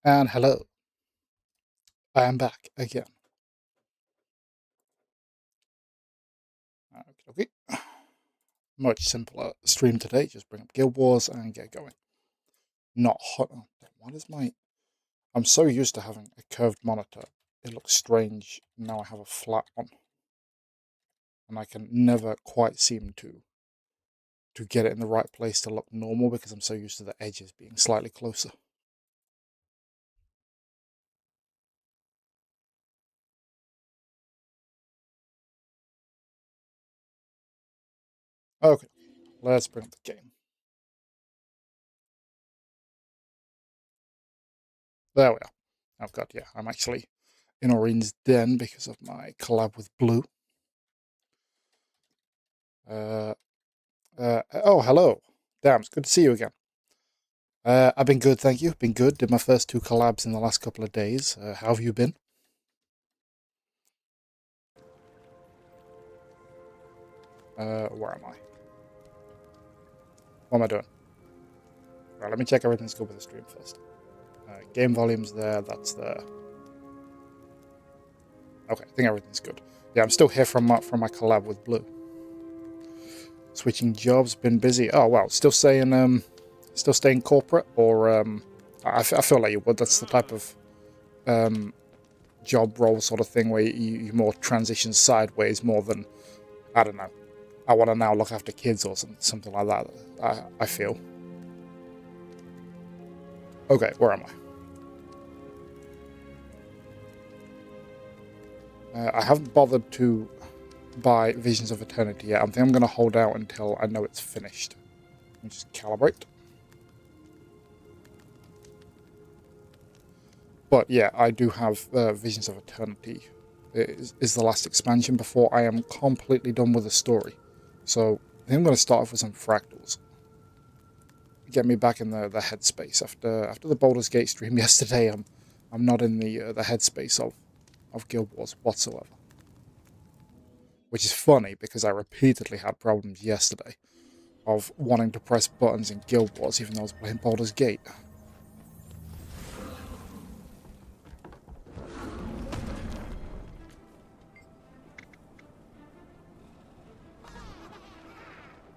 And hello, I am back again. Okay, much simpler stream today. Just bring up Guild Wars and get going. Not hot. Oh, what is my? I'm so used to having a curved monitor. It looks strange now. I have a flat one, and I can never quite seem to get it in the right place to look normal because I'm so used to the edges being slightly closer. Okay, let's bring up the game. There we are. Oh god, yeah, I'm actually in Orin's den because of my collab with Blue. Oh, hello. Damn, it's good to see you again. I've been good, thank you. Been good. Did my first two collabs in the last couple of days. How have you been? Where am I? What am I doing? Right, let me check everything's good with the stream first. Game volume's there, that's there. Okay, I think everything's good. Yeah, I'm still here from my collab with Blue. Switching jobs, been busy. Oh wow, still staying corporate, or I feel like you would. That's the type of job role sort of thing where you more transition sideways more than, I don't know, I want to now look after kids or something like that. I feel. Okay, where am I? I haven't bothered to buy Visions of Eternity yet. I think I'm going to hold out until I know it's finished. Let me just calibrate. But yeah, I do have Visions of Eternity. It is the last expansion before I am completely done with the story. So I think I'm going to start off with some fractals. Get me back in the headspace after the Baldur's Gate stream yesterday. I'm not in the headspace of Guild Wars whatsoever, which is funny because I repeatedly had problems yesterday of wanting to press buttons in Guild Wars even though I was playing Baldur's Gate.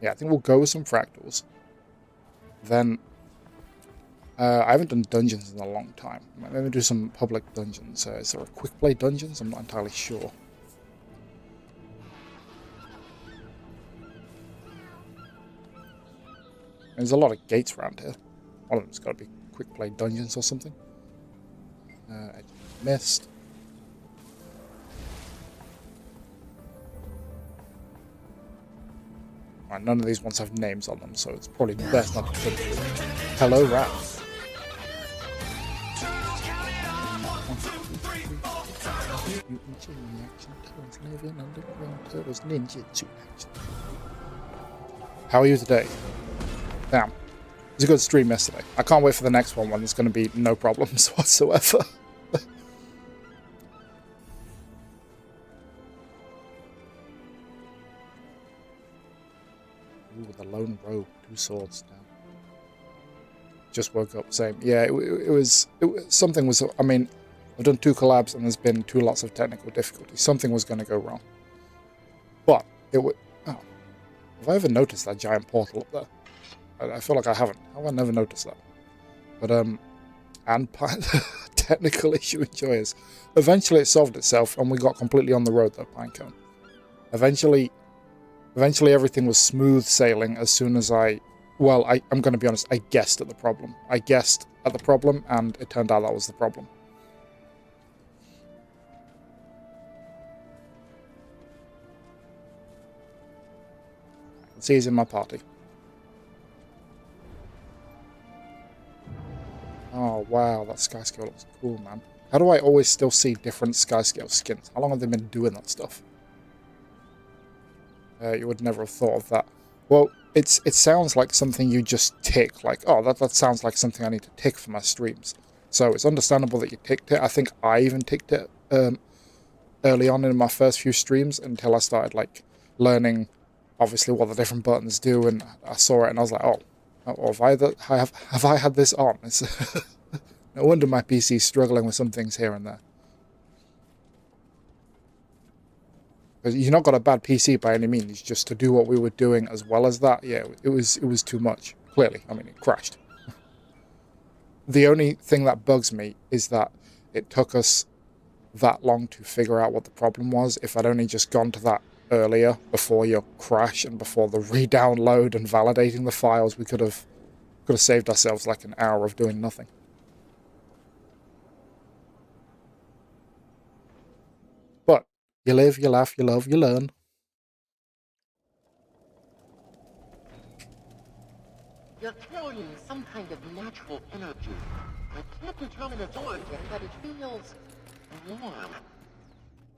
Yeah, I think we'll go with some fractals. Then I haven't done dungeons in a long time. Maybe do some public dungeons. Is there a quick play dungeons? I'm not entirely sure. There's a lot of gates around here. One of them's got to be quick play dungeons or something. I missed. Right, none of these ones have names on them, so it's probably best not to put it. Hello, Ralph. How are you today? Damn. It was a good stream yesterday. I can't wait for the next one when there's going to be no problems whatsoever. Ooh, the lone rogue, 2 swords down. Just woke up, same. Yeah, it was something was. I mean, I've done 2 collabs and there's been 2 lots of technical difficulties. Something was going to go wrong. But it would. Oh, have I ever noticed that giant portal up there? I feel like I haven't. How have I never noticed that? But and technical issue enjoyers. Eventually, it solved itself, and we got completely on the road though. Pinecone. Eventually, everything was smooth sailing as soon as I'm going to be honest, I guessed at the problem. I guessed at the problem, and it turned out that was the problem. I can see he's in my party. Oh, wow, that sky scale looks cool, man. How do I always still see different sky scale skins? How long have they been doing that stuff? You would never have thought of that. Well, it sounds like something you just tick, like, oh, that sounds like something I need to tick for my streams. So it's understandable that you ticked it. I think I even ticked it early on in my first few streams until I started, like, learning, obviously, what the different buttons do, and I saw it and I was like, oh have I had this on? No wonder my PC's struggling with some things here and there. Because you've not got a bad PC by any means, just to do what we were doing as well as that, yeah, it was too much. Clearly, I mean, it crashed. The only thing that bugs me is that it took us that long to figure out what the problem was. If I'd only just gone to that earlier, before your crash and before the re-download and validating the files, we could have saved ourselves like an hour of doing nothing. But you live, you laugh, you love, you learn. You're carrying some kind of natural energy. I can't determine its origin, but it feels warm.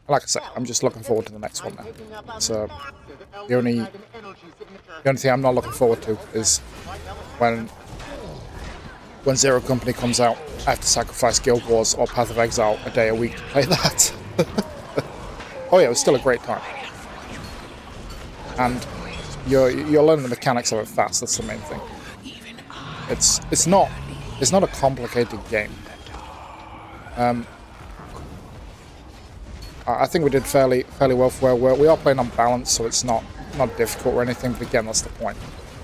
Like I say, I'm just looking forward to the next one now. So the only thing I'm not looking forward to is when Zero Company comes out, I have to sacrifice Guild Wars or Path of Exile a day a week to play that. Oh yeah, it was still a great time. And you're learning the mechanics of it fast, that's the main thing. It's not a complicated game. I think we did fairly well for where we are playing on balance, so it's not difficult or anything, but again, that's the point.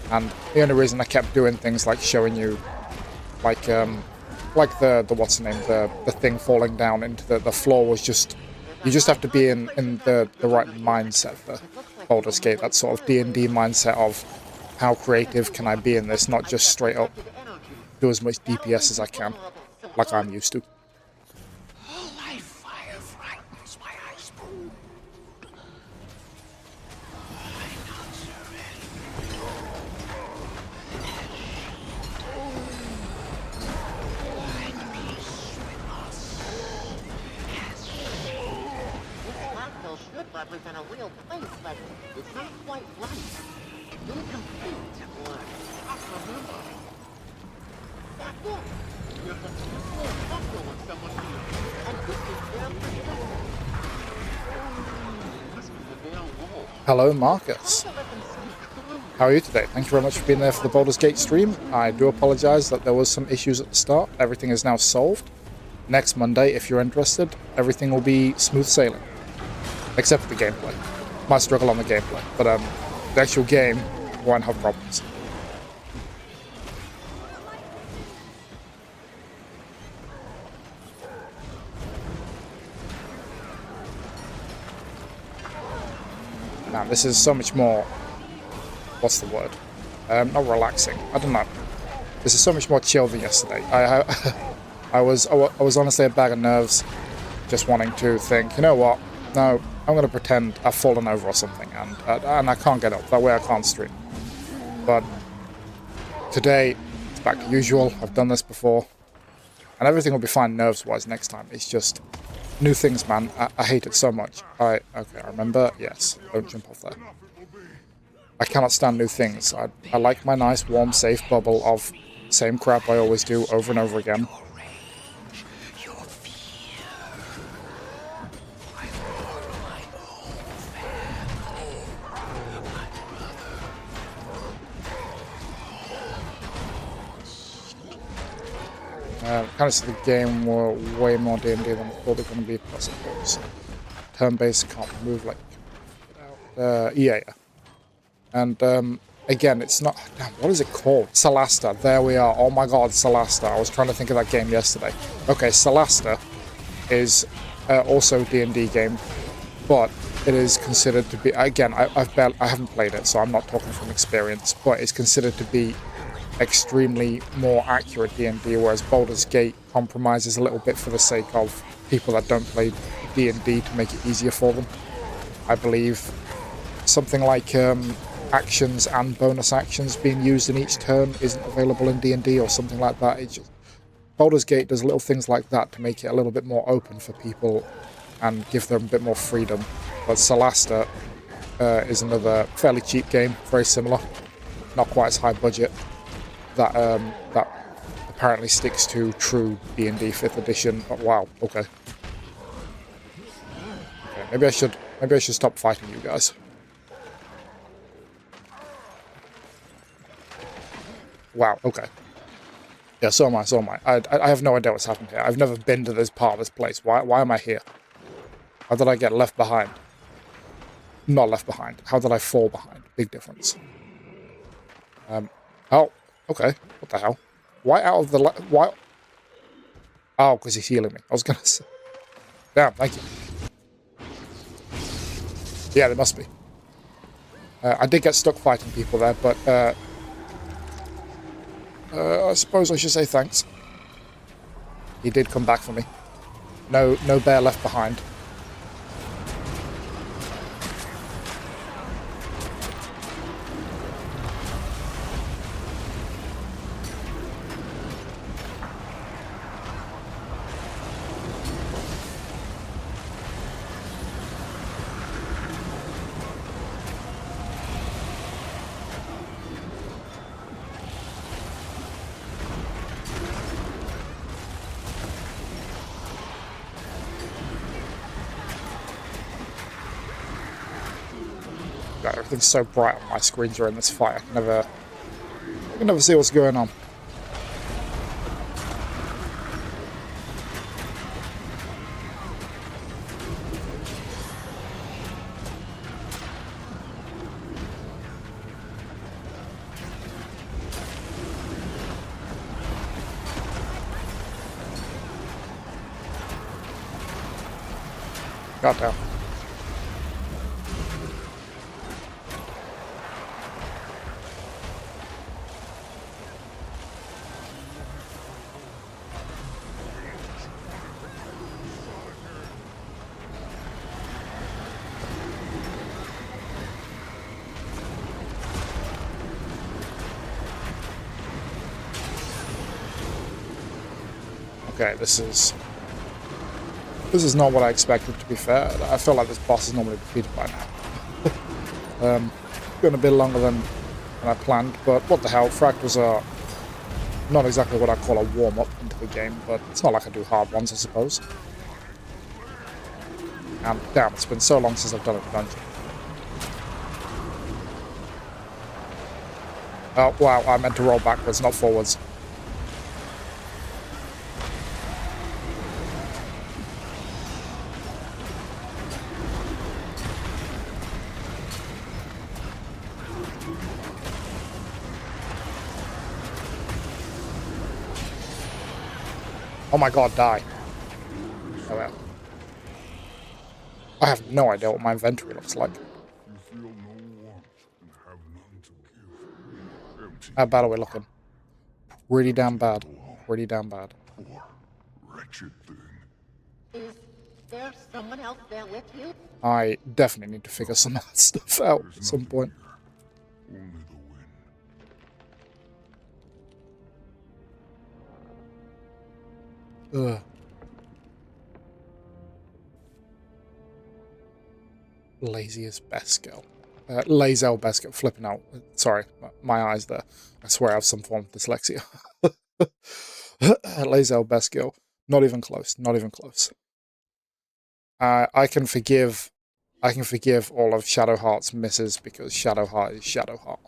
And the only reason I kept doing things like showing you like the what's the name, the thing falling down into the floor was just, you just have to be in the right mindset for Baldur's Gate, that sort of D&D mindset of how creative can I be in this, not just straight up do as much DPS as I can, like I'm used to. Represent a real place, but it's not quite right. Incomplete, or not remembered. Back up! There's a small couple with someone here, and this is their perspective. Must be their role. Hello, Marcus. How are you today? Thank you very much for being there for the Baldur's Gate stream. I do apologise that there was some issues at the start. Everything is now solved. Next Monday, if you're interested, everything will be smooth sailing. Except for the gameplay. Might struggle on the gameplay, but the actual game won't have problems. Man, this is so much more... What's the word? Not relaxing. I don't know. This is so much more chill than yesterday. I was honestly a bag of nerves, just wanting to think, you know what? No, I'm going to pretend I've fallen over or something, and I can't get up. That way I can't stream. But today, it's back to usual. I've done this before. And everything will be fine nerves-wise next time. It's just new things, man. I hate it so much. Okay, I remember. Yes, don't jump off there. I cannot stand new things. I like my nice, warm, safe bubble of same crap I always do over and over again. Kind of see the game were way more D&D than I thought it was going to be. Plus, of course, turn-based can't move like yeah. And again, it's not. Damn, what is it called? Solasta. There we are. Oh my God, Solasta. I was trying to think of that game yesterday. Okay, Solasta is also a D&D game, but it is considered to be. Again, I haven't played it, so I'm not talking from experience. But it's considered to be extremely more accurate D&D, whereas Baldur's Gate compromises a little bit for the sake of people that don't play D&D to make it easier for them. I believe something like actions and bonus actions being used in each turn isn't available in D&D or something like that. It's just, Baldur's Gate does little things like that to make it a little bit more open for people and give them a bit more freedom. But Solasta is another fairly cheap game, very similar, not quite as high budget. That apparently sticks to true D&D 5th edition. But wow, okay. Maybe I should stop fighting you guys. Wow, okay. Yeah, so am I, so am I. I have no idea what's happened here. I've never been to this part of this place. Why am I here? How did I get left behind? Not left behind. How did I fall behind? Big difference. Oh, okay. What the hell? Why out of the... Why? Oh, because he's healing me. I was going to say... Damn, thank you. Yeah, there must be. I did get stuck fighting people there, but... I suppose I should say thanks. He did come back for me. No bear left behind. God, everything's so bright on my screen during this fight. I can never see what's going on. Goddamn. Okay, this is not what I expected, to be fair. I feel like this boss is normally defeated by now. Going a bit longer than I planned, but what the hell, fractals are not exactly what I call a warm-up into the game, but it's not like I do hard ones, I suppose. And damn, it's been so long since I've done a dungeon. Oh, wow, I meant to roll backwards, not forwards. Oh my god, die. Oh well. I have no idea what my inventory looks like. You feel no warmth and have none to give. Empty, How bad are we looking? Pretty damn bad. Pretty damn bad. poor, wretched thing. Is there someone else there with you? I definitely need to figure some of that stuff out at some point. Here. Only the wind. Ugh. Laziest Besco. Lazel Besco. Flipping out. Sorry, my eyes there. I swear I have some form of dyslexia. Lazel Besco. Not even close. Not even close. I can forgive all of Shadowheart's misses because Shadowheart is Shadowheart.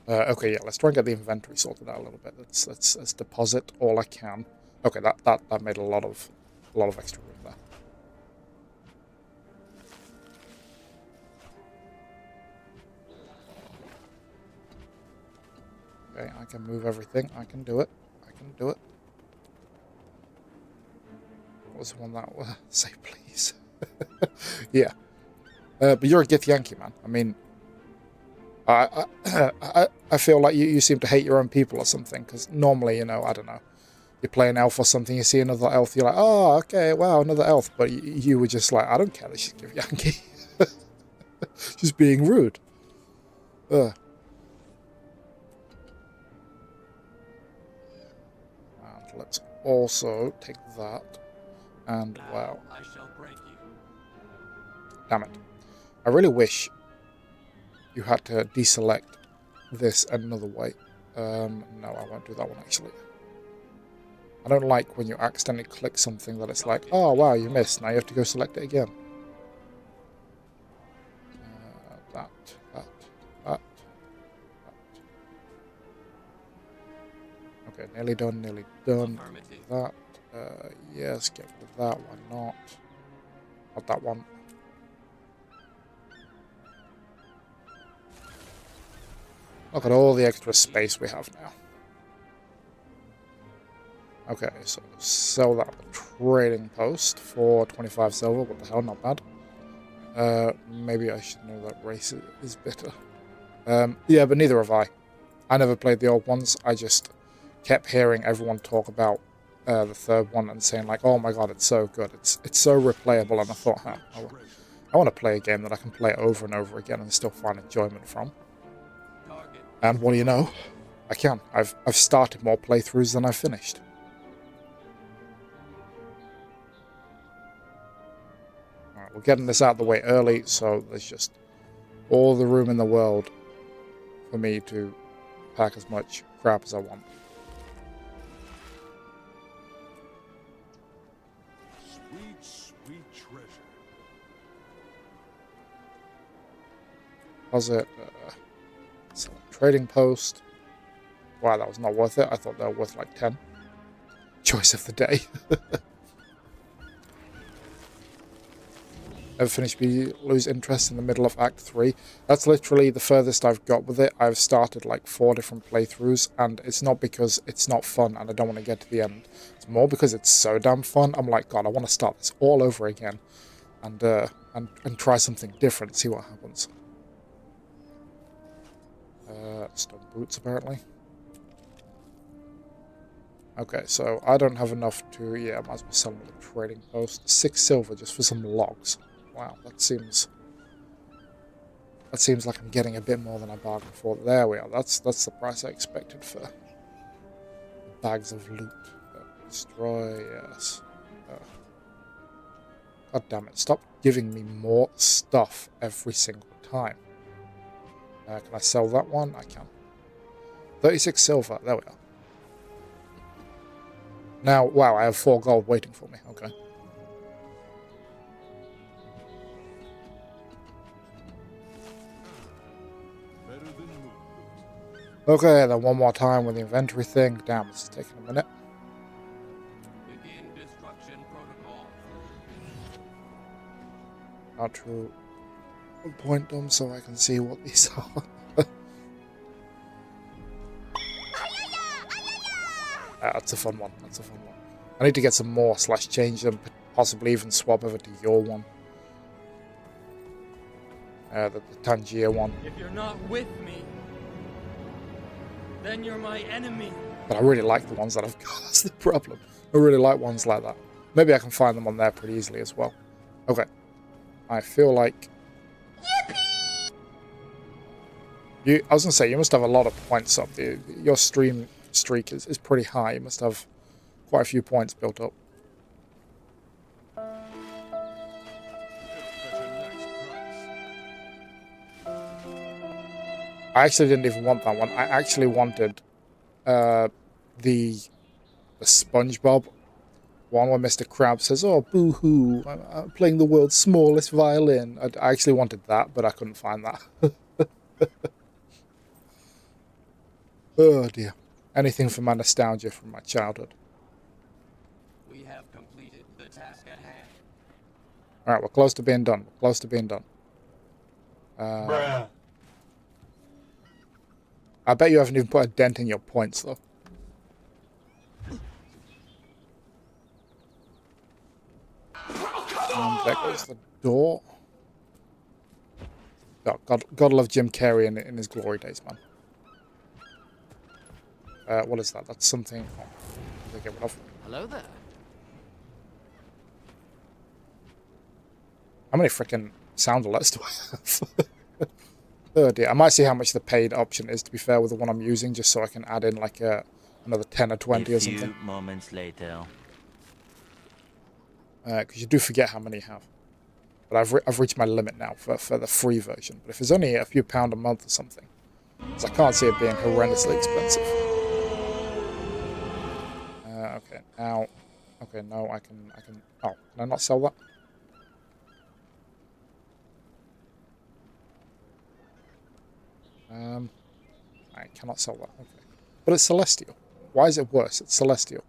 Okay, yeah, let's try and get the inventory sorted out a little bit. Let's deposit all I can. Okay, that made a lot of extra room there. Okay, I can move everything. I can do it. I can do it. What was the one that was? Say please. Yeah. But you're a Githyanki, man. I mean, I feel like you seem to hate your own people or something, because normally, you know, I don't know, you play an elf or something, you see another elf, you're like, oh, okay, wow, another elf, but you were just like, I don't care that she's Githyanki. She's being rude. Ugh. And let's also take that, and wow. I shall break you. Damn it. I really wish you had to deselect this another way. No, I won't do that one, actually. I don't like when you accidentally click something that it's like, oh, wow, you missed. Now you have to go select it again. That. Okay, nearly done, nearly done. That. Yes, get rid of that. Why not? Not that one. Look at all the extra space we have now. Okay, so sell that at the trading post for 25 silver. What the hell, not bad. Maybe I should know that race is bitter. Yeah, but neither have I. I never played the old ones. I just kept hearing everyone talk about the third one and saying like, "Oh my god, it's so good. It's so replayable." And I thought, huh, I want to play a game that I can play over and over again and still find enjoyment from. And what do you know? I can. I've started more playthroughs than I've finished. Alright, we're getting this out of the way early, so there's just all the room in the world for me to pack as much crap as I want. Sweet, sweet treasure. Deposit, sell trading post. Wow, that was not worth it. I thought they were worth like 10. Choice of the day. Ever finished me lose interest in the middle of Act 3? That's literally the furthest I've got with it. I've started like 4 different playthroughs, and it's not because it's not fun and I don't want to get to the end. It's more because it's so damn fun. I'm like, God, I want to start this all over again and try something different, see what happens. Stone boots, apparently. Okay, so I don't have enough to... Yeah, I might as well sell them at the trading post. 6 silver just for some logs. Wow, that seems like I'm getting a bit more than I bargained for. There we are. That's the price I expected for bags of loot. Destroy, yes. God damn it! Stop giving me more stuff every single time. Can I sell that one? I can. 36 silver. There we are. Now, wow, I have 4 gold waiting for me. Okay. Okay, then one more time with the inventory thing. Damn, this is taking a minute. Begin destruction protocol. How to point them so I can see what these are. That's a fun one. That's a fun one. I need to get some more / change them, possibly even swap over to your one. The Tangier one. If you're not with me, then you're my enemy. But I really like the ones that I've got. That's the problem. I really like ones like that. Maybe I can find them on there pretty easily as well. Okay. I feel like... I was going to say, you must have a lot of points up there. Your stream streak is pretty high. You must have quite a few points built up. I actually didn't even want that one. I actually wanted the SpongeBob one where Mr. Krabs says, "Oh, boo-hoo, I'm playing the world's smallest violin." I actually wanted that, but I couldn't find that. Oh dear. Anything for my nostalgia from my childhood. We have completed the task at hand. Alright, we're close to being done. We're close to being done. Bruh. I bet you haven't even put a dent in your points, though. And there goes the door. Oh, God love Jim Carrey in his glory days, man. What is that? That's something... Oh, they get rid of. Hello there. How many freaking sound alerts do I have? Oh dear. I might see how much the paid option is, to be fair, with the one I'm using, just so I can add in like another 10 or 20 or something. A few moments later. Because you do forget how many you have. But I've reached my limit now for the free version. But if it's only a few pound a month or something, because I can't see it being horrendously expensive. Okay, now... Okay, no, I can... Oh, can I not sell that? I cannot sell that. Okay. But it's Celestial. Why is it worse? It's celestial.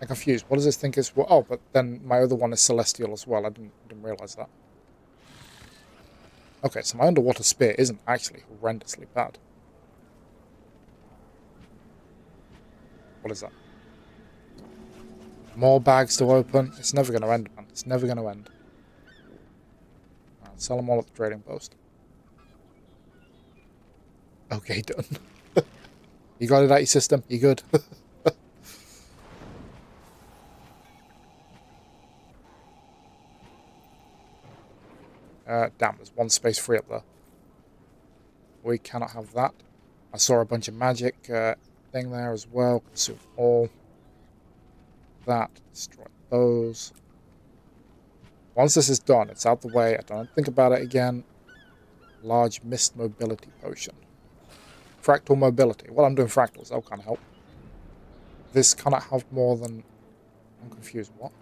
I'm confused. What does this think is... Oh, but then my other one is celestial as well. I didn't realize that. Okay, so my underwater spear isn't actually horrendously bad. What is that? More bags to open. It's never going to end, man. It's never going to end. Right, sell them all at the trading post. Okay, done. You got it out your system? You good? Damn, there's one space free up there. We cannot have that. I saw a bunch of magic thing there as well. Consume all. That. Destroy those. Once this is done, it's out the way. I don't think about it again. Large mist mobility potion. Fractal mobility. Well, I'm doing fractals. That'll kind of help. This cannot have more than... I'm confused. What?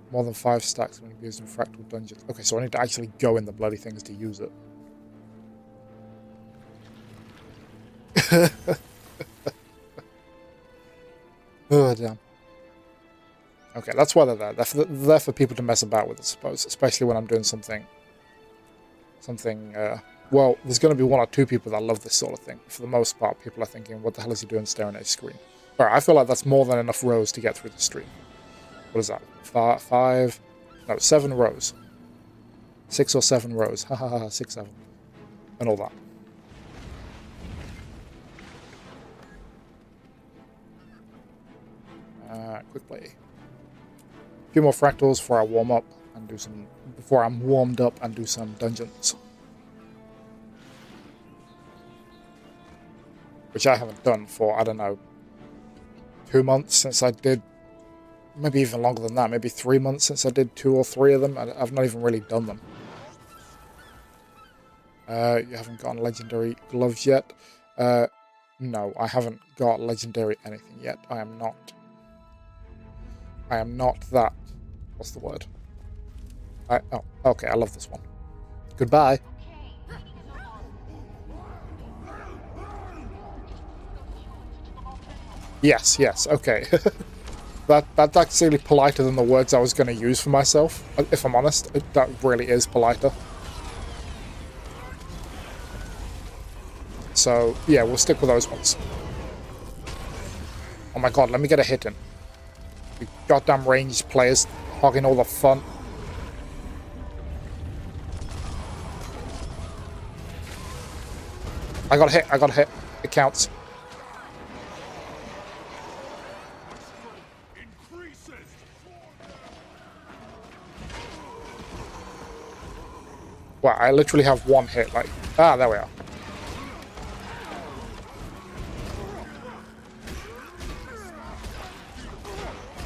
More than 5 stacks when used in fractal dungeons. Okay, so I need to actually go in the bloody things to use it. Oh, damn. Okay, that's why they're there. They're there for people to mess about with, I suppose. Especially when I'm doing something... well, there's going to be 1 or 2 people that love this sort of thing. For the most part, people are thinking, what the hell is he doing staring at his screen? Alright, I feel like that's more than enough rows to get through the stream. What is that? 5... No, 7 rows. 6 or 7 rows. Ha ha ha, 6, 7. And all that. Quickly. A few more fractals before I warm up and do some... Before I'm warmed up and do some dungeons. Which I haven't done for, I don't know, 2 months since I did... Maybe even longer than that. Maybe 3 months since I did 2 or 3 of them. I've not even really done them. You haven't gotten legendary gloves yet? No, I haven't got legendary anything yet. I am not that... What's the word? Oh, okay, I love this one. Goodbye. Yes, okay. That's actually politer than the words I was going to use for myself. If I'm honest, that really is politer. So, yeah, we'll stick with those ones. Oh my god, let me get a hit in. You goddamn ranged players hogging all the fun. I got a hit. It counts. Wow, I literally have 1 hit, like... Ah, there we are.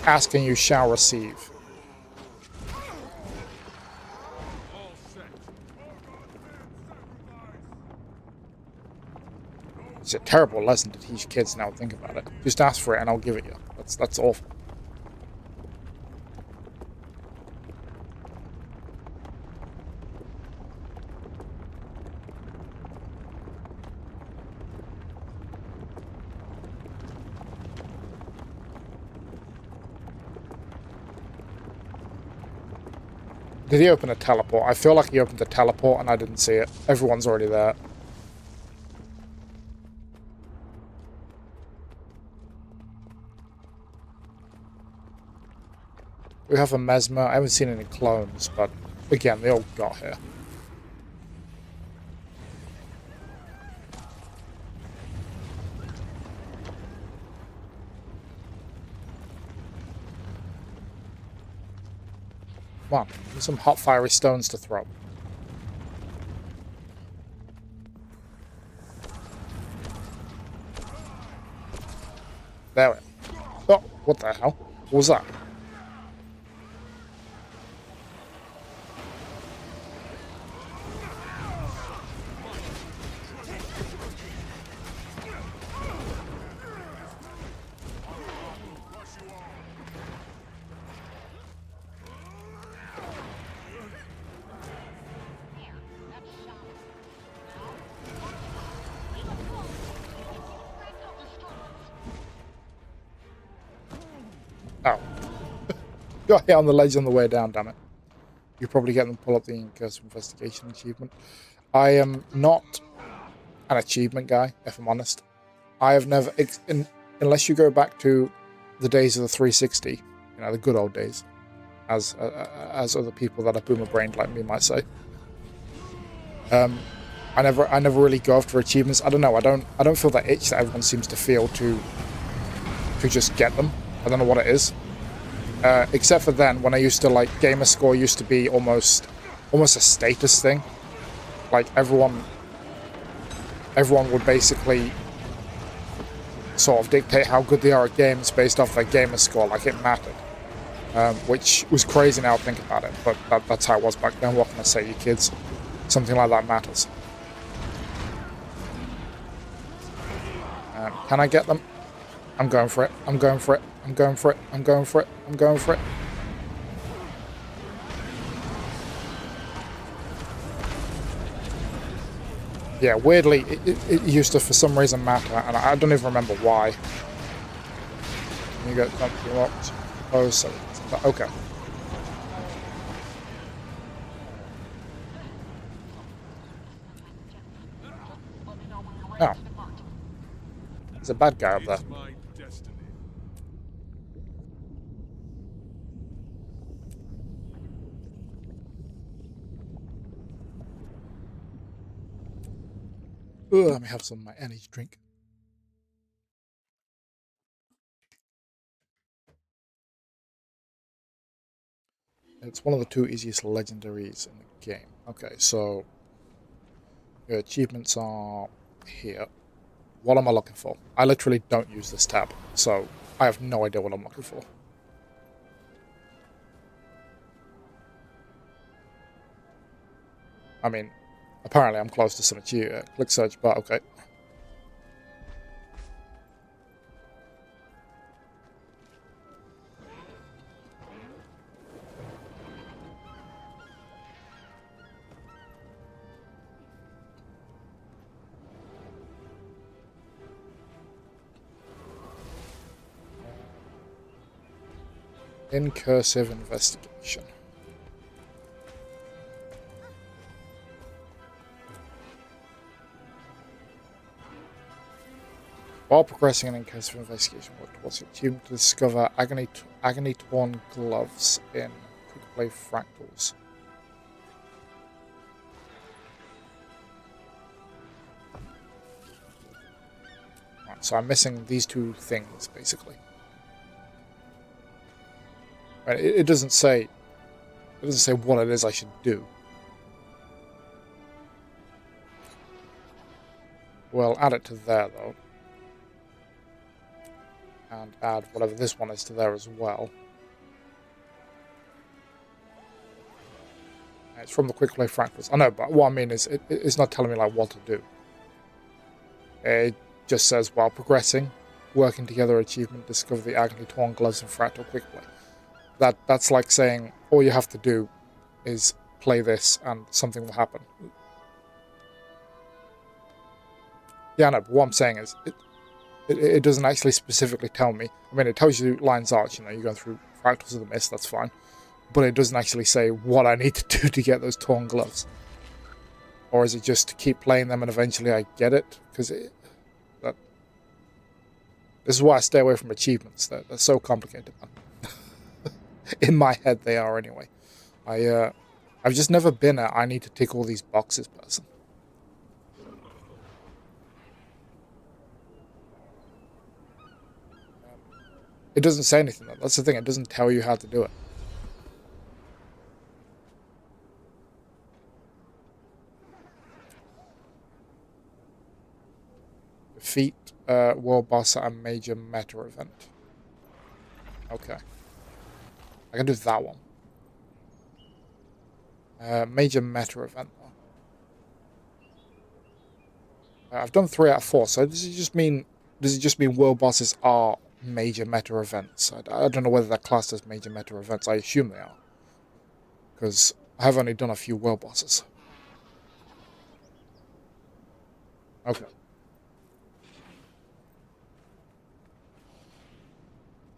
Ask and you shall receive. It's a terrible lesson to teach kids now, think about it. Just ask for it and I'll give it you. That's awful. Did he open a teleport? I feel like he opened a teleport and I didn't see it. Everyone's already there. We have a Mesmer. I haven't seen any clones, but again, they all got here. Come on, there's some hot fiery stones to throw. There we go. Oh, what the hell? What was that? got hit on the ledge on the way down, damn it. You probably get them to pull up the Incursive Investigation achievement. I am not an achievement guy, if I'm honest. I have never, unless you go back to the days of the 360, you know, the good old days, as other people that are boomer brained like me might say. I never really go after achievements. I don't know. I don't feel that itch that everyone seems to feel to just get them. I don't know what it is. Except for then, when I used to, like, gamer score used to be almost a status thing. Like, everyone would basically sort of dictate how good they are at games based off their gamer score, like it mattered. Which was crazy now to think about it, but that's how it was back then. What can I say, you kids? Something like that matters. Can I get them? I'm going for it. I'm going for it. I'm going for it. I'm going for it. I'm going for it. Yeah, weirdly, it used to, for some reason, matter, and I don't even remember why. You get something locked. Oh, so okay. Oh. There's a bad guy up there. Ooh, let me have some of my energy drink. It's one of the 2 easiest legendaries in the game. Okay, so your achievements are here. What am I looking for? I literally don't use this tab, so I have no idea what I'm looking for. I mean, apparently I'm close to some click search, but okay. Incursive investigation. While progressing in incursive investigation, work towards your achievement to discover agony-torn gloves in quick play fractals. Right, so I'm missing these 2 things basically. Right, it doesn't say what it is I should do. Well, add it to there though. And add whatever this one is to there as well. It's from the quick play fractals. I know, but what I mean is it's not telling me like what to do. It just says while progressing, working together achievement, discover the agony torn gloves in fractal quick play. That's like saying all you have to do is play this and something will happen. Yeah, no, but what I'm saying is it doesn't actually specifically tell me. I mean, it tells you Lion's Arch, you know, you're going through Fractals of the Mist, that's fine. But it doesn't actually say what I need to do to get those torn gloves. Or is it just to keep playing them and eventually I get it? Because this is why I stay away from achievements. They're so complicated, man. In my head, they are anyway. I've just never been a I need to tick all these boxes person. It doesn't say anything though. That's the thing. It doesn't tell you how to do it. Defeat world boss at a major meta event. Okay. I can do that one. Major meta event though. I've done 3 out of 4. So does it just mean world bosses are major meta events? I don't know whether they're classed as major meta events. I assume they are, because I have only done a few world bosses. Okay.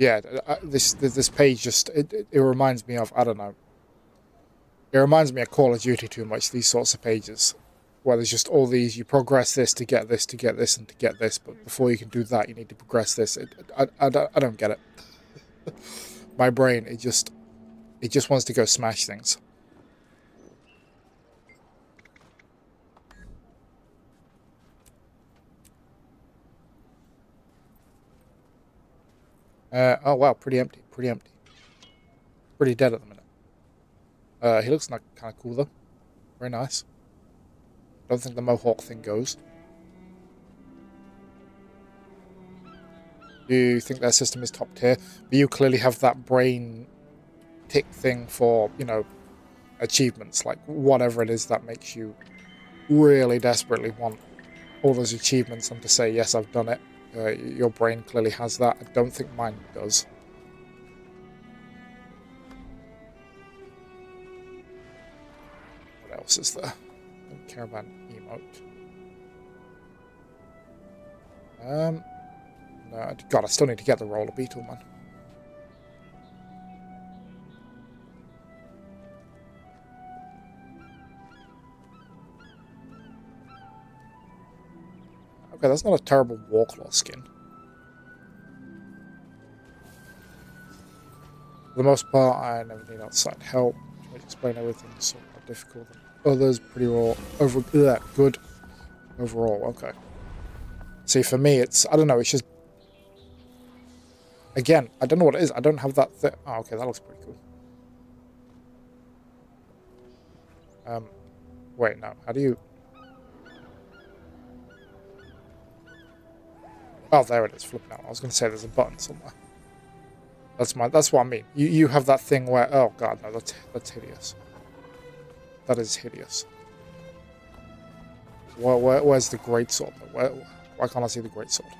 Yeah, this page just it reminds me of, I don't know. It reminds me of Call of Duty too much. These sorts of pages, where there's just all these. You progress this to get this, to get this, and to get this. But before you can do that, you need to progress this. I don't get it. My brain, it just wants to go smash things. Oh wow, pretty empty, pretty empty. Pretty dead at the minute. He looks like kind of cool though. Very nice. Don't think the mohawk thing goes. You think their system is top tier, but you clearly have that brain tick thing for, you know, achievements, like whatever it is that makes you really desperately want all those achievements and to say, yes, I've done it. Your brain clearly has that. I don't think mine does. What else is there? Don't care about an emote. No, God, I still need to get the roller beetle, man. Okay, that's not a terrible Warclaw skin. For the most part, I never need outside help. I explain everything so more difficult than others. Pretty raw. Good. Overall, okay. See, for me, it's, I don't know, it's just, again, I don't know what it is. I don't have that thing. Oh, okay, that looks pretty cool. Wait, no. How do you... Oh, there it is, flipping out. I was going to say there's a button somewhere. That's what I mean. You have that thing where... Oh, God, no, that's hideous. That is hideous. Where's the greatsword? Why can't I see the greatsword?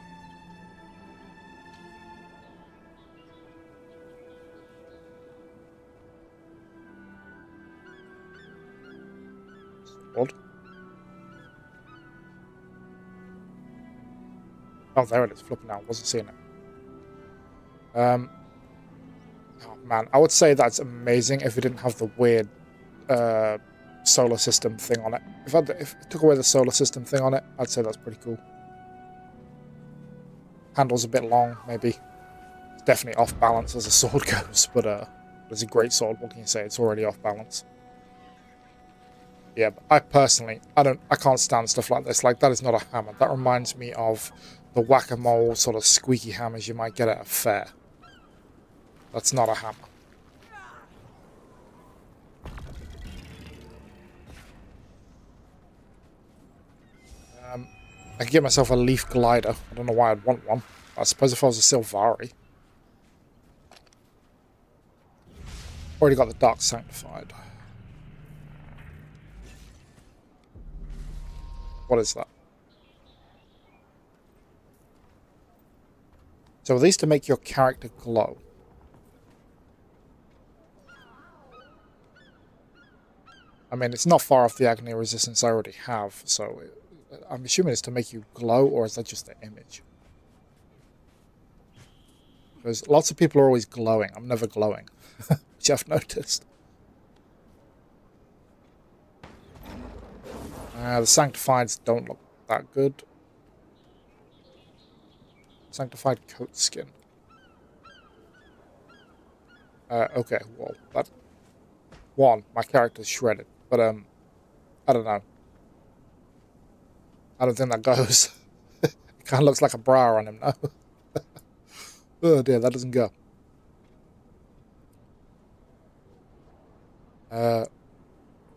Sword? Oh, there it is, flipping out. Wasn't seeing it. Oh, man. I would say that's amazing if it didn't have the weird solar system thing on it. If it took away the solar system thing on it, I'd say that's pretty cool. Handle's a bit long, maybe. It's definitely off balance as a sword goes, but it's a great sword. What can you say? It's already off balance. Yeah, but I personally, I can't stand stuff like this. Like, that is not a hammer. That reminds me of the whack-a-mole sort of squeaky hammers you might get at a fair. That's not a hammer. I could get myself a leaf glider. I don't know why I'd want one. I suppose if I was a Silvari. Already got the Dark Sanctified. What is that? So are these to make your character glow? I mean, it's not far off the agony resistance I already have, so I'm assuming it's to make you glow, or is that just the image? Because lots of people are always glowing. I'm never glowing, which I've noticed. The Sanctifieds don't look that good. Sanctified coat skin. Okay, well, that... One, my character's shredded, but, I don't know. I don't think that goes. It kind of looks like a bra on him now. Oh dear, that doesn't go.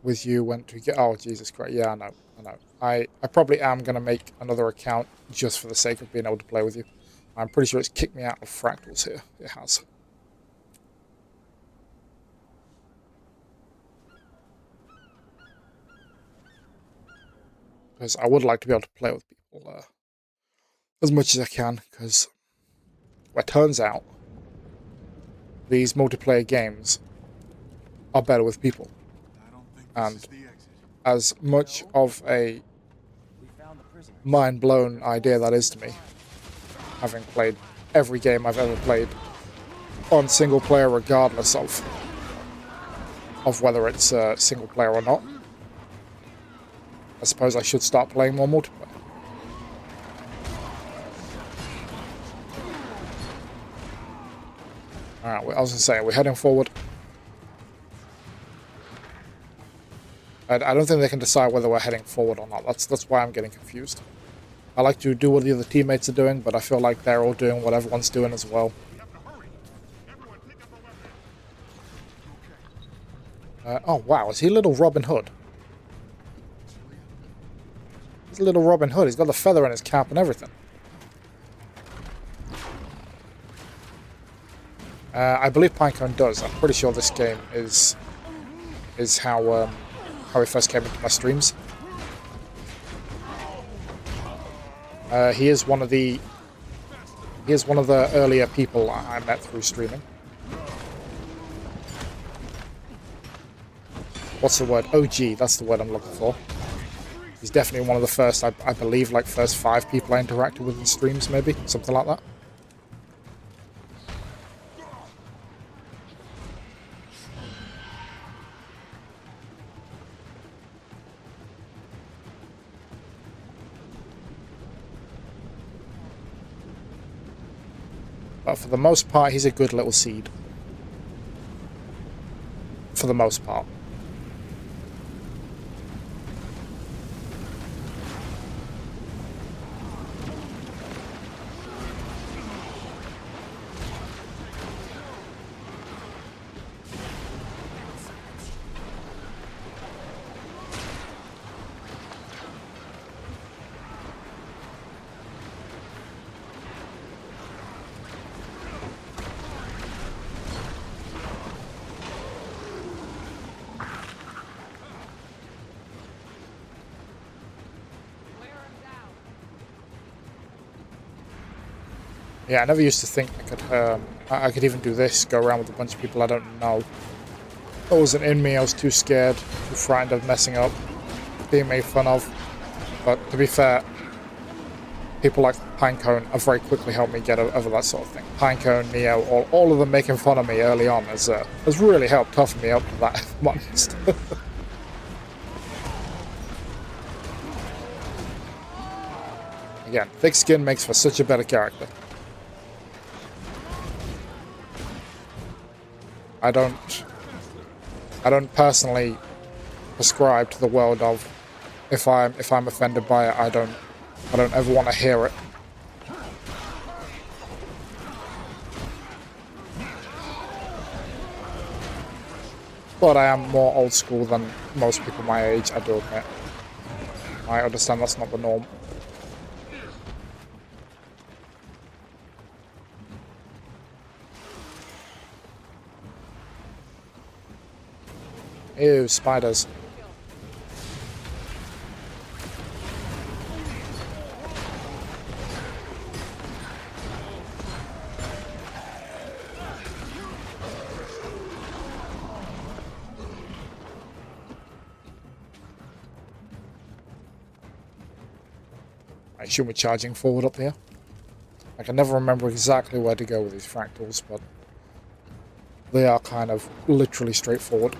With you went to get... Oh, Jesus Christ. Yeah, I know. I probably am going to make another account just for the sake of being able to play with you. I'm pretty sure it's kicked me out of Fractals here. It has. Because I would like to be able to play with people as much as I can, because it turns out these multiplayer games are better with people. And as much of a mind-blown idea that is to me, having played every game I've ever played on single player regardless of whether it's single player or not. I suppose I should start playing more multiplayer. Alright, I was going to say, we're heading forward. I don't think they can decide whether we're heading forward or not. That's why I'm getting confused. I like to do what the other teammates are doing, but I feel like they're all doing what everyone's doing as well. Oh, wow. Is he little Robin Hood? He's a little Robin Hood. He's got the feather in his cap and everything. I believe Pinecone does. I'm pretty sure this game is how he first came into my streams. He is one of the earlier people I met through streaming. What's the word? OG, that's the word I'm looking for. He's definitely one of the first, I believe, like first 5 people I interacted with in streams, maybe? Something like that. But for the most part, he's a good little seed. For the most part. Yeah, I never used to think I could even do this, go around with a bunch of people I don't know. That wasn't in me, I was too scared, too frightened of messing up, being made fun of. But to be fair, people like Pinecone have very quickly helped me get over that sort of thing. Pinecone, Neo, all of them making fun of me early on has really helped toughen me up to that monster. Again, thick skin makes for such a better character. I don't personally prescribe to the world of if I'm offended by it, I don't ever want to hear it. But I am more old school than most people my age, I do admit. I understand that's not the norm. Ew, spiders. I assume we're charging forward up here. I can never remember exactly where to go with these fractals, but they are kind of literally straightforward.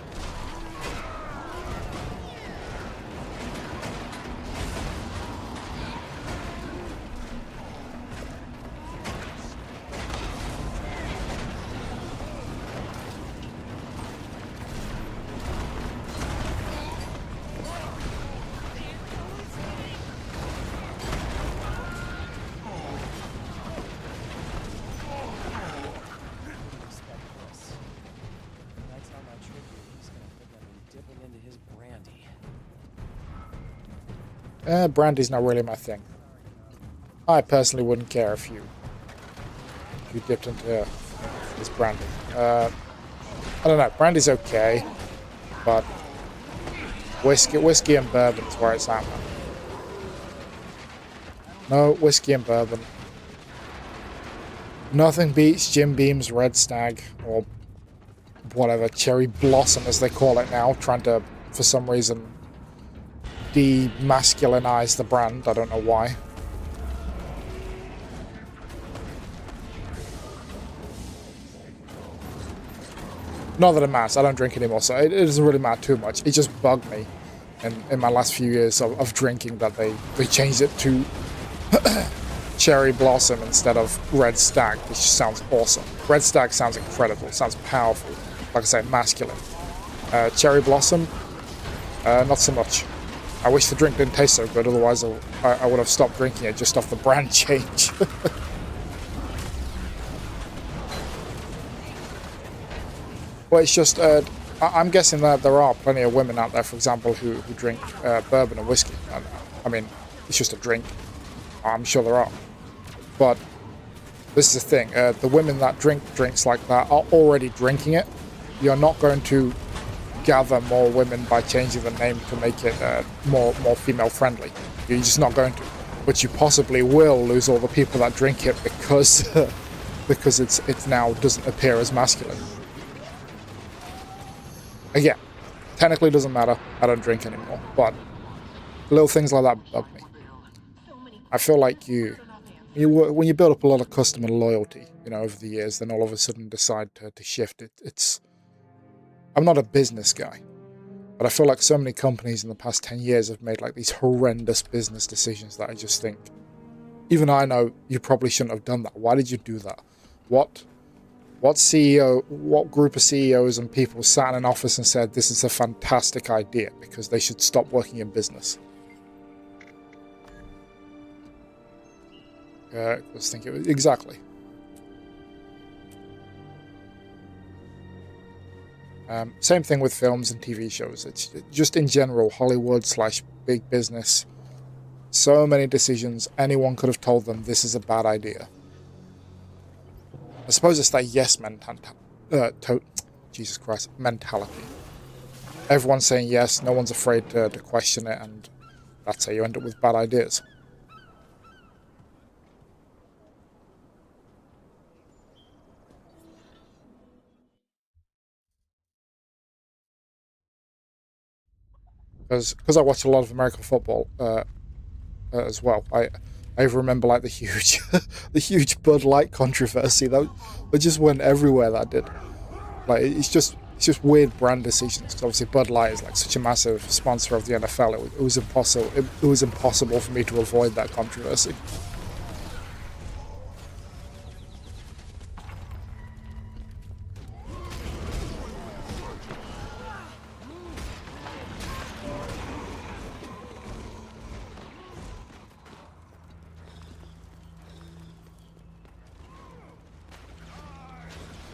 Brandy's not really my thing. I personally wouldn't care if you dipped into this brandy. I don't know. Brandy's okay, but whiskey and bourbon is where it's at, man. No, whiskey and bourbon. Nothing beats Jim Beam's Red Stag, or whatever, Cherry Blossom as they call it now, trying to, for some reason, demasculinize the brand. I don't know why. Not that it matters, I don't drink anymore, so it doesn't really matter too much. It just bugged me in my last few years of drinking that they changed it to Cherry Blossom instead of Red Stag, which sounds awesome. Red Stag sounds incredible, sounds powerful, like I say, masculine. Cherry Blossom, not so much. I wish the drink didn't taste so good, otherwise I would have stopped drinking it just off the brand change. Well, it's just, I'm guessing that there are plenty of women out there, for example, who drink bourbon and whiskey. I mean, it's just a drink. I'm sure there are. But this is the thing. The women that drink drinks like that are already drinking it. You're not going to gather more women by changing the name to make it more female friendly. You're just not going to. But you possibly will lose all the people that drink it because because it's now doesn't appear as masculine. Again, technically doesn't matter. I don't drink anymore. But little things like that bug me. I feel like when you build up a lot of customer loyalty, over the years, then all of a sudden decide to shift it. I'm not a business guy, but I feel like so many companies in the past 10 years have made like these horrendous business decisions that I just think, even I know you probably shouldn't have done that. Why did you do that? What group of CEOs and people sat in an office and said this is a fantastic idea because they should stop working in business? I was thinking exactly. Same thing with films and TV shows. It's just in general, Hollywood / big business. So many decisions, anyone could have told them this is a bad idea. I suppose it's that yes Jesus Christ, mentality. Everyone's saying yes, no one's afraid to question it, and that's how you end up with bad ideas. Because I watch a lot of American football as well. I remember like the huge the huge Bud Light controversy that just went everywhere. That did. Like it's just weird brand decisions. Because obviously Bud Light is like such a massive sponsor of the NFL. It was impossible. It was impossible for me to avoid that controversy.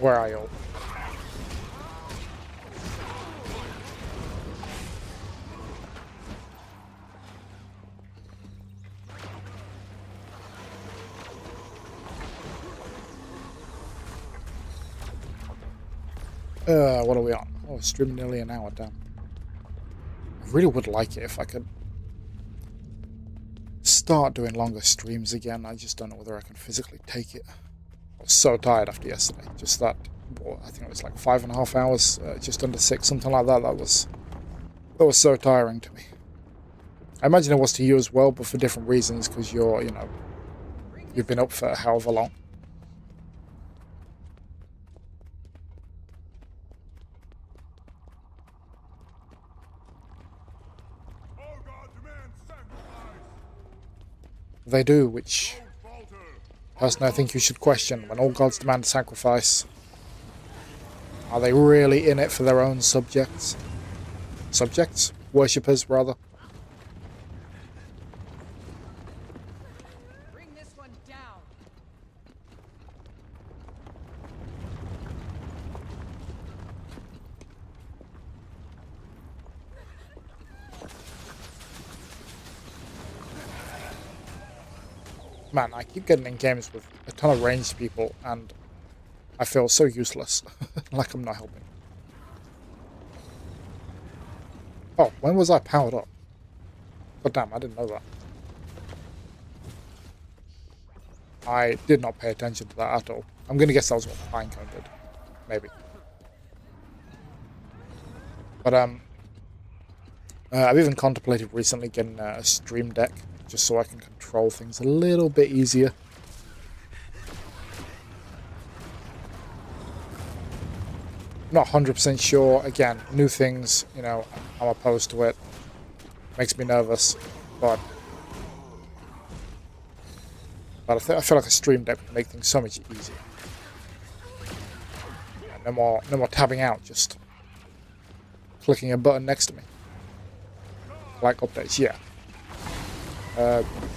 Where are you? What are we on? Oh, streaming nearly an hour, damn. I really would like it if I could start doing longer streams again. I just don't know whether I can physically take it. I was so tired after yesterday. Just that, I think it was like 5.5 hours, just under 6, something like that. That was so tiring to me. I imagine it was to you as well, but for different reasons, because you've been up for however long. They do, which personally I think you should question. When all gods demand sacrifice, are they really in it for their own subjects? Subjects? Worshippers, rather. Bring this one down. Man, I keep getting in games with a ton of ranged people, and I feel so useless. Like I'm not helping. Oh, when was I powered up? God damn, I didn't know that. I did not pay attention to that at all. I'm gonna guess that was what Pinecone did. Maybe. But, I've even contemplated recently getting a stream deck, just so I can control things a little bit easier. not 100% sure. Again, new things, you know, I'm opposed to it. Makes me nervous, but I feel like a stream deck would make things so much easier. Yeah, no more tabbing out, just clicking a button next to me. Like updates, yeah.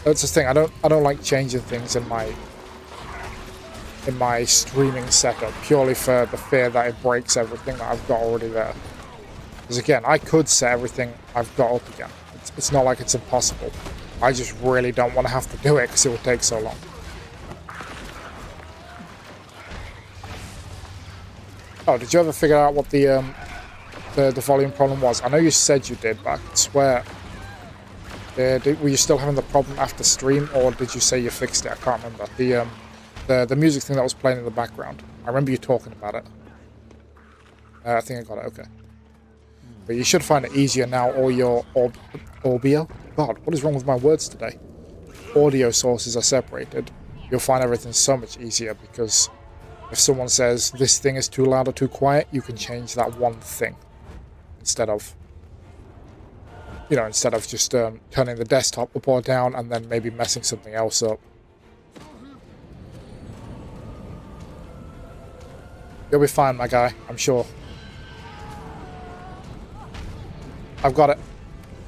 That's the thing. I don't like changing things in my streaming setup purely for the fear that it breaks everything that I've got already there. Because again, I could set everything I've got up again. It's not like it's impossible. I just really don't want to have to do it because it would take so long. Oh, did you ever figure out what the volume problem was? I know you said you did, but I could swear. Were you still having the problem after stream, or did you say you fixed it? I can't remember. The music thing that was playing in the background. I remember you talking about it. I think I got it, okay. But you should find it easier now, or your audio. God, what is wrong with my words today? Audio sources are separated. You'll find everything so much easier, because if someone says this thing is too loud or too quiet, you can change that one thing. Instead of just turning the desktop up or down and then maybe messing something else up. You'll be fine, my guy, I'm sure. I've got it.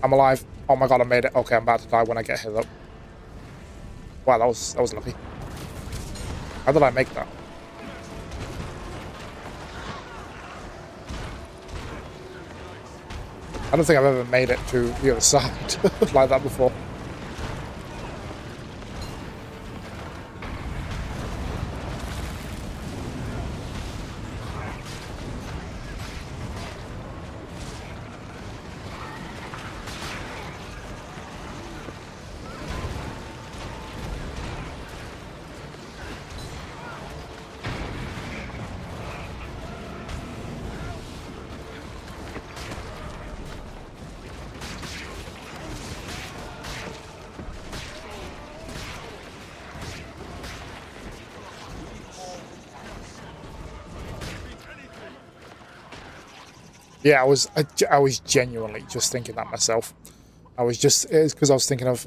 I'm alive. Oh my god, I made it. Okay, I'm about to die when I get hit up. Wow, that was lucky. How did I make that? I don't think I've ever made it to the other side like that before. Yeah, I was genuinely just thinking that myself. It's because I was thinking of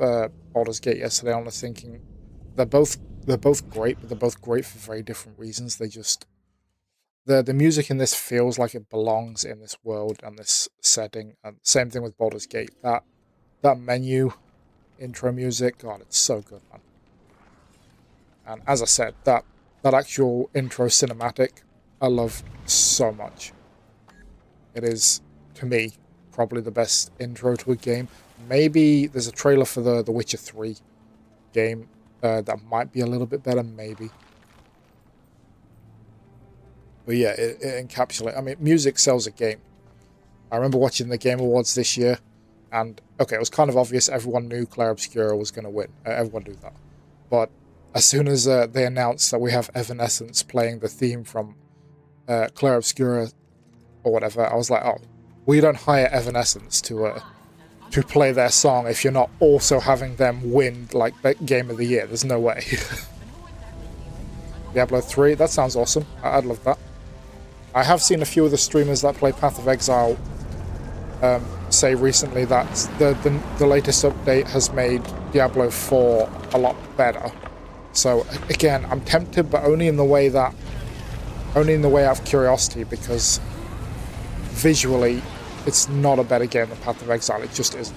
Baldur's Gate yesterday, and I was thinking they're both great, but they're both great for very different reasons. The music in this feels like it belongs in this world and this setting. And same thing with Baldur's Gate. That menu intro music, God, it's so good, man. And as I said, that actual intro cinematic, I love so much. It is, to me, probably the best intro to a game. Maybe there's a trailer for the Witcher 3 game that might be a little bit better, maybe. But yeah, it encapsulates... I mean, music sells a game. I remember watching the Game Awards this year, and, okay, it was kind of obvious everyone knew Clair Obscura was going to win. Everyone knew that. But as soon as they announced that we have Evanescence playing the theme from Clair Obscura or whatever, I was like, oh, we don't hire Evanescence to play their song if you're not also having them win, like, Game of the Year. There's no way. Diablo 3, that sounds awesome. I'd love that. I have seen a few of the streamers that play Path of Exile say recently that the latest update has made Diablo 4 a lot better. So, again, I'm tempted, but only in the way out of curiosity, because visually, it's not a better game than Path of Exile. It just isn't.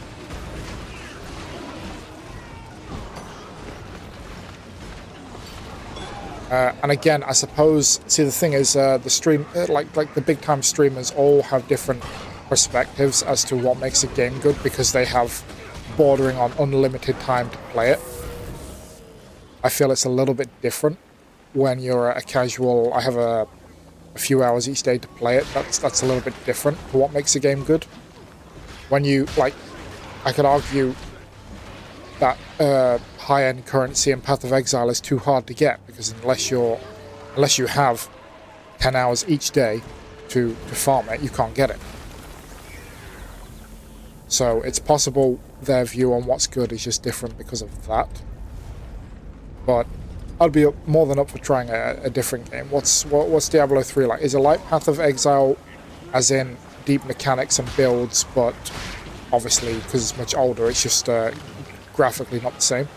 And again, I suppose, see, the thing is, the stream, like the big-time streamers all have different perspectives as to what makes a game good, because they have bordering on unlimited time to play it. I feel it's a little bit different when you're a casual, I have a few hours each day to play it. That's a little bit different to what makes a game good. When you, like, I could argue that high-end currency in Path of Exile is too hard to get, because unless you have 10 hours each day to farm it, you can't get it. So it's possible their view on what's good is just different because of that. But I'd be more than up for trying a different game. What's Diablo 3 like? Is it like Path of Exile, as in deep mechanics and builds, but obviously because it's much older, it's just graphically not the same.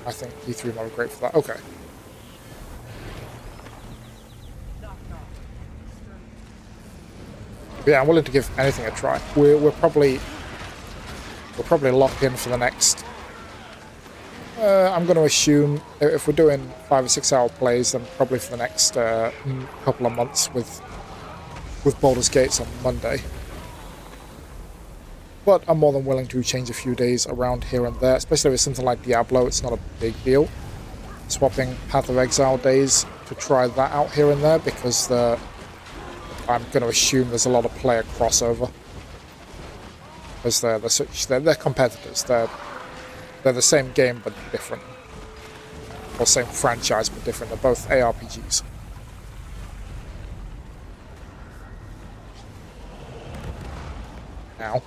I think E3 might be great for that. Okay. But yeah, I'm willing to give anything a try. We're probably locked in for the next. I'm going to assume if we're doing 5 or 6 hour plays, then probably for the next couple of months with Baldur's Gates on Monday. But I'm more than willing to change a few days around here and there, especially with something like Diablo. It's not a big deal. Swapping Path of Exile days to try that out here and there, because I'm going to assume there's a lot of player crossover. Because they're competitors. They're the same game but different. Or same franchise but different. They're both ARPGs. Now.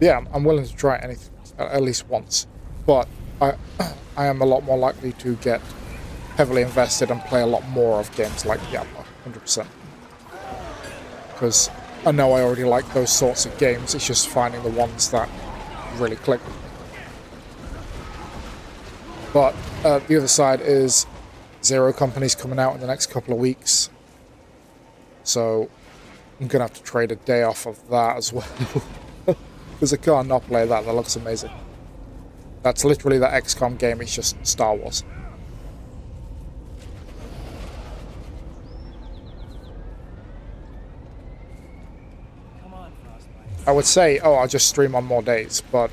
Yeah, I'm willing to try anything at least once, but I am a lot more likely to get heavily invested and play a lot more of games like Diablo, 100%. Because I know I already like those sorts of games, it's just finding the ones that really click with me. But the other side is Zero Company's coming out in the next couple of weeks, so I'm going to have to trade a day off of that as well. Because I can't not play that. That looks amazing. That's literally that XCOM game. It's just Star Wars. I would say, oh, I'll just stream on more days, but...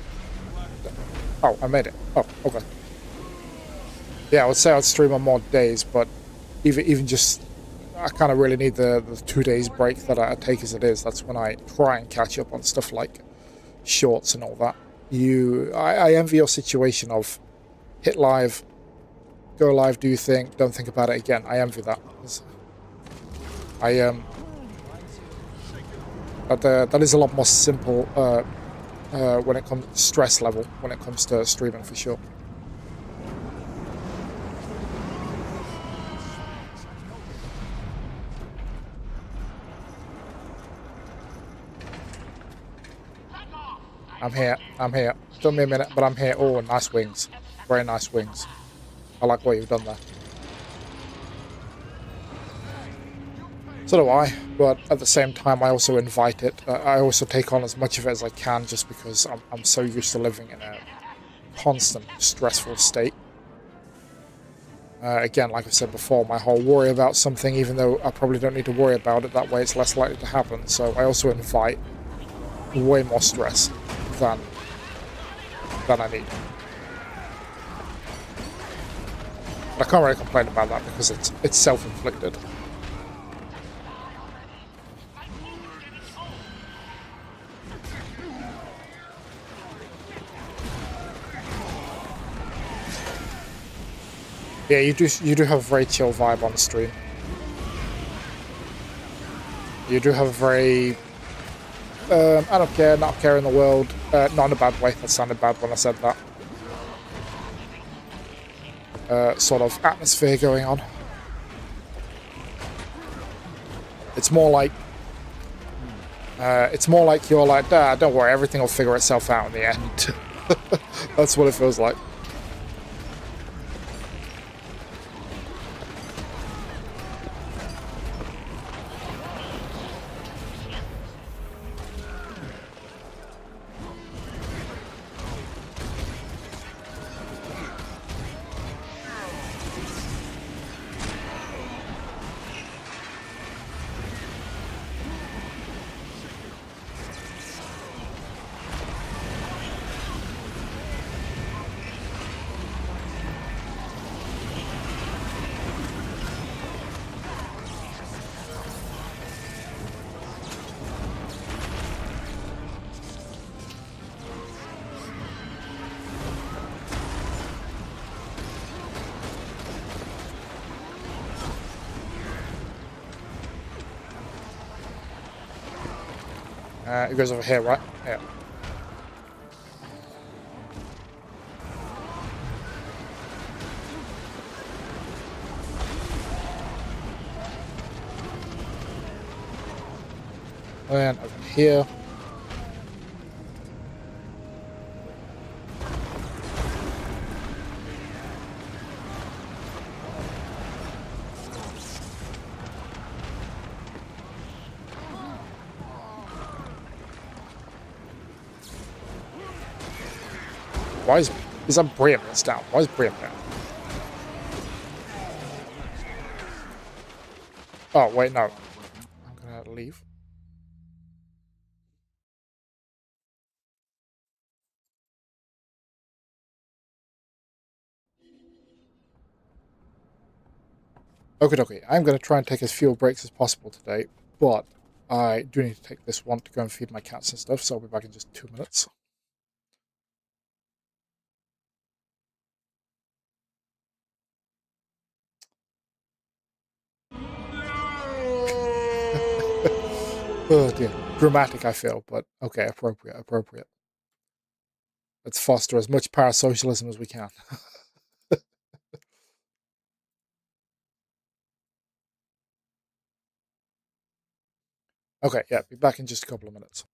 Oh, I made it. Oh, okay. Yeah, I would say I'd stream on more days, but even just... I kind of really need the 2 days break that I take as it is. That's when I try and catch up on stuff like shorts and all that. I envy your situation of hit live, go live, do you think, don't think about it again. I envy that. That is a lot more simple when it comes to stress level, when it comes to streaming for sure. I'm here. Took me a minute, but I'm here. Oh, nice wings. Very nice wings. I like what you've done there. So do I, but at the same time I also invite it. I also take on as much of it as I can, just because I'm so used to living in a constant stressful state. Again, like I said before, my whole worry about something, even though I probably don't need to worry about it, that way it's less likely to happen. So I also invite way more stress than I need. But I can't really complain about that because it's self-inflicted. Yeah, you do have a very chill vibe on the stream. You do have a very I don't care, not care in the world. Not in a bad way. That sounded bad when I said that. Sort of atmosphere going on. It's more like you're like, don't worry, everything will figure itself out in the end. That's what it feels like. It goes over here, right? Yeah. And over here. Why is that Brian that's down? Why is Brian down? Oh, wait, no. I'm gonna leave. Okay, I'm gonna try and take as few breaks as possible today, but I do need to take this one to go and feed my cats and stuff, so I'll be back in just 2 minutes. Oh dear. Dramatic, I feel, but okay, appropriate. Let's foster as much parasocialism as we can. Okay, yeah, be back in just a couple of minutes.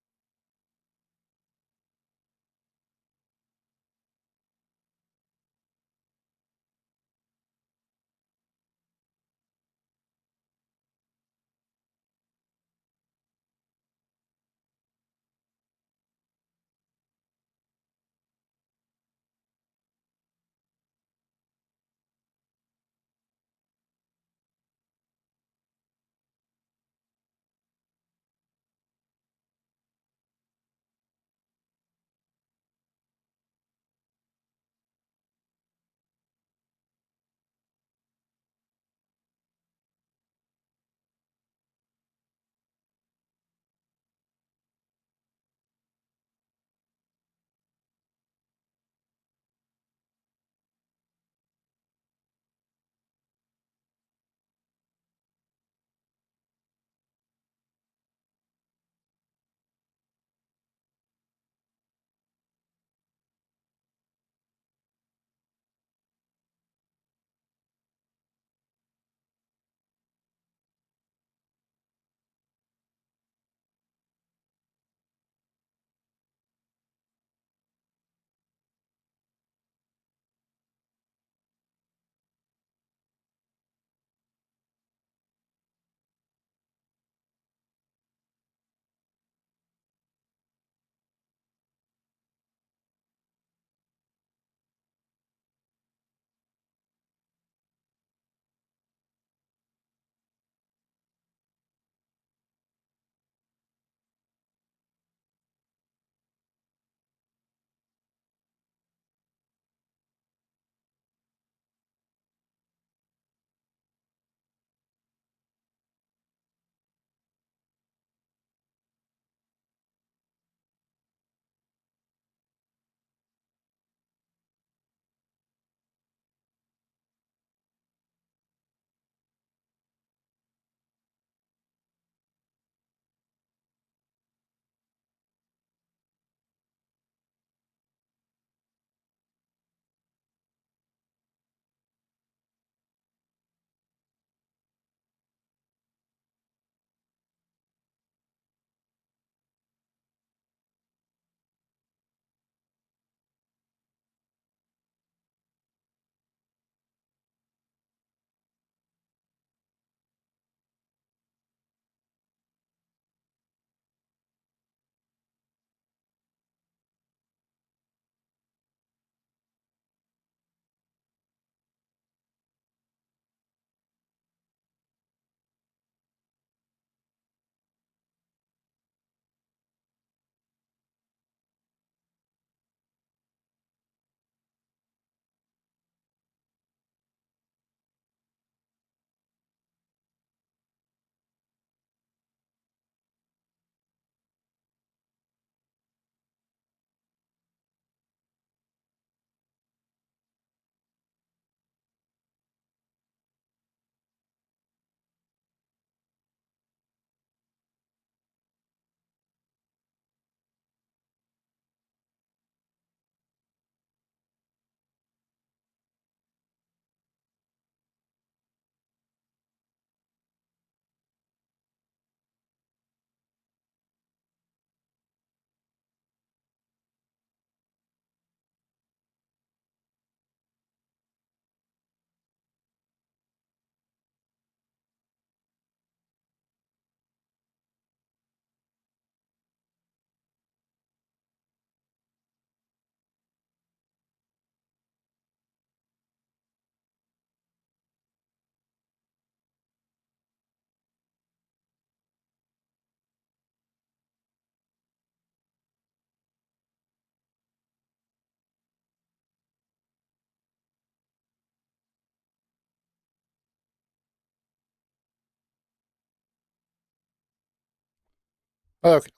Okay.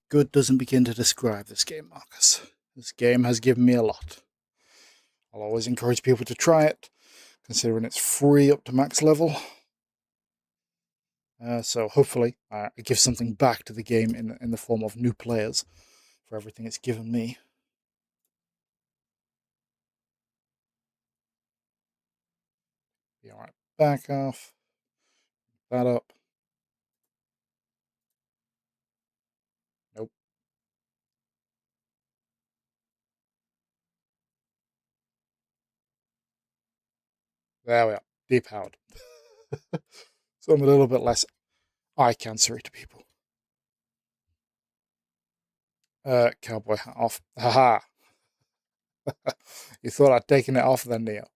Good doesn't begin to describe this game, Marcus. This game has given me a lot. I'll always encourage people to try it, considering it's free up to max level. So hopefully it gives something back to the game in the form of new players for everything it's given me. Be alright. Back off. That up. Nope. There we are. Depowered. So I'm a little bit less eye cancery to people. Cowboy hat off. Haha. You thought I'd taken it off then, Neo.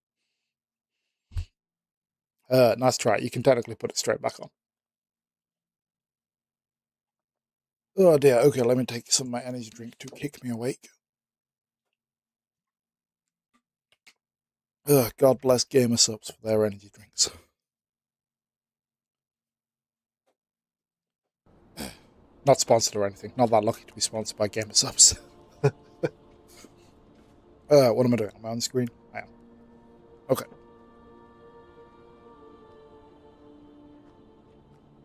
Nice try. You can technically put it straight back on. Oh dear. Okay, let me take some of my energy drink to kick me awake. God bless gamer subs for their energy drinks. Not sponsored or anything. Not that lucky to be sponsored by gamer subs. What am I doing? Am I on screen? I am. Okay.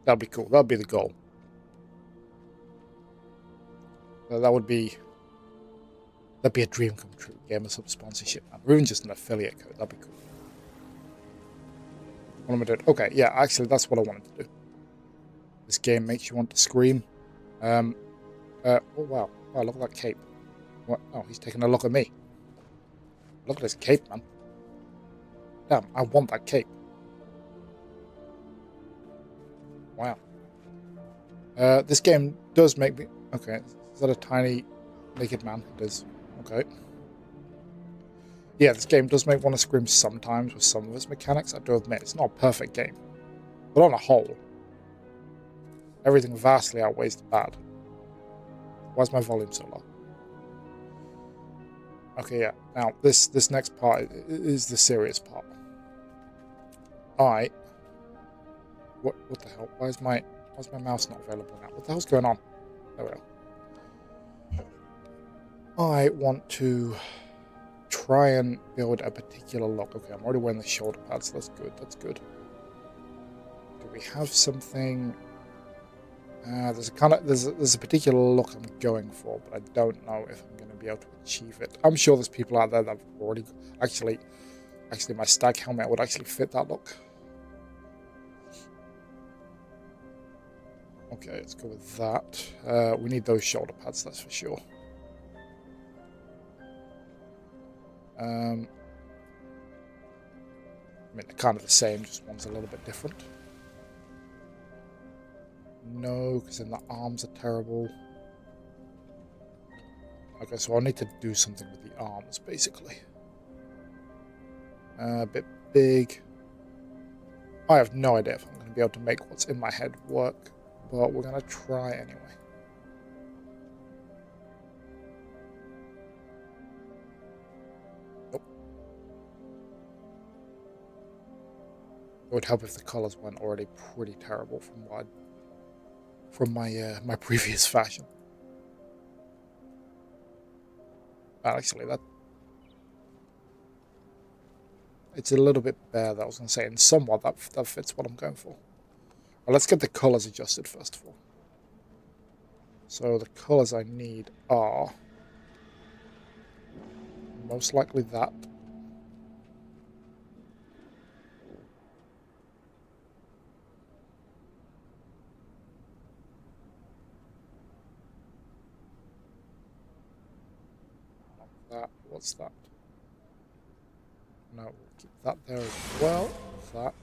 That'd be cool. That'd be the goal. That'd be a dream come true. Gamer sub sponsorship, man. Or even just an affiliate code. That'd be cool. What am I doing? Okay, yeah, actually, that's what I wanted to do. This game makes you want to scream. Oh, wow. Wow, look at that cape. What? Oh, he's taking a look at me. Look at this cape, man. Damn, I want that cape. Wow. This game does make me... Okay, is that a tiny naked man? It is. Okay. Yeah, this game does make me want to scream sometimes with some of its mechanics. I do admit, it's not a perfect game. But on a whole, everything vastly outweighs the bad. Why is my volume so low? Okay, yeah. Now, this next part is the serious part. What the hell? Why is my mouse not available now? What the hell's going on? There we go. I want to try and build a particular look. Okay, I'm already wearing the shoulder pads. That's good. That's good. Do we have something? There's a particular look I'm going for, but I don't know if I'm going to be able to achieve it. I'm sure there's people out there that have already actually my stag helmet would actually fit that look. Okay, let's go with that. We need those shoulder pads, that's for sure. I mean, they're kind of the same, just one's a little bit different. No, because then the arms are terrible. Okay, so I'll need to do something with the arms, basically. A bit big. I have no idea if I'm going to be able to make what's in my head work, but we're going to try anyway. Nope. It would help if the colours weren't already pretty terrible from my previous fashion. Actually, it's a little bit bare, that I was going to say, and somewhat that fits what I'm going for. Well, let's get the colours adjusted first of all. So the colours I need are most likely that. That. What's that? No, we'll keep that there as well. That.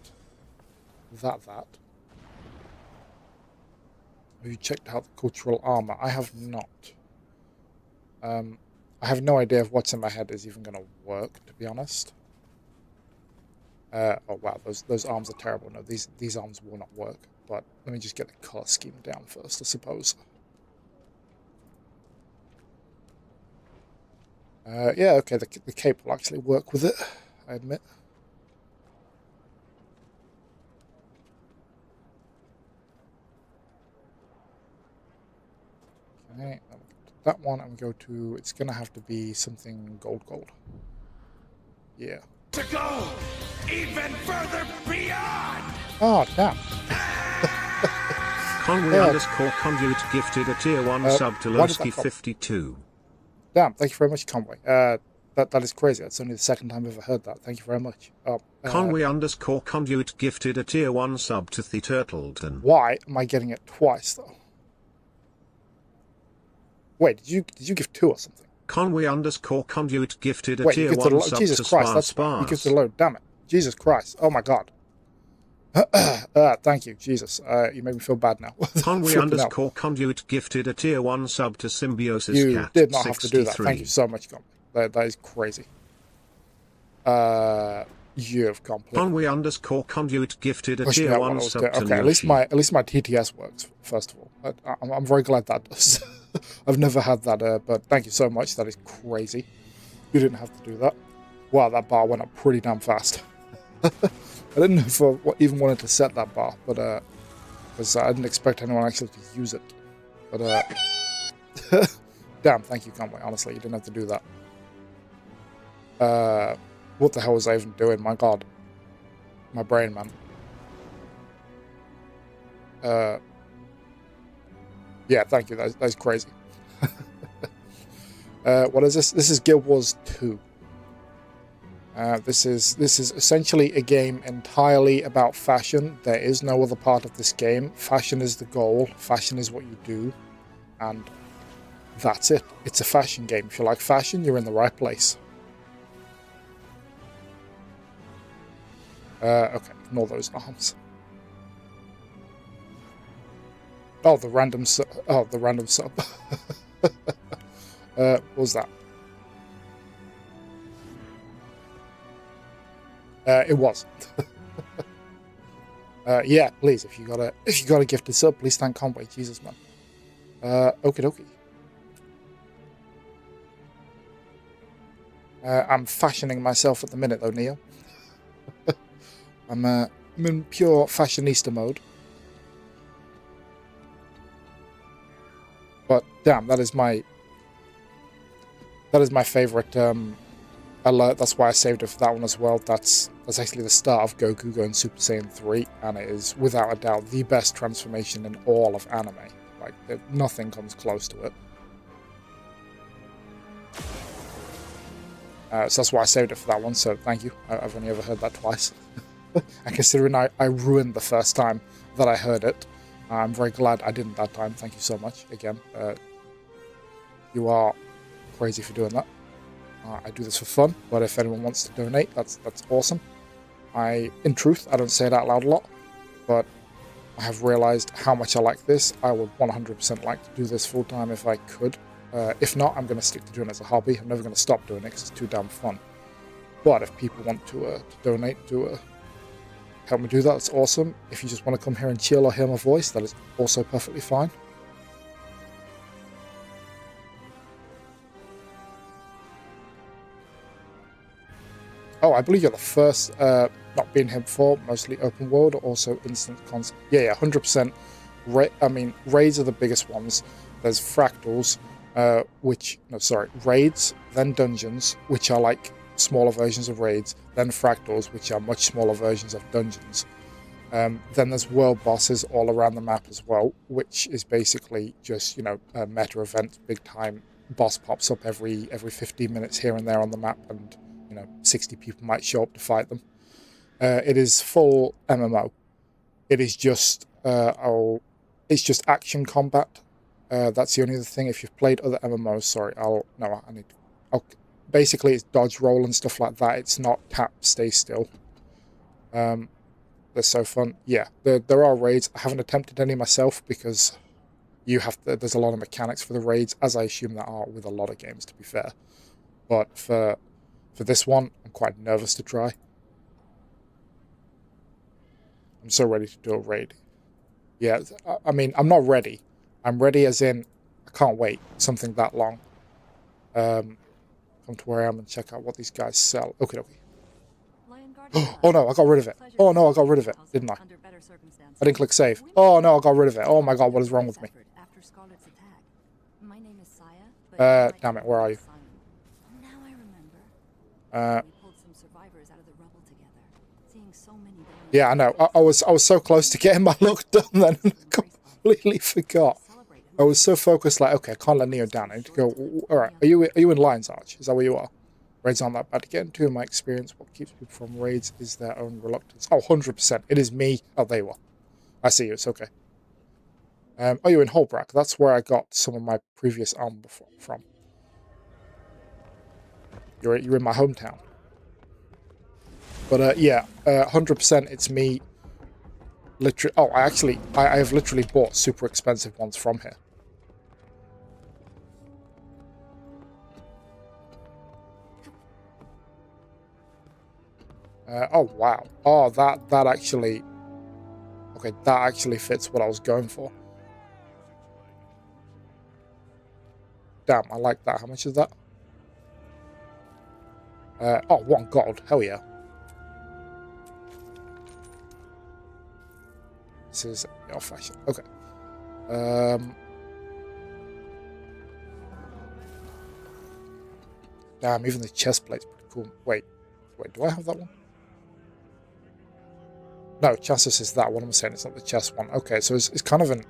Have you checked out the cultural armor? I have not. I have no idea if what's in my head is even going to work, to be honest. Oh wow, those arms are terrible. No, these arms will not work. But let me just get the color scheme down first, I suppose. Yeah, okay, the cape will actually work with it, I admit. Okay, that one, and we go to, it's gonna have to be something gold. Yeah. To go even further beyond! Oh, damn. Conway underscore conduit gifted a tier 1 sub to why did that come? Lowski52. Damn, thank you very much, Conway. That is crazy. That's only the second time I've ever heard that. Thank you very much. Conway underscore conduit gifted a tier 1 sub to The Turtleton. Why am I getting it twice, though? Wait, did you give 2 or something? Conway underscore conduit gifted a Wait, tier you gifted 1 a sub Jesus to Christ, that's Spars. you gifted a load. Damn it. Jesus Christ. Oh my God. Thank you, Jesus. You made me feel bad now. Conway underscore conduit gifted a tier 1 sub to Symbiosis You Cat did not have 63. to do that. Thank you so much, Conway. That is crazy. You've completely... Conway underscore conduit gifted a pushed me tier out while I 1 was sub doing- to Okay, at least my TTS works, first of all. I'm very glad that does. I've never had that, but thank you so much. That is crazy. You didn't have to do that. Wow, that bar went up pretty damn fast. I didn't know if I even wanted to set that bar, but because I didn't expect anyone actually to use it. But damn, thank you, Conway. Honestly, you didn't have to do that. What the hell was I even doing? My God, my brain, man. Yeah, thank you. That's crazy. What is this? This is Guild Wars 2. This is essentially a game entirely about fashion. There is no other part of this game. Fashion is the goal. Fashion is what you do, and that's it. It's a fashion game. If you like fashion, you're in the right place. Okay, ignore those arms. Oh, the random sub. What was that? It was. Yeah, please, if you got a gifted sub, please thank Conway. Jesus, man. Okie dokie. I'm fashioning myself at the minute, though, Neo. I'm in pure fashionista mode. But damn, that is my favorite alert. That's why I saved it for that one as well. That's actually the start of Goku going Super Saiyan 3, and it is without a doubt the best transformation in all of anime. Like, nothing comes close to it. So that's why I saved it for that one, so thank you. I've only ever heard that twice. And considering I ruined the first time that I heard it, I'm very glad I didn't that time. Thank you so much. Again, you are crazy for doing that. I do this for fun, but if anyone wants to donate, that's awesome. In truth, I don't say it out loud a lot, but I have realized how much I like this. I would 100% like to do this full time if I could. If not, I'm going to stick to doing it as a hobby. I'm never going to stop doing it because it's too damn fun. But if people want to donate to help me do that, that's awesome. If you just want to come here and chill or hear my voice, that is also perfectly fine. Oh, I believe you're the first, not being here before, mostly open world, also instant concept. Yeah, 100%. Raids are the biggest ones. There's fractals, raids, then dungeons, which are like smaller versions of raids, then fractals, which are much smaller versions of dungeons. Then there's world bosses all around the map as well, which is basically just, a meta event, big time boss pops up every 15 minutes here and there on the map, and 60 people might show up to fight them. It is full MMO. It is just it's just action combat. That's the only other thing. If you've played other MMOs, basically it's dodge roll and stuff like that. It's not tap, stay still. They're so fun. Yeah, there are raids. I haven't attempted any myself because there's a lot of mechanics for the raids, as I assume there are with a lot of games, to be fair. But for this one, I'm quite nervous to try. I'm so ready to do a raid. Yeah, I'm not ready. I'm ready as in, I can't wait something that long. Come to where I am and check out what these guys sell. Okay. Oh no, I got rid of it. Oh no, I got rid of it, didn't I? I didn't click save. Oh no, I got rid of it. Oh my God, what is wrong with me? My name is Saya, but Damn it, where are you? Now I remember. We pulled some survivors out of the rubble together. Seeing so many. Yeah, I know. I was so close to getting my look done then, and I completely forgot. I was so focused, like, okay, I can't let Neo down. I need to go. All right, are you in Lion's Arch? Is that where you are? Raids aren't that bad to get into. In my experience, what keeps people from raids is their own reluctance. Oh, 100%. It is me. Oh, there you are. I see you. It's okay. Oh, you're in Holbrack. That's where I got some of my previous armor from. You're in my hometown. But yeah, 100% it's me. Literally, oh, I have literally bought super expensive ones from here. Oh wow. Oh, that actually. Okay, that actually fits what I was going for. Damn, I like that. How much is that? Oh, 1 gold. Hell yeah. This is old fashioned. Okay. Damn, even the chest plate's pretty cool. Wait, do I have that one? No, chances is that one I'm saying. It's not the chest one. Okay, so it's kind of an,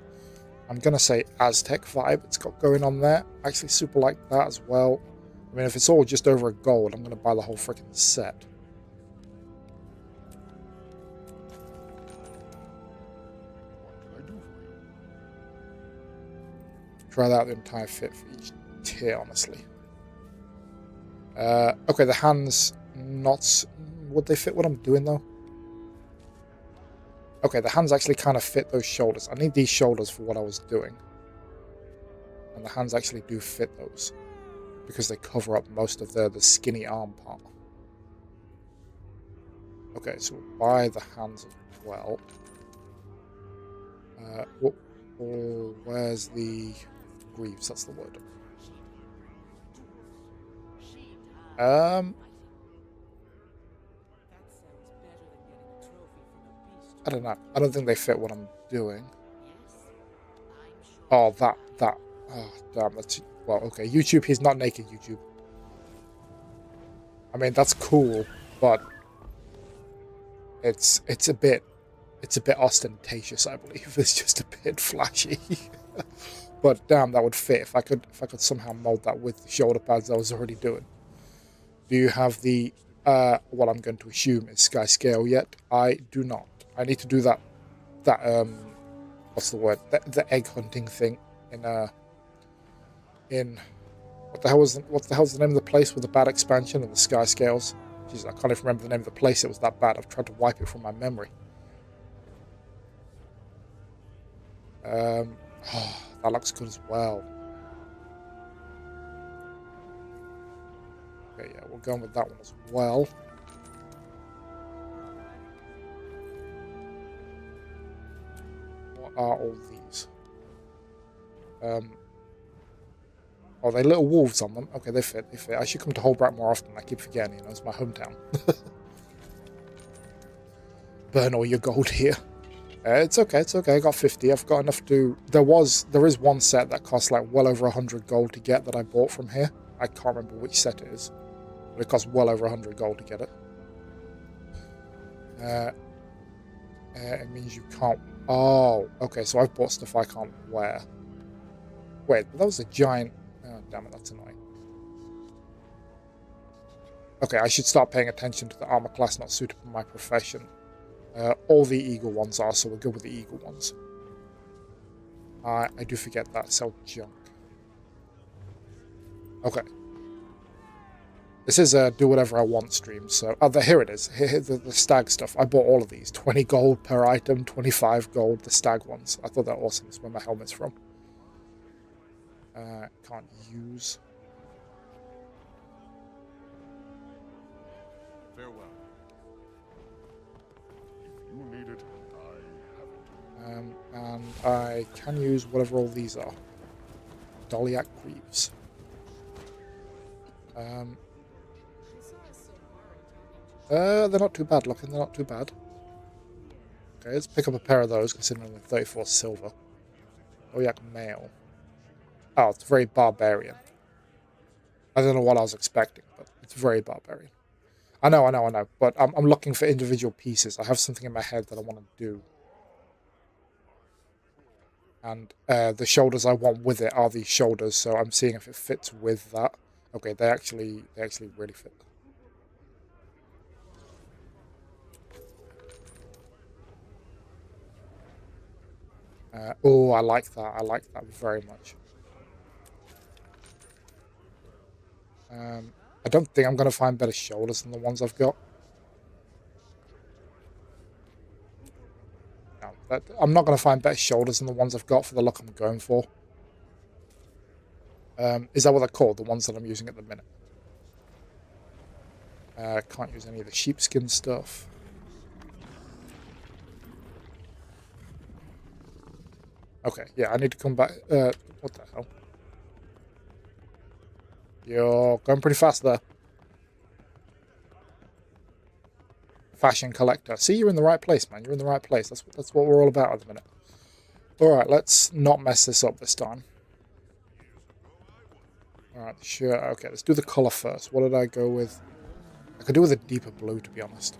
I'm going to say Aztec vibe it's got going on there. I actually super like that as well. I mean, if it's all just over a gold, I'm going to buy the whole freaking set. What can I do for you? Try out the entire fit for each tier, honestly. Okay, the hands, not... Would they fit what I'm doing, though? Okay, the hands actually kind of fit those shoulders. I need these shoulders for what I was doing. And the hands actually do fit those. Because they cover up most of the skinny arm part. Okay, so we'll buy the hands as well. Where's the greaves? That's the word. I don't know. I don't think they fit what I'm doing. Oh, that. Oh, damn. That's, well, okay. YouTube, he's not naked, YouTube. I mean, that's cool, but it's a bit ostentatious, I believe. It's just a bit flashy. But damn, that would fit if I could somehow mold that with the shoulder pads I was already doing. Do you have the what I'm going to assume is sky scale yet? I do not. I need to do that what's the word? The egg hunting thing in what the hell's the name of the place with the bad expansion and the sky scales? Jeez, I can't even remember the name of the place. It was that bad. I've tried to wipe it from my memory. Oh, that looks good as well. Okay, yeah, we're going with that one as well. What are all these? Oh, they little wolves on them. Okay, they fit. I should come to Holbrack more often. I keep forgetting, you know, it's my hometown. Burn all your gold here. It's okay. I got 50. I've got enough to... There is one set that costs like well over 100 gold to get that I bought from here. I can't remember which set it is. But it costs well over 100 gold to get it. It means you can't... Oh, okay, so I've bought stuff I can't wear. Wait, but that was a giant... Oh, damn it, that's annoying. Okay, I should start paying attention to the armor class not suited for my profession. All the eagle ones are, so we're good with the eagle ones. I do forget that, sell junk. Okay. This is a do whatever I want stream, so... Oh, here it is. Here, the stag stuff. I bought all of these. 20 gold per item, 25 gold, the stag ones. I thought that was awesome. That's where my helmet's from. Can't use. Farewell. If you need it, I have it. And I can use whatever all these are. Doliac Greaves. They're not too bad looking, they're not too bad. Okay, let's pick up a pair of those, considering they're 34 silver. Doliac Mail. Oh, it's very barbarian. I don't know what I was expecting, but it's very barbarian. I know. But I'm looking for individual pieces. I have something in my head that I want to do. And the shoulders I want with it are these shoulders, so I'm seeing if it fits with that. Okay, they actually really fit. Oh, I like that. I like that very much. I don't think I'm going to find better shoulders than the ones I've got. No, I'm not going to find better shoulders than the ones I've got for the look I'm going for. Is that what they're called? The ones that I'm using at the minute. Can't use any of the sheepskin stuff. Okay, yeah, I need to come back. What the hell? You're going pretty fast there. Fashion collector. See, you're in the right place, man. You're in the right place. That's what we're all about at the minute. Alright, let's not mess this up this time. Alright, sure. Okay, let's do the colour first. What did I go with? I could do with a deeper blue, to be honest.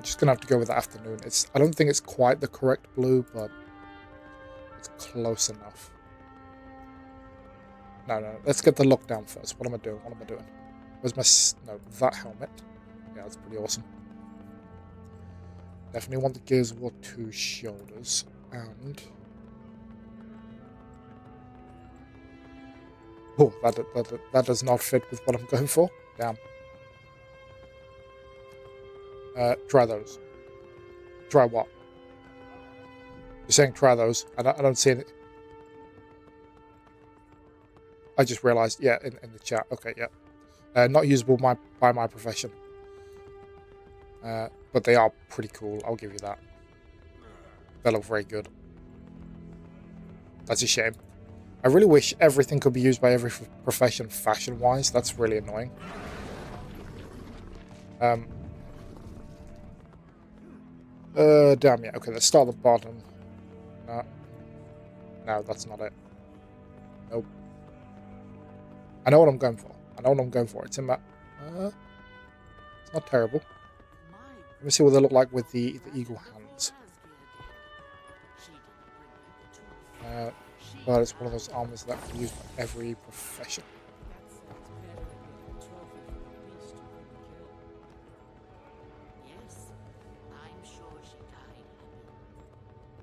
Just gonna have to go with the afternoon. I don't think it's quite the correct blue, but it's close enough. No. Let's get the look down first. What am I doing? Where's my... No, that helmet. Yeah, that's pretty awesome. Definitely want the Gears of War 2 shoulders. And... Oh, that does not fit with what I'm going for. Damn. Try those. Try what? You're saying try those. I don't see it. I just realised, yeah, in the chat. Okay, yeah. Not usable by my profession. But they are pretty cool, I'll give you that. They look very good. That's a shame. I really wish everything could be used by every profession fashion-wise. That's really annoying. Damn, yeah. Okay, let's start at the bottom. No, that's not it. Nope. I know what I'm going for. It's in that... it's not terrible. Let me see what they look like with the eagle hands. But it's one of those armors that can be used by every profession.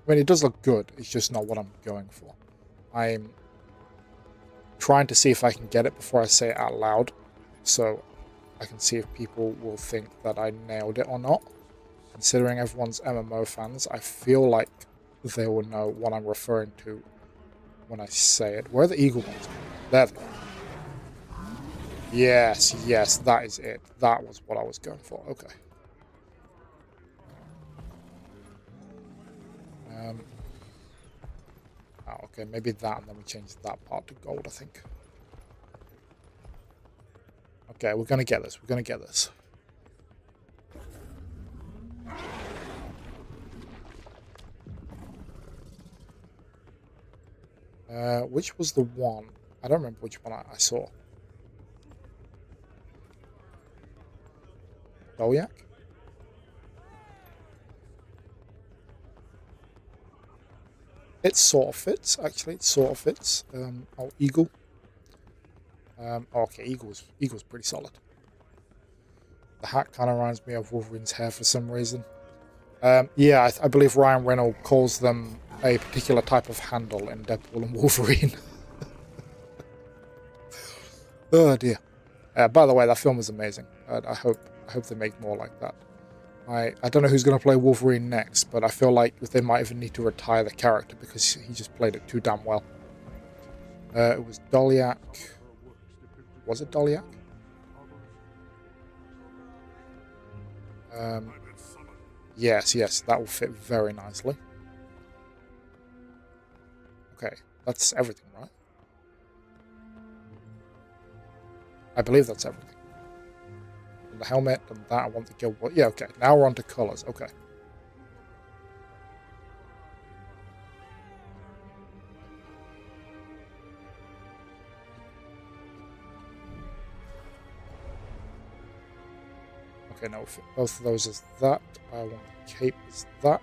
I mean, it does look good. It's just not what I'm going for. I'm trying to see if I can get it before I say it out loud, so I can see if people will think that I nailed it or not. Considering everyone's MMO fans, I feel like they will know what I'm referring to when I say it. Where are the eagle ones? There they are. Yes, that is it. That was what I was going for. Okay. Okay, maybe that, and then we change that part to gold, I think. Okay, we're gonna get this. Which was the one? I don't remember which one I saw. Dolyak? It sort of fits, actually. Oh, Eagle. Okay, Eagle's pretty solid. The hat kind of reminds me of Wolverine's hair for some reason. Yeah, I believe Ryan Reynolds calls them a particular type of handle in Deadpool and Wolverine. Oh dear. By the way, that film is amazing. I hope they make more like that. I don't know who's going to play Wolverine next, but I feel like they might even need to retire the character because he just played it too damn well. It was Dolyak. Was it Dolyak? Yes, that will fit very nicely. Okay, that's everything, right? I believe that's everything. And the helmet and that I want to go. Yeah, okay. Now we're on to colours. Okay. Okay, no, both of those is that. I want the cape is that.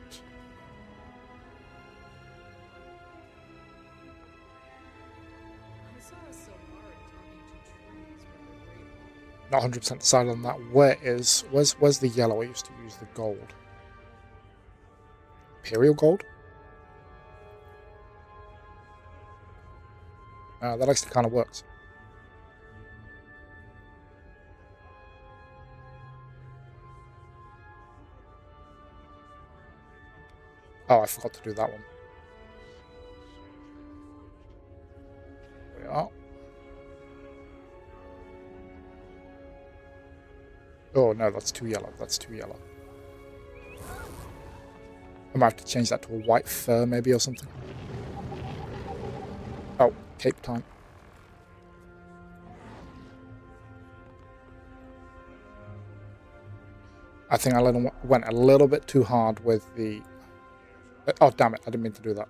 Not 100% decided on that. Where's the yellow? I used to use the gold. Imperial gold? That actually kind of works. Oh, I forgot to do that one. There we are. Oh no, that's too yellow. That's too yellow. I might have to change that to a white fur maybe or something. Oh, cape time. I think I went a little bit too hard with the... Oh, damn it. I didn't mean to do that.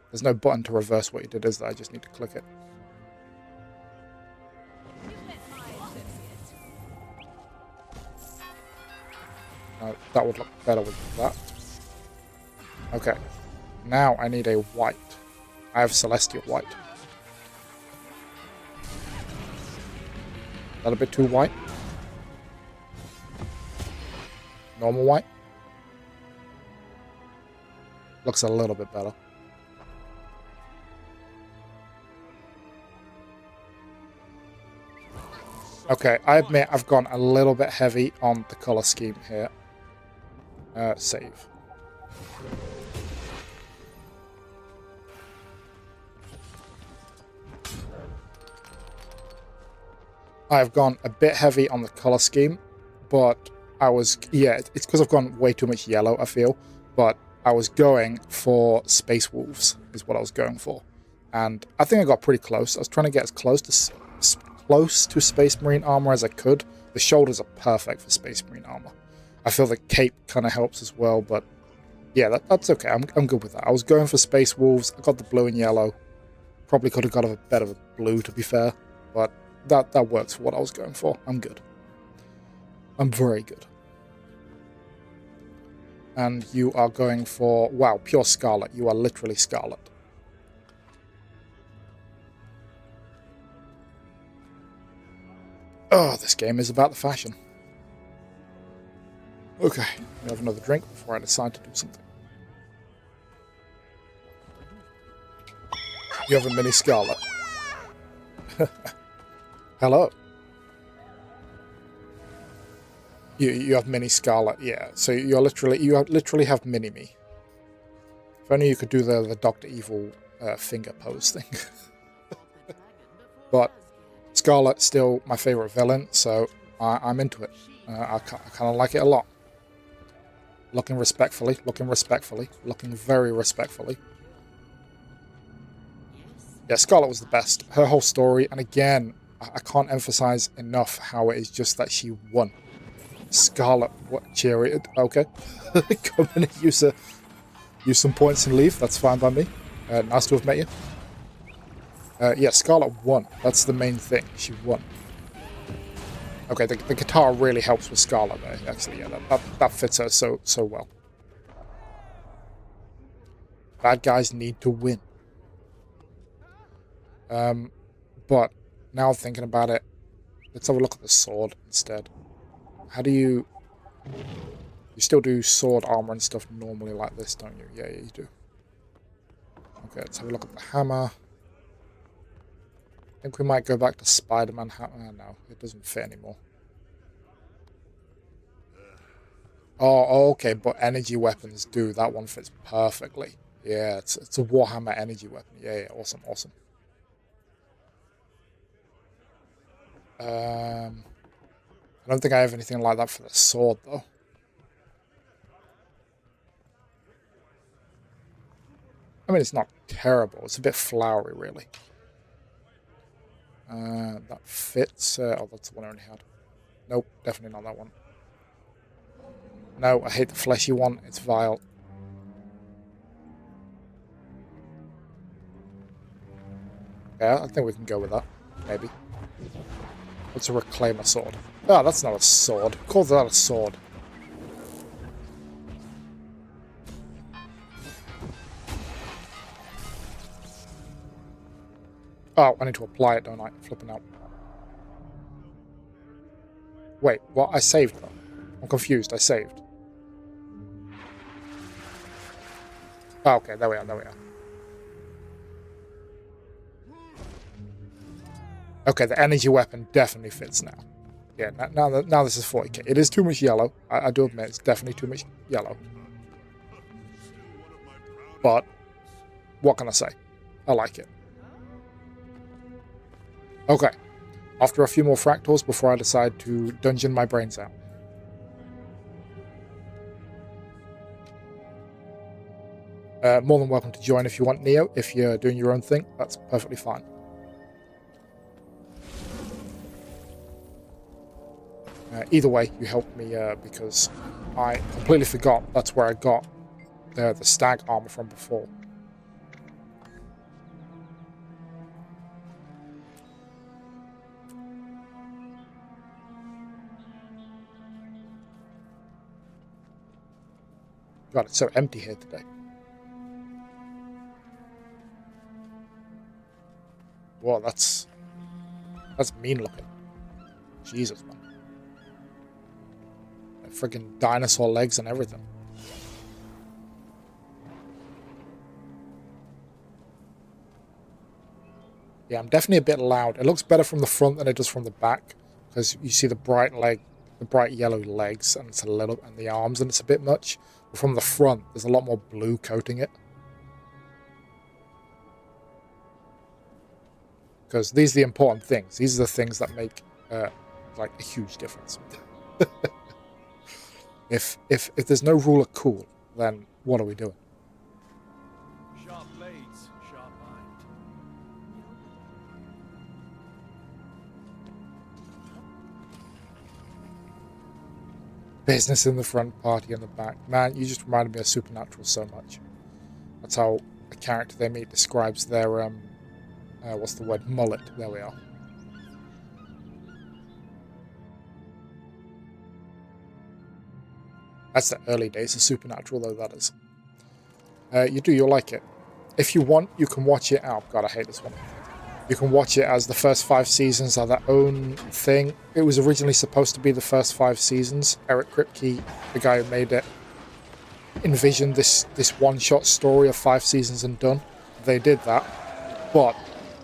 There's no button to reverse what you did, is there? I just need to click it. That would look better with that. Okay. Now I need a white. I have celestial white. That a bit too white? Normal white? Looks a little bit better. Okay, I admit I've gone a little bit heavy on the color scheme here. Save. I've gone a bit heavy on the color scheme, but yeah, it's because I've gone way too much yellow, I feel, but I was going for Space Wolves, is what I was going for. And I think I got pretty close. I was trying to get as close to Space Marine armor as I could. The shoulders are perfect for Space Marine armor. I feel the cape kind of helps as well, but yeah, that's okay. I'm good with that. I was going for Space Wolves. I got the blue and yellow. Probably could have got a better blue, to be fair, but that works for what I was going for. I'm good. I'm very good. And you are going for, wow, pure Scarlet. You are literally Scarlet. Oh, this game is about the fashion. Okay, we have another drink before I decide to do something. You have a mini Scarlet. Hello. You have mini Scarlet, yeah. So you literally have mini me. If only you could do the Dr. Evil finger pose thing. But Scarlet's still my favorite villain, so I'm into it. I kind of like it a lot. Looking respectfully, looking very respectfully. Yeah, Scarlet was the best. Her whole story, and again, I can't emphasize enough how it is just that she won. Scarlet, what cheery? Okay, come in and use some points and leave. That's fine by me. Nice to have met you. Yeah, Scarlet won. That's the main thing. She won. Okay, the guitar really helps with Scarlet there. Actually, yeah, that fits her so well. Bad guys need to win. But now thinking about it, let's have a look at the sword instead. How do you still do sword armor and stuff normally like this, don't you? Yeah, you do. Okay, let's have a look at the hammer. I think we might go back to Spider-Man hammer. No, it doesn't fit anymore. Oh, okay, but energy weapons do. That one fits perfectly. Yeah, it's a Warhammer energy weapon. Yeah, awesome. I don't think I have anything like that for the sword, though. I mean, it's not terrible. It's a bit flowery, really. That fits. Oh, that's the one I already had. Nope, definitely not that one. No, I hate the fleshy one. It's vile. Yeah, I think we can go with that. Maybe. What's a reclaimer sword? Oh, that's not a sword. Call that a sword. Oh, I need to apply it, don't I? Flipping out. Wait, what? I saved though. I'm confused. I saved. Oh, okay, there we are, there we are. Okay, the energy weapon definitely fits now. Yeah, now this is 40k. It is too much yellow. I do admit it's definitely too much yellow. But, what can I say? I like it. Okay. After a few more fractals before I decide to dungeon my brains out. More than welcome to join if you want, Neo. If you're doing your own thing, that's perfectly fine. Either way, you helped me because I completely forgot that's where I got the stag armor from before. God, it's so empty here today. Whoa, that's mean looking. Jesus, man. Freaking dinosaur legs and everything. Yeah, I'm definitely a bit loud. It looks better from the front than it does from the back, because you see the bright yellow legs, and it's a little, and the arms, and it's a bit much. But from the front, there's a lot more blue coating it. Because these are the important things. These are the things that make like a huge difference. If there's no rule of cool, then what are we doing? Sharp blades, sharp mind. Business in the front, party in the back. Man, you just reminded me of Supernatural so much. That's how a character they meet describes their what's the word? Mullet. There we are. That's the early days of Supernatural, though, that is. You'll like it. If you want, you can watch it out. God, I hate this one. You can watch it as the first 5 seasons are their own thing. It was originally supposed to be the first 5 seasons. Eric Kripke, the guy who made it, envisioned this one-shot story of 5 seasons and done. They did that, but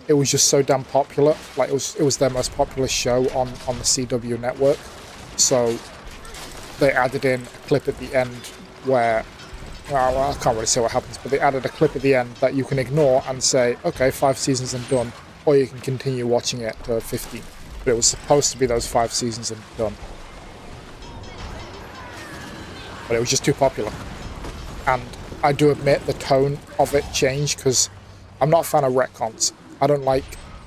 it was just so damn popular. Like, it was their most popular show on the CW network. So they added in a clip at the end where, well, I can't really say what happens, but they added a clip at the end that you can ignore and say, okay, 5 seasons and done, or you can continue watching it to 15. But it was supposed to be those 5 seasons and done. But it was just too popular. And I do admit the tone of it changed, because I'm not a fan of retcons. I don't like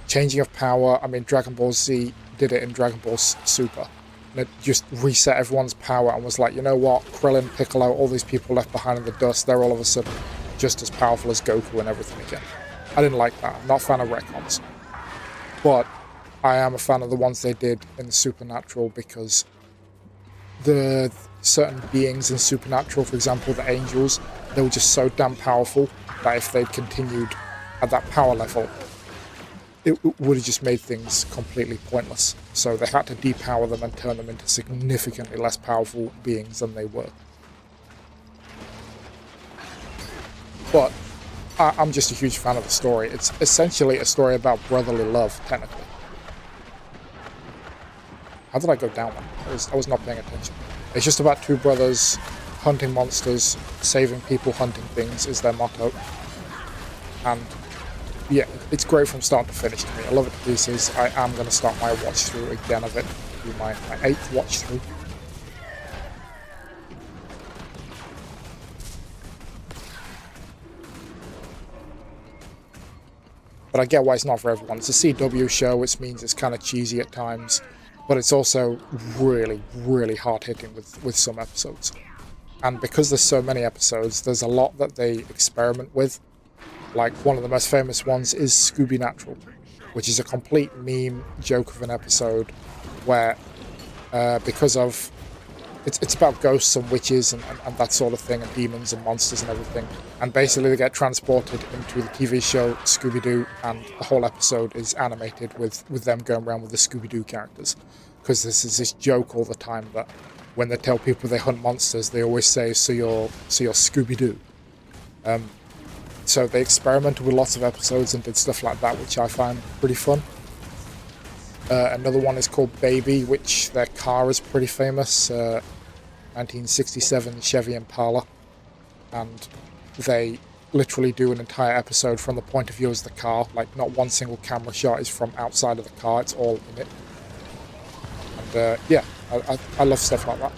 changing of power. I mean, Dragon Ball Z did it in Dragon Ball Super. It just reset everyone's power and was like, you know what, Krillin, Piccolo, all these people left behind in the dust, they're all of a sudden just as powerful as Goku and everything again. I didn't like that. I'm not a fan of retcons. But I am a fan of the ones they did in Supernatural, because the certain beings in Supernatural, for example, the angels, they were just so damn powerful that if they'd continued at that power level, it would have just made things completely pointless. So they had to depower them and turn them into significantly less powerful beings than they were. But I'm just a huge fan of the story. It's essentially a story about brotherly love, technically. How did I go down one? I was not paying attention. It's just about 2 brothers hunting monsters, saving people, hunting things is their motto. And yeah, it's great from start to finish to me. I love it to pieces. I am going to start my watch through again of it. Do my 8th watch through. But I get why it's not for everyone. It's a CW show, which means it's kind of cheesy at times. But it's also really, really hard-hitting with some episodes. And because there's so many episodes, there's a lot that they experiment with. Like, one of the most famous ones is Scooby Natural. which is a complete meme joke of an episode where, because of it's about ghosts and witches and that sort of thing, and demons and monsters and everything. And basically they get transported into the TV show Scooby-Doo, and the whole episode is animated with them going around with the Scooby-Doo characters. Because this is this joke all the time that when they tell people they hunt monsters, they always say, so you're Scooby-Doo. So they experimented with lots of episodes and did stuff like that, which I find pretty fun. Another one is called Baby, which their car is pretty famous. 1967 Chevy Impala. And they literally do an entire episode from the point of view as the car. Like, not one single camera shot is from outside of the car, it's all in it. And yeah, I love stuff like that.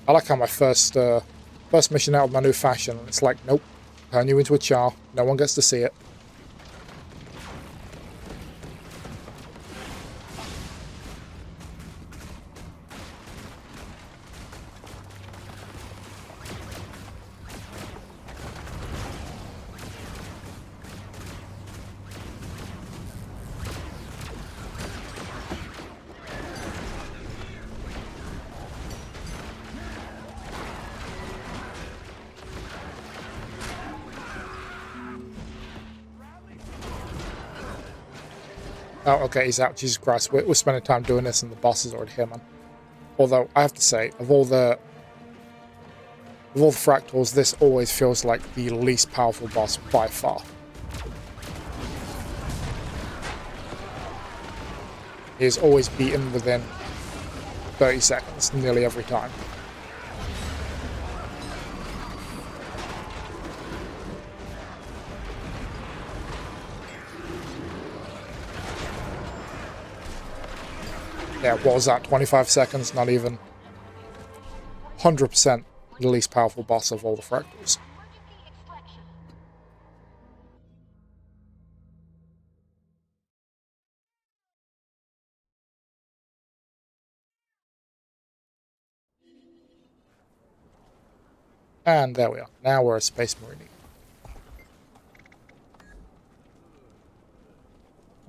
I like how my first mission out of my new fashion, and it's like, nope, turn you into a char, no one gets to see it. Oh, okay, he's out. Jesus Christ, we're spending time doing this and the boss is already here, man. Although, I have to say, of all the fractals, this always feels like the least powerful boss by far. He is always beaten within 30 seconds, nearly every time. Yeah, what was that, 25 seconds? Not even. 100% the least powerful boss of all the fractals. And there we are. Now we're a Space Marine.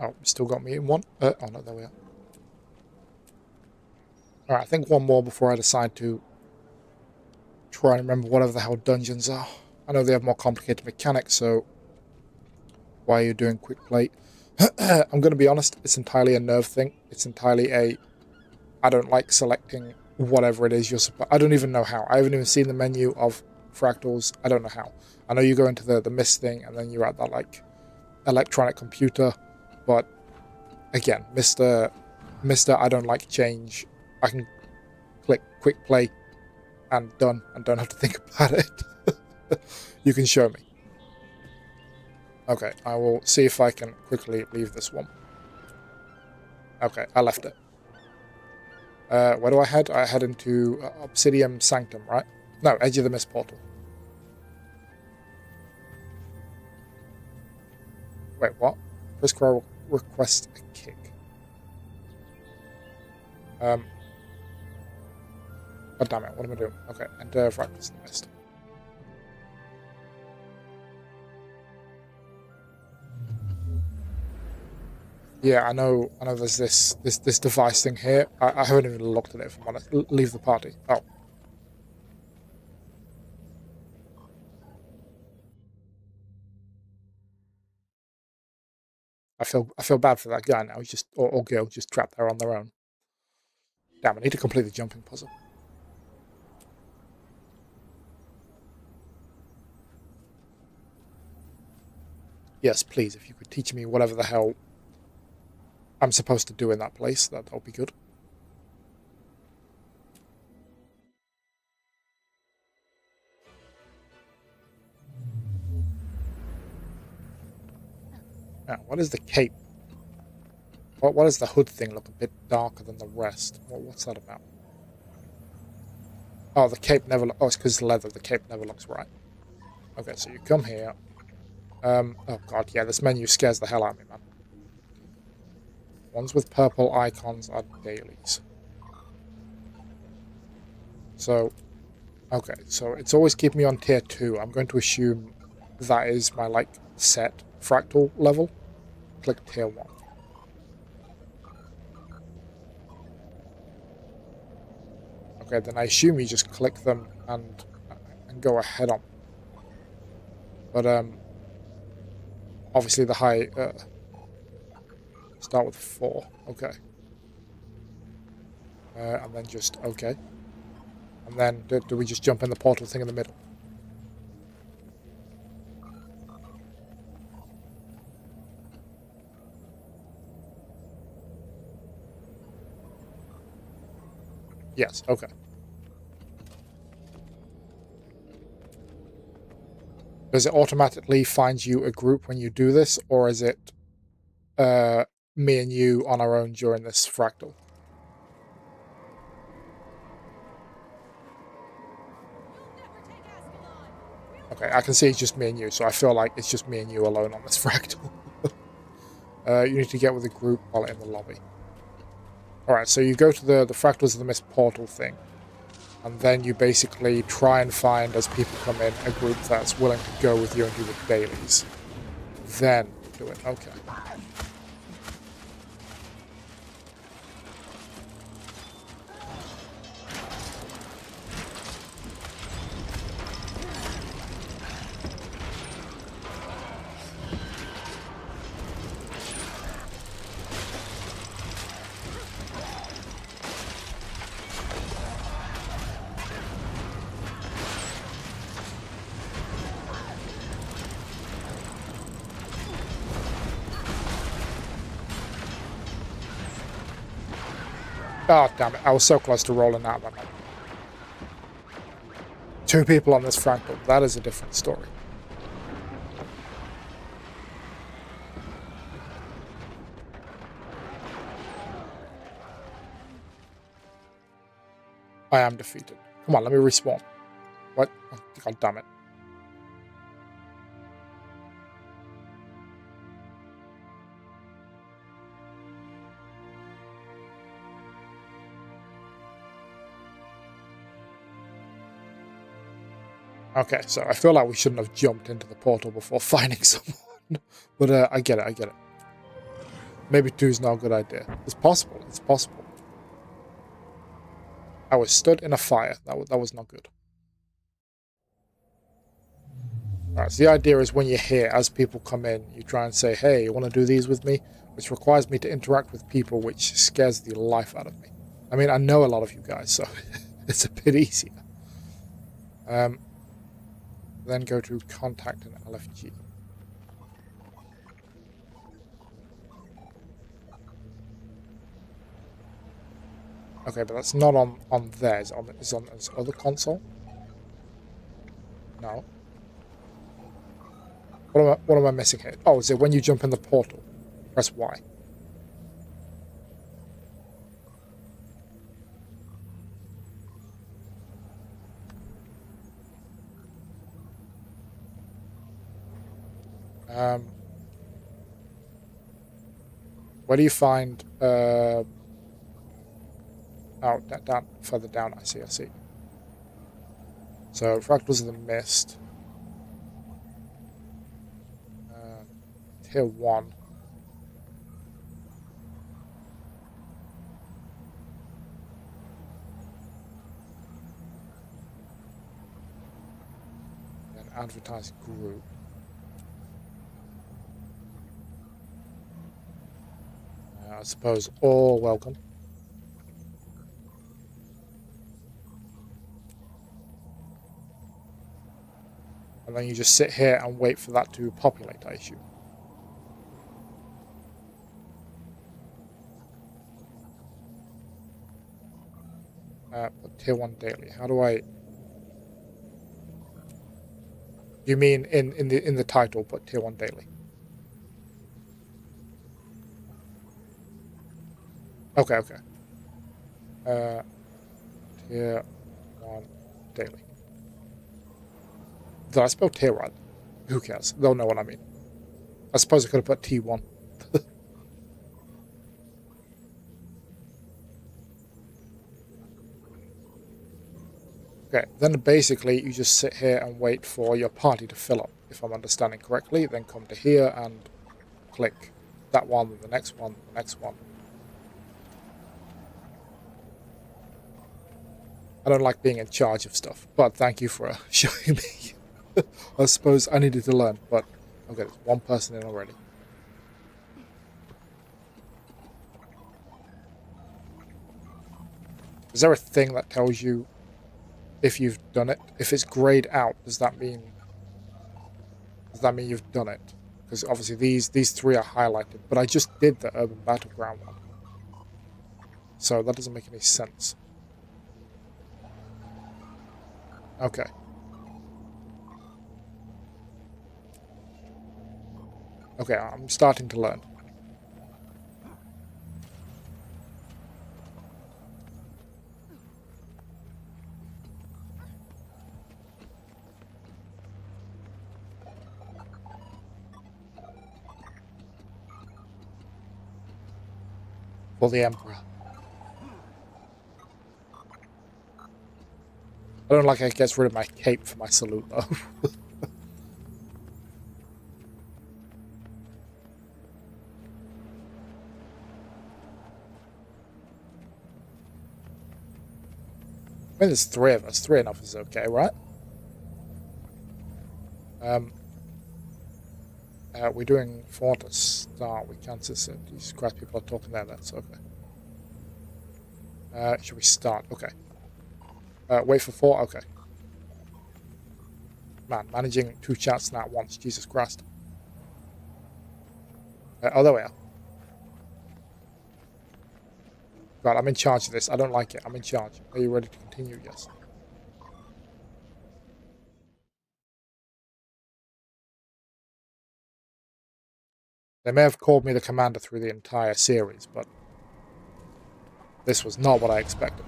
Oh, we still got me in one. Oh no, there we are. Alright, I think one more before I decide to try and remember whatever the hell dungeons are. I know they have more complicated mechanics, so why are you doing quick play? I'm going to be honest, it's entirely a nerve thing. It's entirely a, I don't like selecting whatever it is you're supposed. I don't even know how. I haven't even seen the menu of fractals. I don't know how. I know you go into the mist thing and then you're at that like electronic computer, but again, Mr. I don't like change. I can click quick play and done and don't have to think about it. You can show me. Okay, I will see if I can quickly leave this one. Okay, I left it. Where do I head? I head into Obsidian Sanctum, right? No, Edge of the Mist portal. Wait, what? Chris Crow request a kick. God damn it, what am I doing? Okay, and fractals in the mist. Yeah, I know there's this device thing here. I haven't even looked at it, if I'm honest. Leave the party. Oh. I feel bad for that guy now. He's just or girl just trapped there on their own. Damn, I need to complete the jumping puzzle. Yes, please, if you could teach me whatever the hell I'm supposed to do in that place, that'll be good. Now, what is the cape? What does the hood thing look a bit darker than the rest? What's that about? Oh, the cape never... Oh, it's because it's leather. The cape never looks right. Okay, so you come here. Oh, God, yeah, this menu scares the hell out of me, man. Ones with purple icons are dailies. So, Okay, so it's always keeping me on tier 2. I'm going to assume that is my, like, set fractal level. Click tier 1. Okay, then I assume you just click them and go ahead on. But obviously the high start with 4. Okay. And then just okay. And then do we just jump in the portal thing in the middle? Yes, okay. Does it automatically find you a group when you do this, or is it me and you on our own during this fractal? Okay, I can see it's just me and you, so I feel like it's just me and you alone on this fractal. You need to get with a group while in the lobby. Alright, so you go to the Fractals of the Mist portal thing, and then you basically try and find, as people come in, a group that's willing to go with you and do the dailies. Then do it. Okay. Oh, damn it. I was so close to rolling out that one. 2 people on this fractal. That is a different story. I am defeated. Come on, let me respawn. What? Oh, God damn it. Okay, so I feel like we shouldn't have jumped into the portal before finding someone. But I get it. Maybe 2 is not a good idea. It's possible. I was stood in a fire. That was not good. Alright, so the idea is when you're here, as people come in, you try and say, hey, you want to do these with me? Which requires me to interact with people, which scares the life out of me. I mean, I know a lot of you guys, so it's a bit easier. Then go to contact and LFG. Okay, but that's not on theirs. It's on this other console? No. What am I missing here? Oh, is it when you jump in the portal? Press Y. Where do you find... oh, down, further down, I see. So, Fractals of the Mist. Tier 1. Then advertise group. I suppose all welcome. And then you just sit here and wait for that to populate, I assume. But tier 1 daily. How do I... You mean in the title, put tier 1 daily? Okay. Tier 1 daily. Did I spell tier right? Who cares? They'll know what I mean. I suppose I could have put T1. Okay, then basically you just sit here and wait for your party to fill up, if I'm understanding correctly, then come to here and click that one, then the next one, the next one. I don't like being in charge of stuff, but thank you for showing me. I suppose I needed to learn, but okay, there's one person in already. Is there a thing that tells you if you've done it? If it's grayed out, does that mean you've done it? Because obviously these three are highlighted, but I just did the urban battleground one, so that doesn't make any sense. Okay. Okay, I'm starting to learn. For the Emperor. I don't like how it gets rid of my cape for my salute, though. I mean, there's three of us. Three enough is okay, right? We're doing 4 to start. We can't just Jesus Christ, people are talking there. That's okay. Should we start? Okay. Wait for 4. Okay. Man, managing 2 chats now at once. Jesus Christ. Oh, there we are. God, I'm in charge of this. I don't like it. I'm in charge. Are you ready to continue? Yes. They may have called me the commander through the entire series, but this was not what I expected.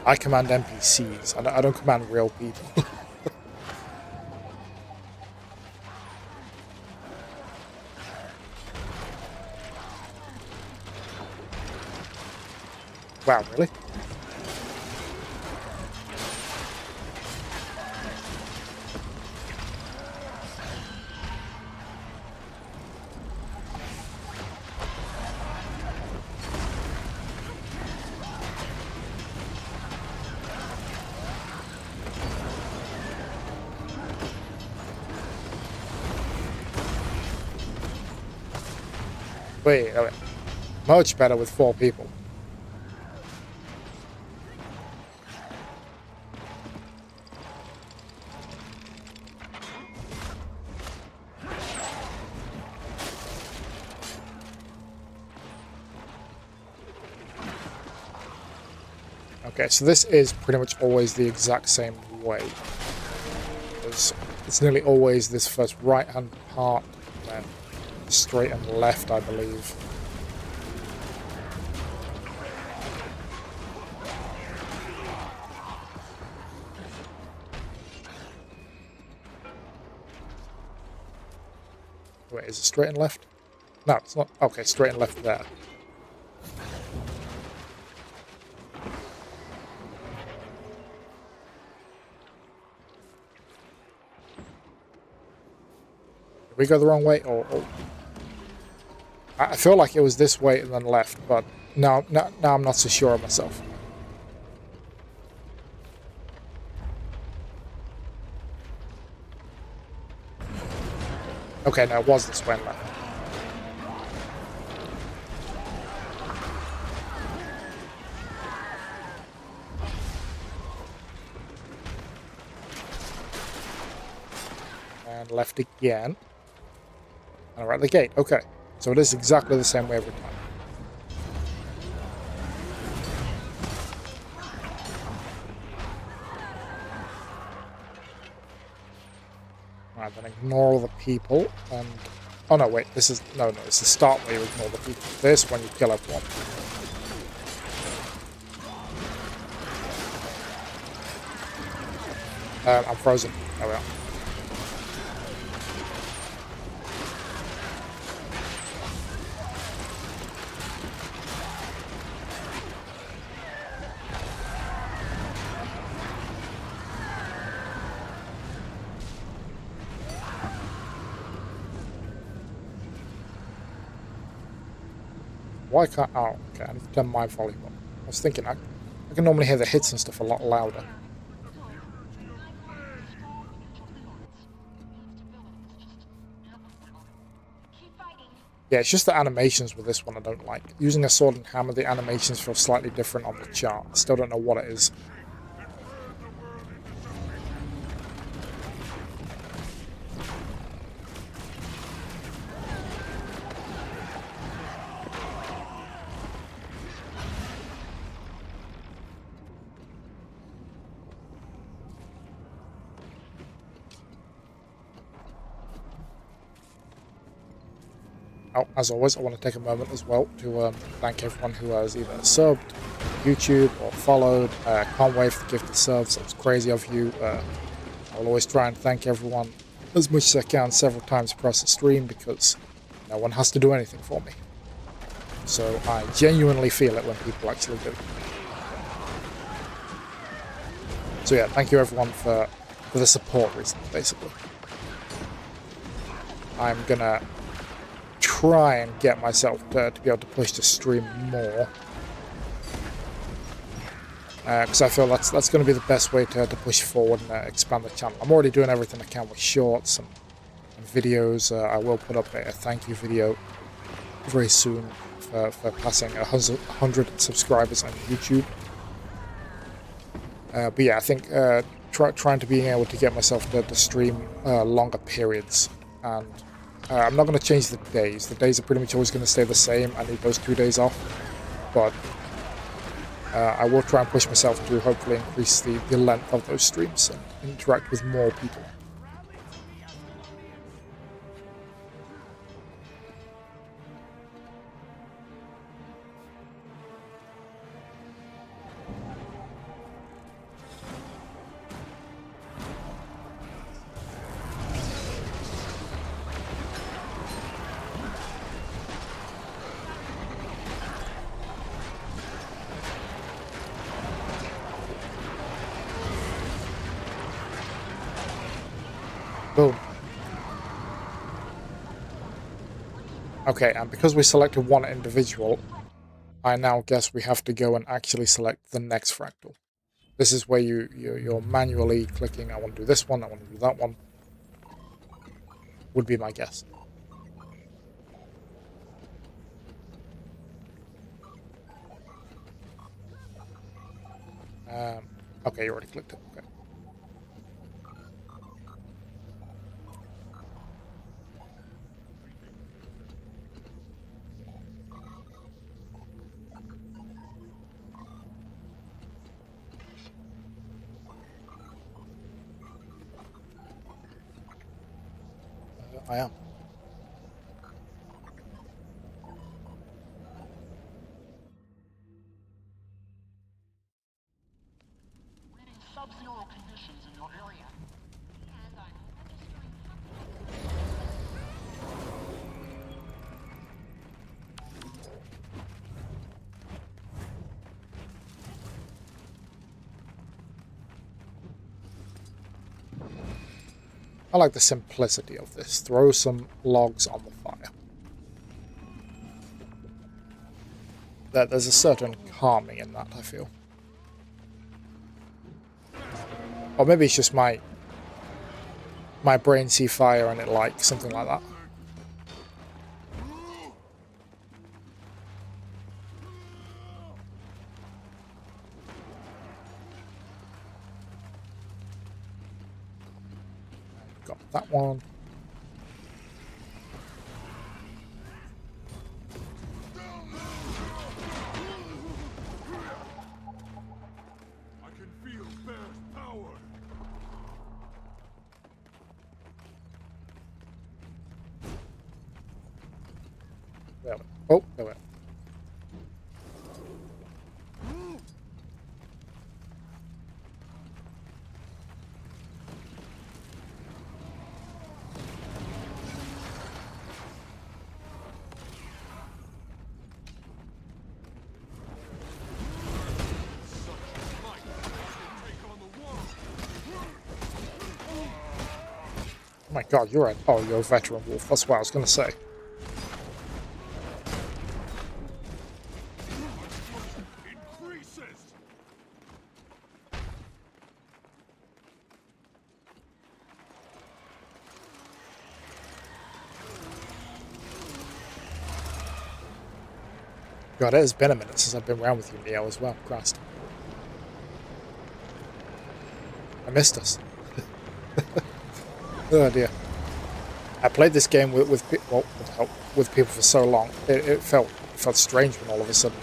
I command NPCs. I don't command real people. Wow, really? Wait, okay. Much better with 4 people. Okay, so this is pretty much always the exact same way. It's nearly always this first right-hand part, and then straight and left, I believe. Wait, is it straight and left? No, it's not. Okay, straight and left there. Did we go the wrong way? Or I feel like it was this way and then left, but now I'm not so sure of myself. Okay, no, it was this way and left. And left again. And we're at the gate. Okay. So it is exactly the same way every time. Alright, then ignore all the people and... Oh no, wait, this is... No, it's the start where you ignore the people. This when you kill everyone. I'm frozen. There we are. Why can't... Oh, okay, I need to turn my volume up. I was thinking, I can normally hear the hits and stuff a lot louder. Yeah, it's just the animations with this one I don't like. Using a sword and hammer, the animations feel slightly different on the chart. I still don't know what it is. Oh, as always, I want to take a moment as well to thank everyone who has either subbed on YouTube or followed. Can't wait for the gifted subs. It's crazy of you. I'll always try and thank everyone as much as I can several times across the stream because no one has to do anything for me. So I genuinely feel it when people actually do. So yeah, thank you everyone for the support recently, basically. I'm gonna try and get myself to be able to push the stream more, because I feel that's going to be the best way to push forward and expand the channel. I'm already doing everything I can with shorts and videos. I will put up a thank you video very soon for passing 100 subscribers on YouTube. But yeah, I think trying to being able to get myself to stream longer periods, and I'm not going to change the days. The days are pretty much always going to stay the same. I need those 2 days off. But I will try and push myself to hopefully increase the length of those streams and interact with more people. Boom. Okay, and because we selected one individual, I now guess we have to go and actually select the next fractal. This is where you're manually clicking, I want to do this one, I want to do that one. Would be my guess. Okay, you already clicked it, okay. I am. Reading sub-zero conditions in your area. And I'm registering. I like the simplicity of this. Throw some logs on the fire. There's a certain calming in that, I feel. Or maybe it's just my brain see fire and it likes something like that. Got that one. I can feel Bear's power. There we go. Oh, there we go. Oh my god, you're a veteran wolf. That's what I was going to say. God, it has been a minute since I've been around with you, Neo, as well. Christ. I missed us. Oh dear. I played this game with people for so long. It felt strange when all of a sudden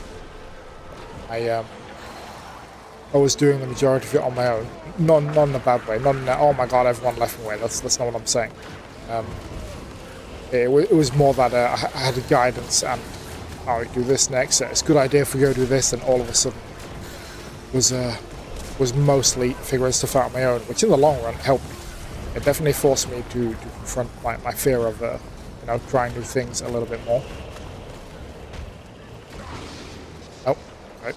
I was doing the majority of it on my own. Not in a bad way. Not in a, oh my god, everyone left me away. That's not what I'm saying. It was more that I had a guidance and I do this next. It's a good idea if we go do this, and all of a sudden was mostly figuring stuff out on my own, which in the long run helped me. It definitely forced me to confront my fear of trying new things a little bit more. Oh, right.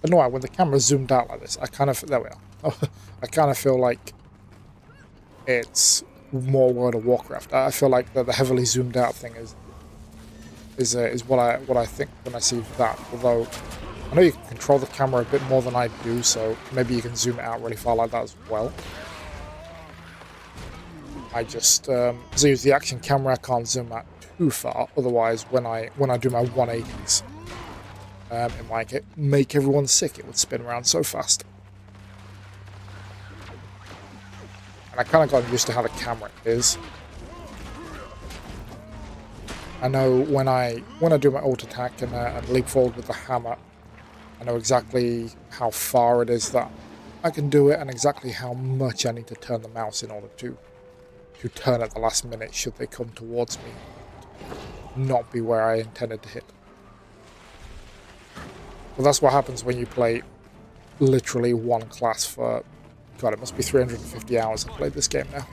But no, when the camera zoomed out like this, I kind of there we are. I kind of feel like it's more World of Warcraft. I feel like the heavily zoomed out thing is what I think when I see that. Although I know you can control the camera a bit more than I do, so maybe you can zoom it out really far like that as well. I just as I use the action camera, I can't zoom out too far. Otherwise, when I do my 180s. It might make everyone sick. It would spin around so fast. And I kind of got used to how the camera is. I know when I do my ult attack and leap forward with the hammer, I know exactly how far it is that I can do it and exactly how much I need to turn the mouse in order to turn at the last minute should they come towards me, not be where I intended to hit. Well, that's what happens when you play literally one class for, God, it must be 350 hours I've played this game now.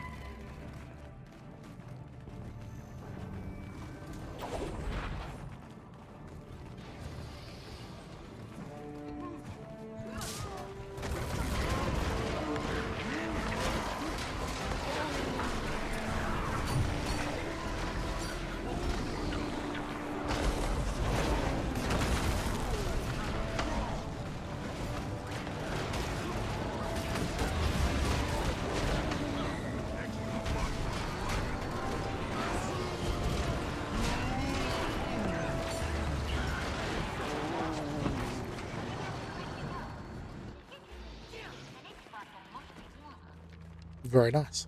Very nice.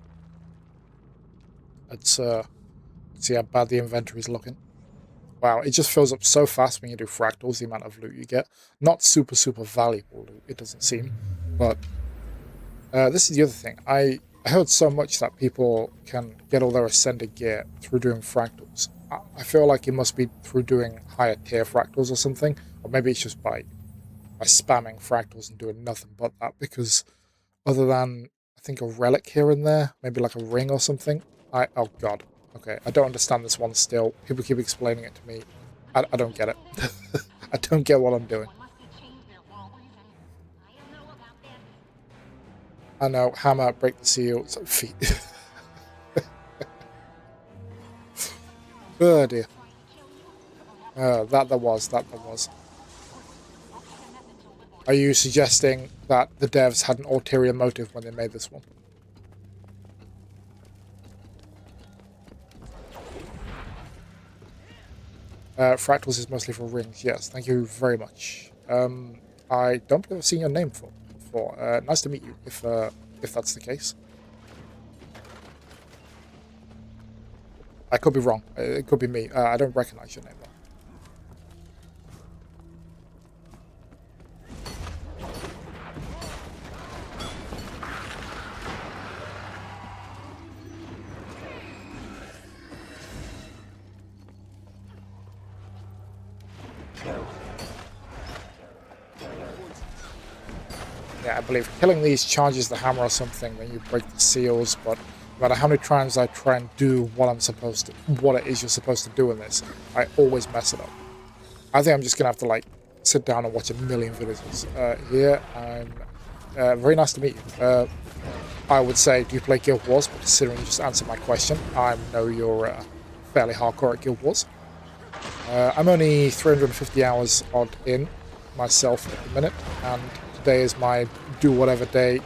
Let's see how bad the inventory is looking. Wow, it just fills up so fast when you do fractals, the amount of loot you get. Not super valuable loot, it doesn't seem. But this is the other thing. I heard so much that people can get all their ascended gear through doing fractals. I feel like it must be through doing higher tier fractals or something. Or maybe it's just by spamming fractals and doing nothing but that, because other than I think a relic here and there, maybe like a ring or something. Oh god. Okay, I don't understand this one still. People keep explaining it to me. I don't get it. I don't get what I'm doing. I know, hammer, break the seal, feet. Oh dear. That there was. Are you suggesting that the devs had an ulterior motive when they made this one? Fractals is mostly for rings, yes. Thank you very much. I don't think I've seen your name before. Nice to meet you, if that's the case. I could be wrong. It could be me. I don't recognize your name, though. Yeah, I believe killing these charges the hammer or something when you break the seals, but no matter how many times I try and do what it is you're supposed to do in this, I always mess it up. I think I'm just gonna have to like sit down and watch a million videos. Here, I'm very nice to meet you. I would say, do you play Guild Wars? But considering you just answered my question, I know you're fairly hardcore at Guild Wars. I'm only 350 hours odd in myself at the minute, and today is my do whatever day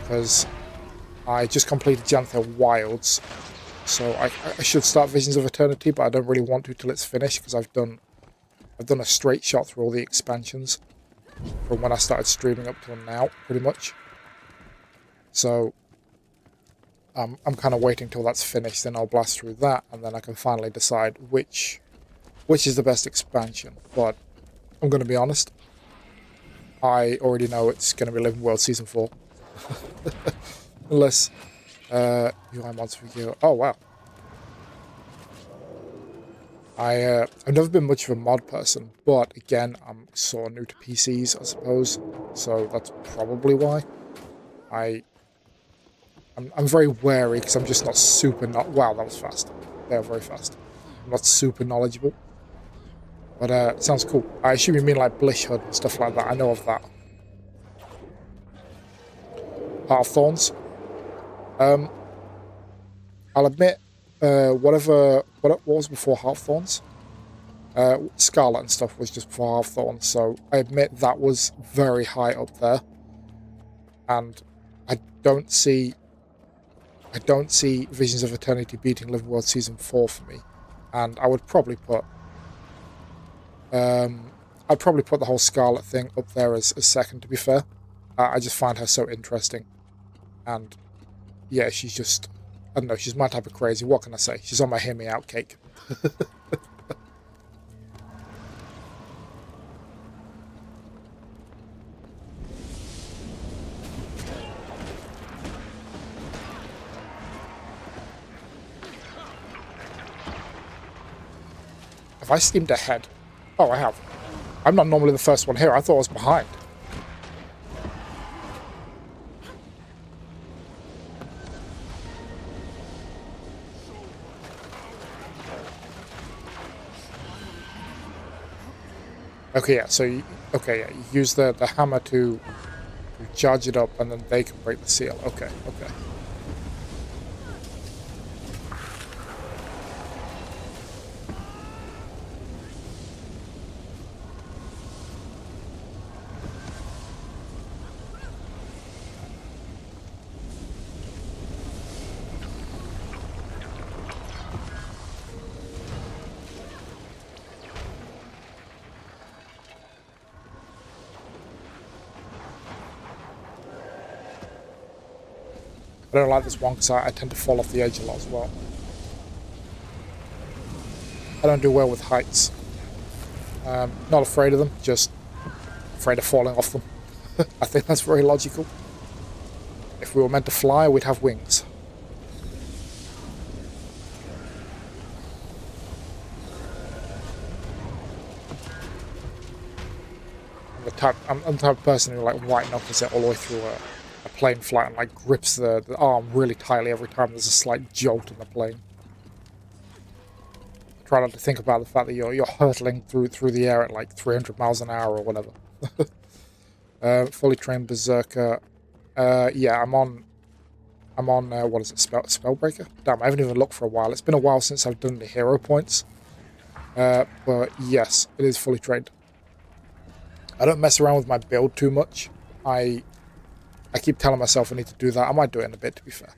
because I just completed Janther Wilds, so I should start Visions of Eternity, but I don't really want to till it's finished because I've done a straight shot through all the expansions from when I started streaming up till now, pretty much. So I'm kind of waiting till that's finished, then I'll blast through that, and then I can finally decide which is the best expansion. But I'm going to be honest, I already know it's going to be Living World Season 4. Unless UI mods for you. Oh wow. I've never been much of a mod person, but again, I'm sort of new to PCs, I suppose, so that's probably why. I'm very wary because I'm just not super wow, that was fast. They are very fast. I'm not super knowledgeable. But it sounds cool. I assume you mean like Blish Hood and stuff like that. I know of that. Heart of Thorns. I'll admit, what was before Heart of Thorns? Scarlet and stuff was just before Heart of Thorns, so I admit that was very high up there. And I don't see Visions of Eternity beating Living World Season 4 for me. And I would probably put I'd probably put the whole Scarlet thing up there as second, to be fair. I just find her so interesting. And yeah, she's just, I don't know, she's my type of crazy. What can I say? She's on my hear me out cake. Have I steamed ahead? Oh, I have. I'm not normally the first one here. I thought I was behind. Okay, yeah, so you use the hammer to charge it up, and then they can break the seal. Okay. I don't like this one because I tend to fall off the edge a lot as well. I don't do well with heights. Not afraid of them, just afraid of falling off them. I think that's very logical. If we were meant to fly, we'd have wings. I'm the type of person who like white knuckles it all the way through a plane flight and like grips the arm really tightly every time there's a slight jolt in the plane. Try not to think about the fact that you're hurtling through the air at like 300 miles an hour or whatever. Fully trained berserker. Yeah, I'm on what is it? Spellbreaker? Damn, I haven't even looked for a while. It's been a while since I've done the hero points. But yes, it is fully trained. I don't mess around with my build too much. I keep telling myself I need to do that. I might do it in a bit, to be fair.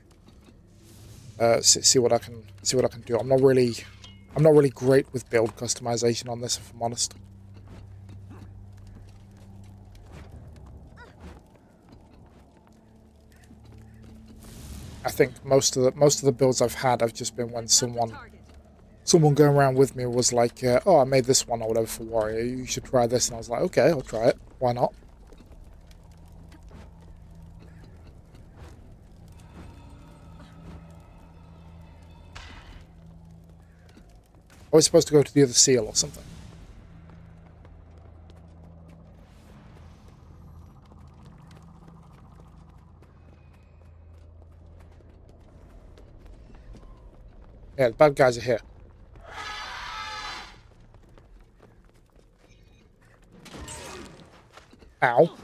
See what I can do. I'm not really great with build customization on this, if I'm honest. I think most of the builds I've had have just been when someone going around with me was like, oh, I made this one or whatever for Warrior, you should try this. And I was like, okay, I'll try it. Why not? I was supposed to go to the other seal or something. Yeah, the bad guys are here. Ow.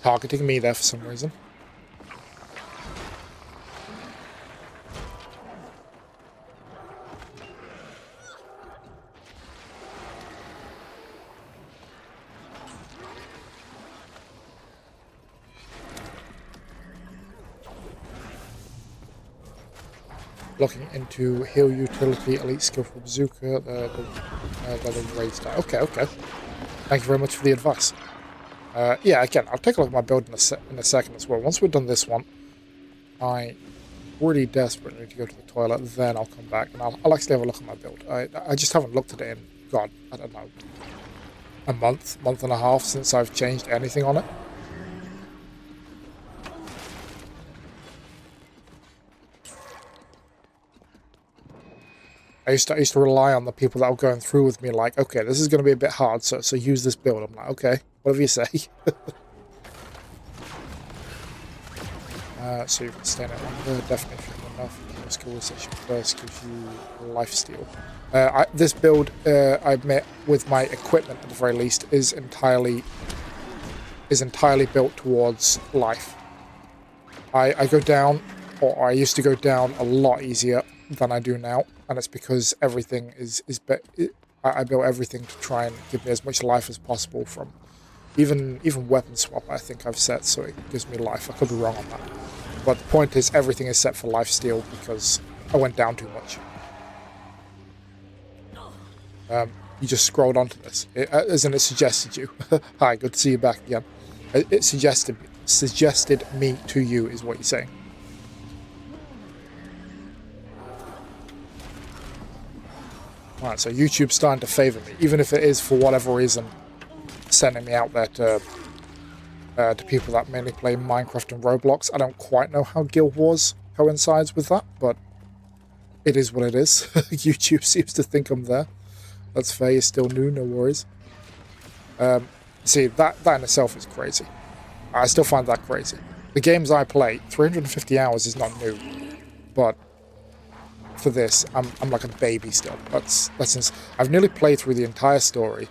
Targeting me there for some reason. Looking into heal utility, elite skill for bazooka, the raise die. Okay, okay. Thank you very much for the advice. Yeah, again, I'll take a look at my build in a second as well. Once we're done this one, I really desperately need to go to the toilet, then I'll come back and I'll actually have a look at my build. I just haven't looked at it in, God, I don't know, a month and a half since I've changed anything on it. I used to rely on the people that were going through with me, like, okay, this is going to be a bit hard, so use this build. I'm like, okay, whatever you say. So you can stay in it longer, definitely enough. Skill research first gives you lifesteal. This build, I admit, with my equipment at the very least, is entirely built towards life. I go down, or I used to go down a lot easier than I do now, and it's because everything I built everything to try and give me as much life as possible from even weapon swap. I think I've set so it gives me life. I could be wrong on that, but the point is everything is set for lifesteal because I went down too much. You just scrolled onto this, as in it suggested you. Hi, good to see you back again. It suggested me to you, is what you're saying. Alright, so YouTube's starting to favour me, even if it is for whatever reason sending me out there to people that mainly play Minecraft and Roblox. I don't quite know how Guild Wars coincides with that, but it is what it is. YouTube seems to think I'm there. That's fair, you're still new, no worries. See, that in itself is crazy. I still find that crazy. The games I play, 350 hours is not new, but for this, I'm like a baby still. I've nearly played through the entire story.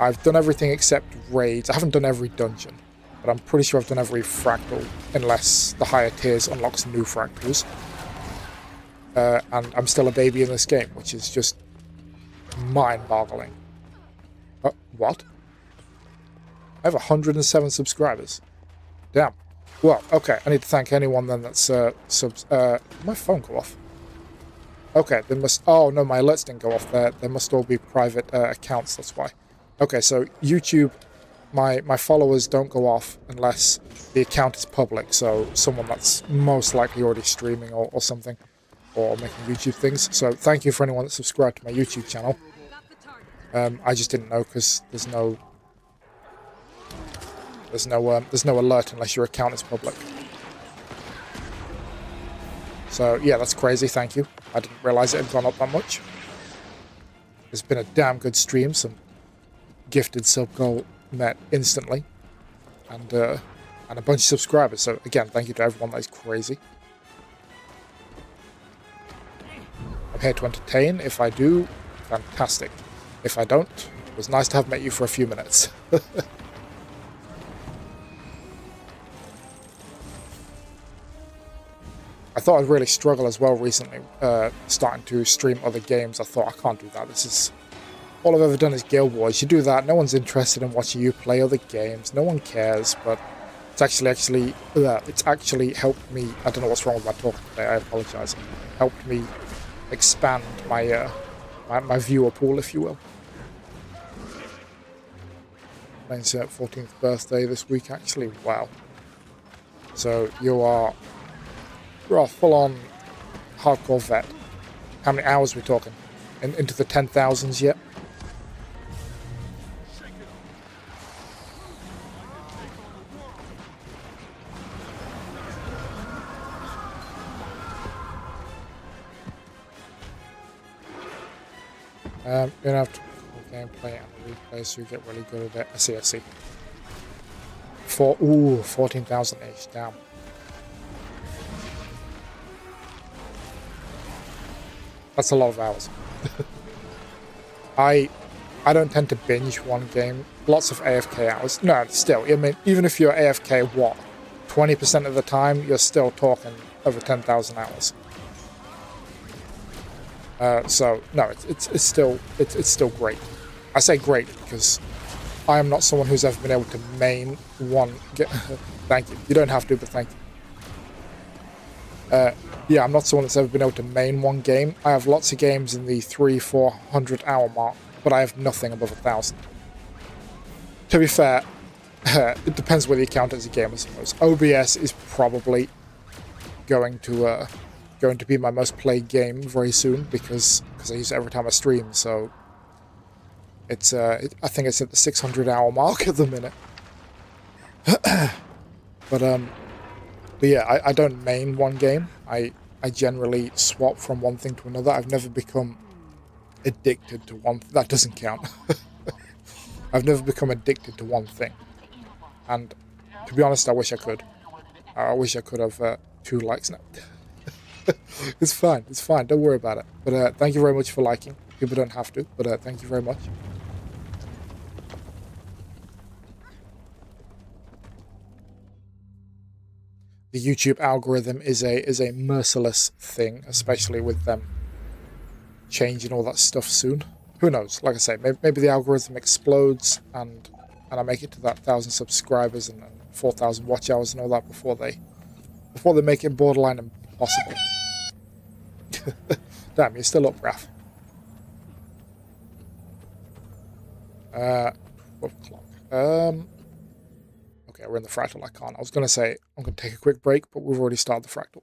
I've done everything except raids. I haven't done every dungeon, but I'm pretty sure I've done every fractal, unless the higher tiers unlocks new fractals. And I'm still a baby in this game, which is just mind-boggling. What? I have 107 subscribers. Damn. Well, okay, I need to thank anyone then that's my phone go off. Okay, they must... Oh, no, my alerts didn't go off there. They must all be private accounts, that's why. Okay, so YouTube, my followers don't go off unless the account is public, so someone that's most likely already streaming or something, or making YouTube things. So thank you for anyone that subscribed to my YouTube channel. I just didn't know because there's no alert unless your account is public. So yeah, that's crazy. Thank you. I didn't realize it had gone up that much. It's been a damn good stream. Some gifted sub goal met instantly, and a bunch of subscribers. So again, thank you to everyone. That is crazy. I'm here to entertain. If I do, fantastic. If I don't, it was nice to have met you for a few minutes. I thought I'd really struggle as well recently, starting to stream other games. I thought, I can't do that. This is... All I've ever done is Guild Wars. You do that, no one's interested in watching you play other games. No one cares, but it's actually helped me... I don't know what's wrong with my talk today, I apologise. Helped me expand my, my viewer pool, if you will. Mine's 14th birthday this week, actually. Wow. So you're a full-on hardcore vet. How many hours are we talking? Into the 10,000s yet? You're gonna have to gameplay and replay so you get really good at it. I see. 14,000 each, damn. That's a lot of hours. I don't tend to binge one game. Lots of AFK hours. No, still, I mean, even if you're AFK, 20% of the time, you're still talking over 10,000 hours. So no, it's still great. I say great because I am not someone who's ever been able to main one. Thank you. You don't have to, but thank Yeah, I'm not someone that's ever been able to main one game. I have lots of games in the 300-400 hour mark, but I have nothing above 1,000. To be fair, it depends whether you count it as a game, I suppose. OBS is probably going to be my most played game very soon because I use it every time I stream. So it's I think it's at the 600 hour mark at the minute. But yeah, I don't main one game. I generally swap from one thing to another. I've never become addicted to one. That doesn't count. I've never become addicted to one thing. And to be honest, I wish I could. I wish I could have 2 likes now. It's fine. It's fine. Don't worry about it. But thank you very much for liking. People don't have to, but thank you very much. The YouTube algorithm is a merciless thing, especially with them changing all that stuff soon. Who knows? Like I say, maybe the algorithm explodes and I make it to that 1,000 subscribers and 4,000 watch hours and all that before they make it borderline impossible. Damn, you're still up, Raph. 12 o'clock. Okay, we're in the fractal. I can't. I was going to say I'm going to take a quick break, but we've already started the fractal.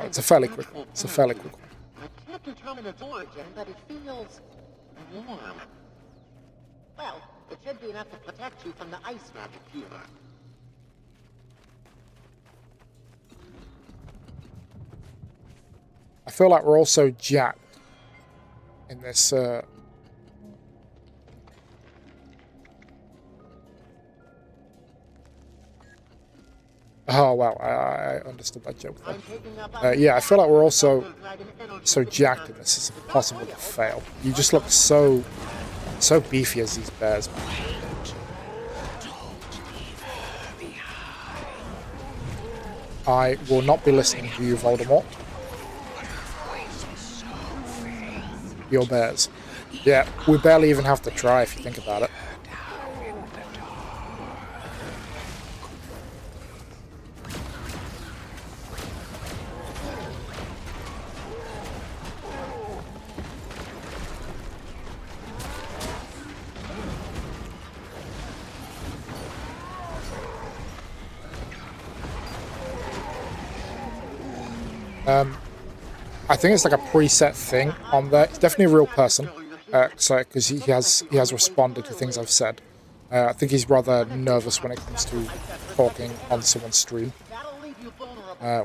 It's a fairly quick one. It's a fairly quick one. I can't determine its origin, but it feels warm. Well, it should be enough to protect you from the ice magic here. I feel like we're also jacked in this. Oh, wow, I understood that joke there. Yeah, I feel like we're also so jacked in this, it's impossible to fail. You just look so beefy as these bears, man. I will not be listening to you, Voldemort. Your bears. Yeah, we barely even have to try if you think about it. I think it's like a preset thing on there. It's definitely a real person, because he has responded to things I've said. I think he's rather nervous when it comes to talking on someone's stream,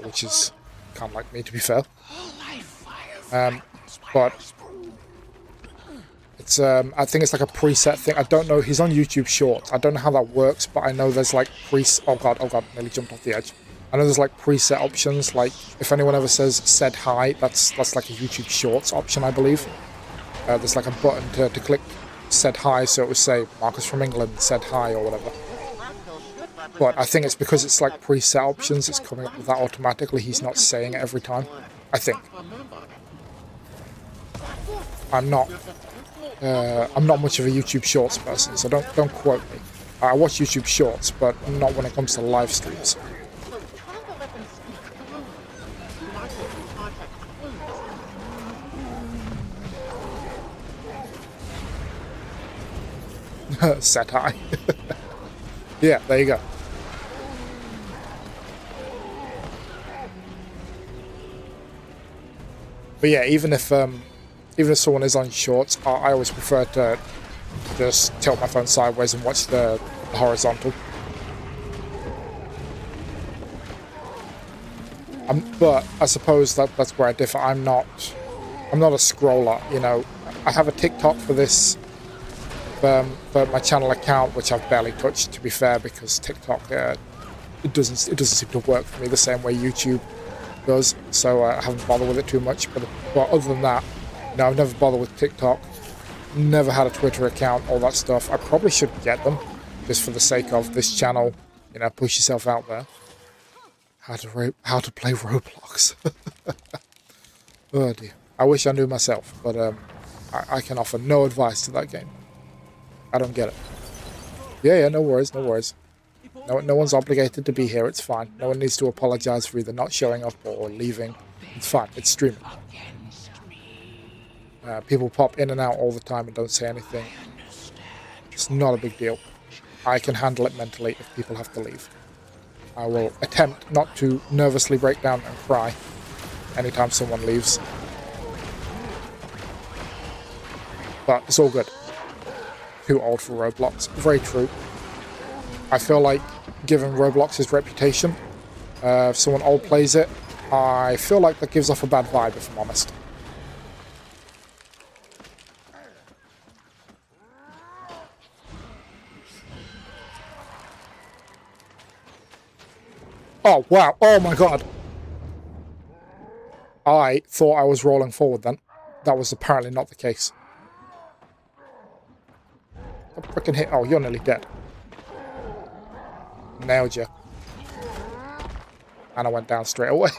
which is kind of like me, to be fair. But it's I think it's like a preset thing. I don't know. He's on YouTube Shorts. I don't know how that works, but I know there's like oh god, nearly jumped off the edge. I know there's like preset options, like if anyone ever says said hi, that's like a YouTube Shorts option, I believe. There's like a button to click said hi, so it would say Marcus from England said hi or whatever. But I think it's because it's like preset options, it's coming up with that automatically. He's not saying it every time, I think. I'm not much of a YouTube Shorts person, so don't quote me. I watch YouTube Shorts, but not when it comes to live streams. Set high. Yeah, there you go. But yeah, even if someone is on Shorts, I always prefer to just tilt my phone sideways and watch the horizontal. But I suppose that's where I differ. I'm not a scroller, you know. I have a TikTok for this. For my channel account, which I've barely touched, to be fair, because TikTok it doesn't seem to work for me the same way YouTube does, so I haven't bothered with it too much. But other than that, no, I've never bothered with TikTok, never had a Twitter account, all that stuff. I probably should get them, just for the sake of this channel, you know, push yourself out there. How to play Roblox. Oh dear, I wish I knew myself, but I can offer no advice to that game. I don't get it. Yeah, no worries, no worries. No one's obligated to be here. It's fine. No one needs to apologize for either not showing up or leaving. It's fine. It's streaming. People pop in and out all the time and don't say anything. It's not a big deal. I can handle it mentally if people have to leave. I will attempt not to nervously break down and cry anytime someone leaves. But it's all good. Too old for Roblox. Very true. I feel like, given Roblox's reputation, if someone old plays it, I feel like that gives off a bad vibe, if I'm honest. Oh, wow. Oh, my God. I thought I was rolling forward then. That was apparently not the case. A freaking hit. Oh, you're nearly dead. Nailed you. And I went down straight away.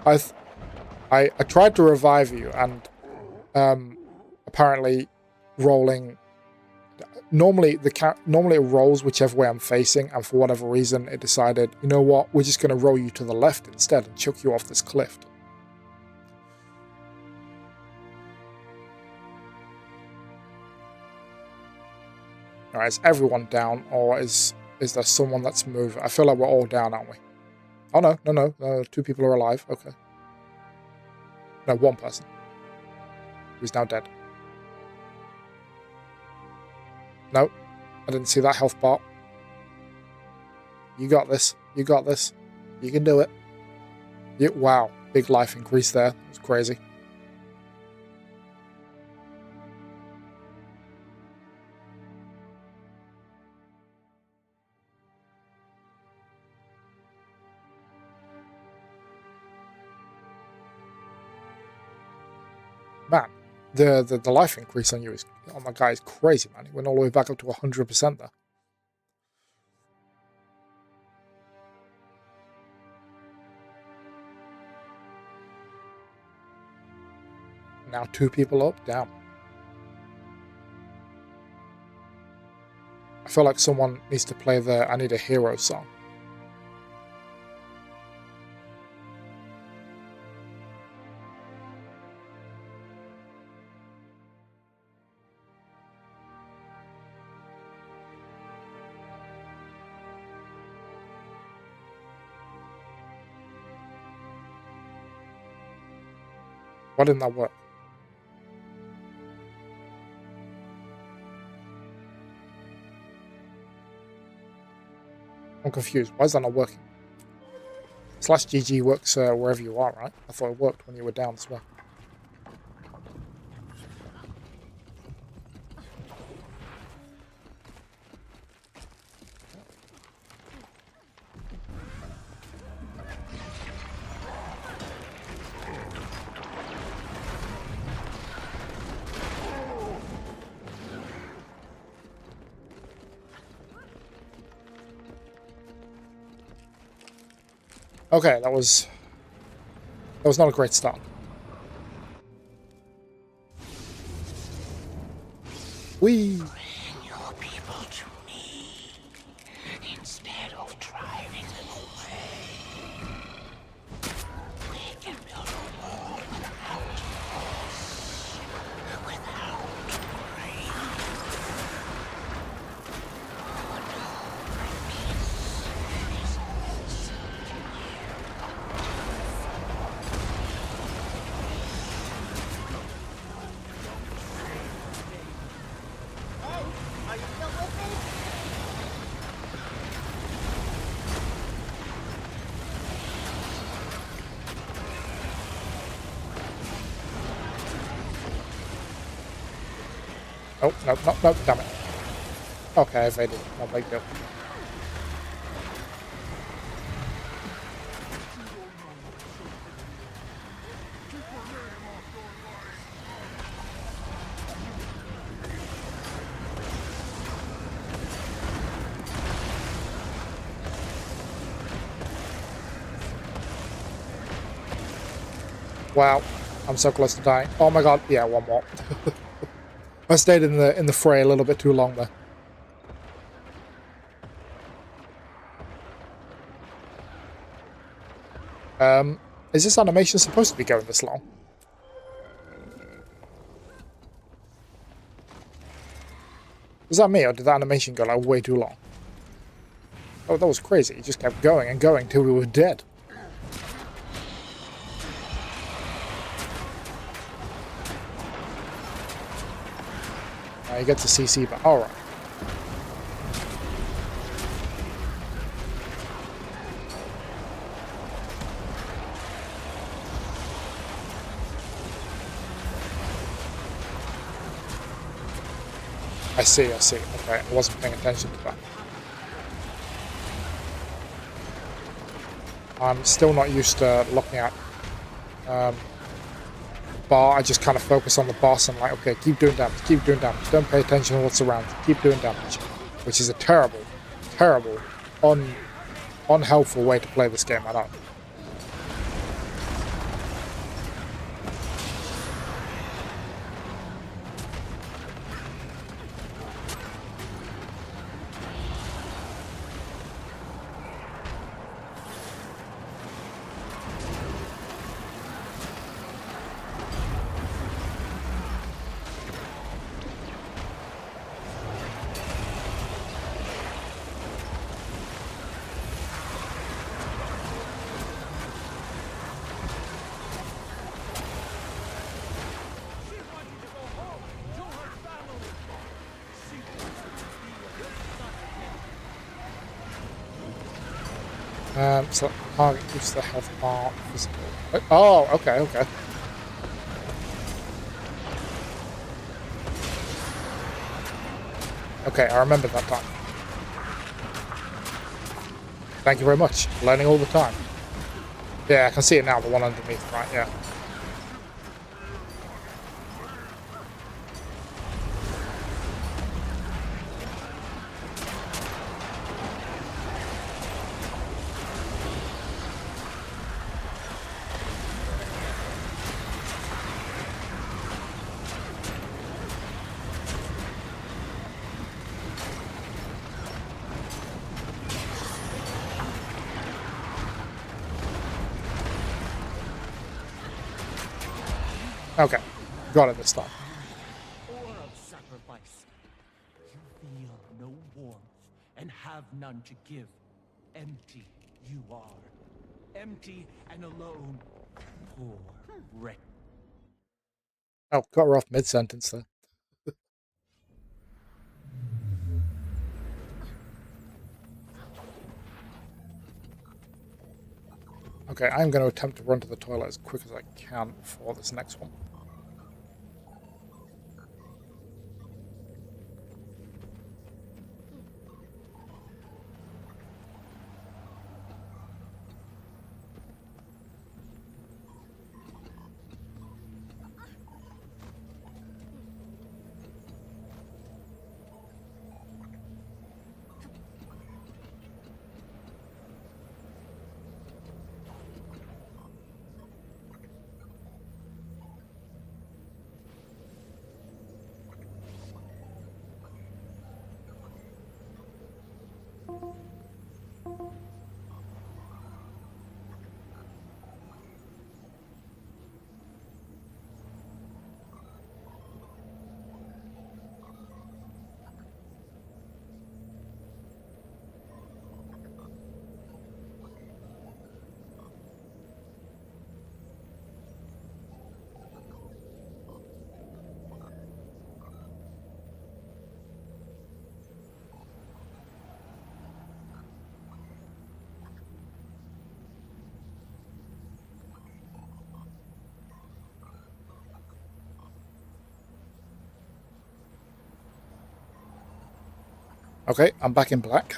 I tried to revive you, and apparently rolling... Normally it rolls whichever way I'm facing, and for whatever reason it decided, you know what, we're just going to roll you to the left instead and chuck you off this cliff. Alright, is everyone down, or is there someone that's moving? I feel like we're all down, aren't we? Oh no, 2 people are alive, okay. No, 1 person. Who's now dead. No, I didn't see that health bar. You got this. You got this. You can do it. Wow, big life increase there. It was crazy. Man, the life increase on you is, oh my god, it's crazy, man. It went all the way back up to 100% there. Now 2 people up, damn. I feel like someone needs to play the I Need a Hero song. Why didn't that work? I'm confused. Why is that not working? /GG works wherever you are, right? I thought it worked when you were down as well. Okay, that was not a great start. Whee! Bring your people to me instead of driving them away. We can build a wall without walls, without rain. Oh no, my peace is also Are you still with me? Oh, no, damn it. Okay, I evaded. No big deal. Wow, I'm so close to dying. Oh my god, yeah, 1 more. I stayed in the fray a little bit too long there. Is this animation supposed to be going this long? Was that me, or did that animation go like way too long? Oh, that was crazy. It just kept going and going till we were dead. Now you get to CC, but alright. I see. Okay, I wasn't paying attention to that. I'm still not used to looking at bar. I just kind of focus on the boss and like, okay, keep doing damage. Don't pay attention to what's around you. Keep doing damage. Which is a terrible, unhelpful way to play this game, I know. So target keeps the health bar visible. Oh, okay. Okay, I remember that time. Thank you very much. Learning all the time. Yeah, I can see it now, the one underneath, right, yeah. Okay, got it this time. Or of sacrifice. You feel no warmth and have none to give. Empty you are. Empty and alone. Poor wretch. Oh, got her off mid-sentence there. Okay, I'm going to attempt to run to the toilet as quick as I can for this next one. Okay, I'm back in black.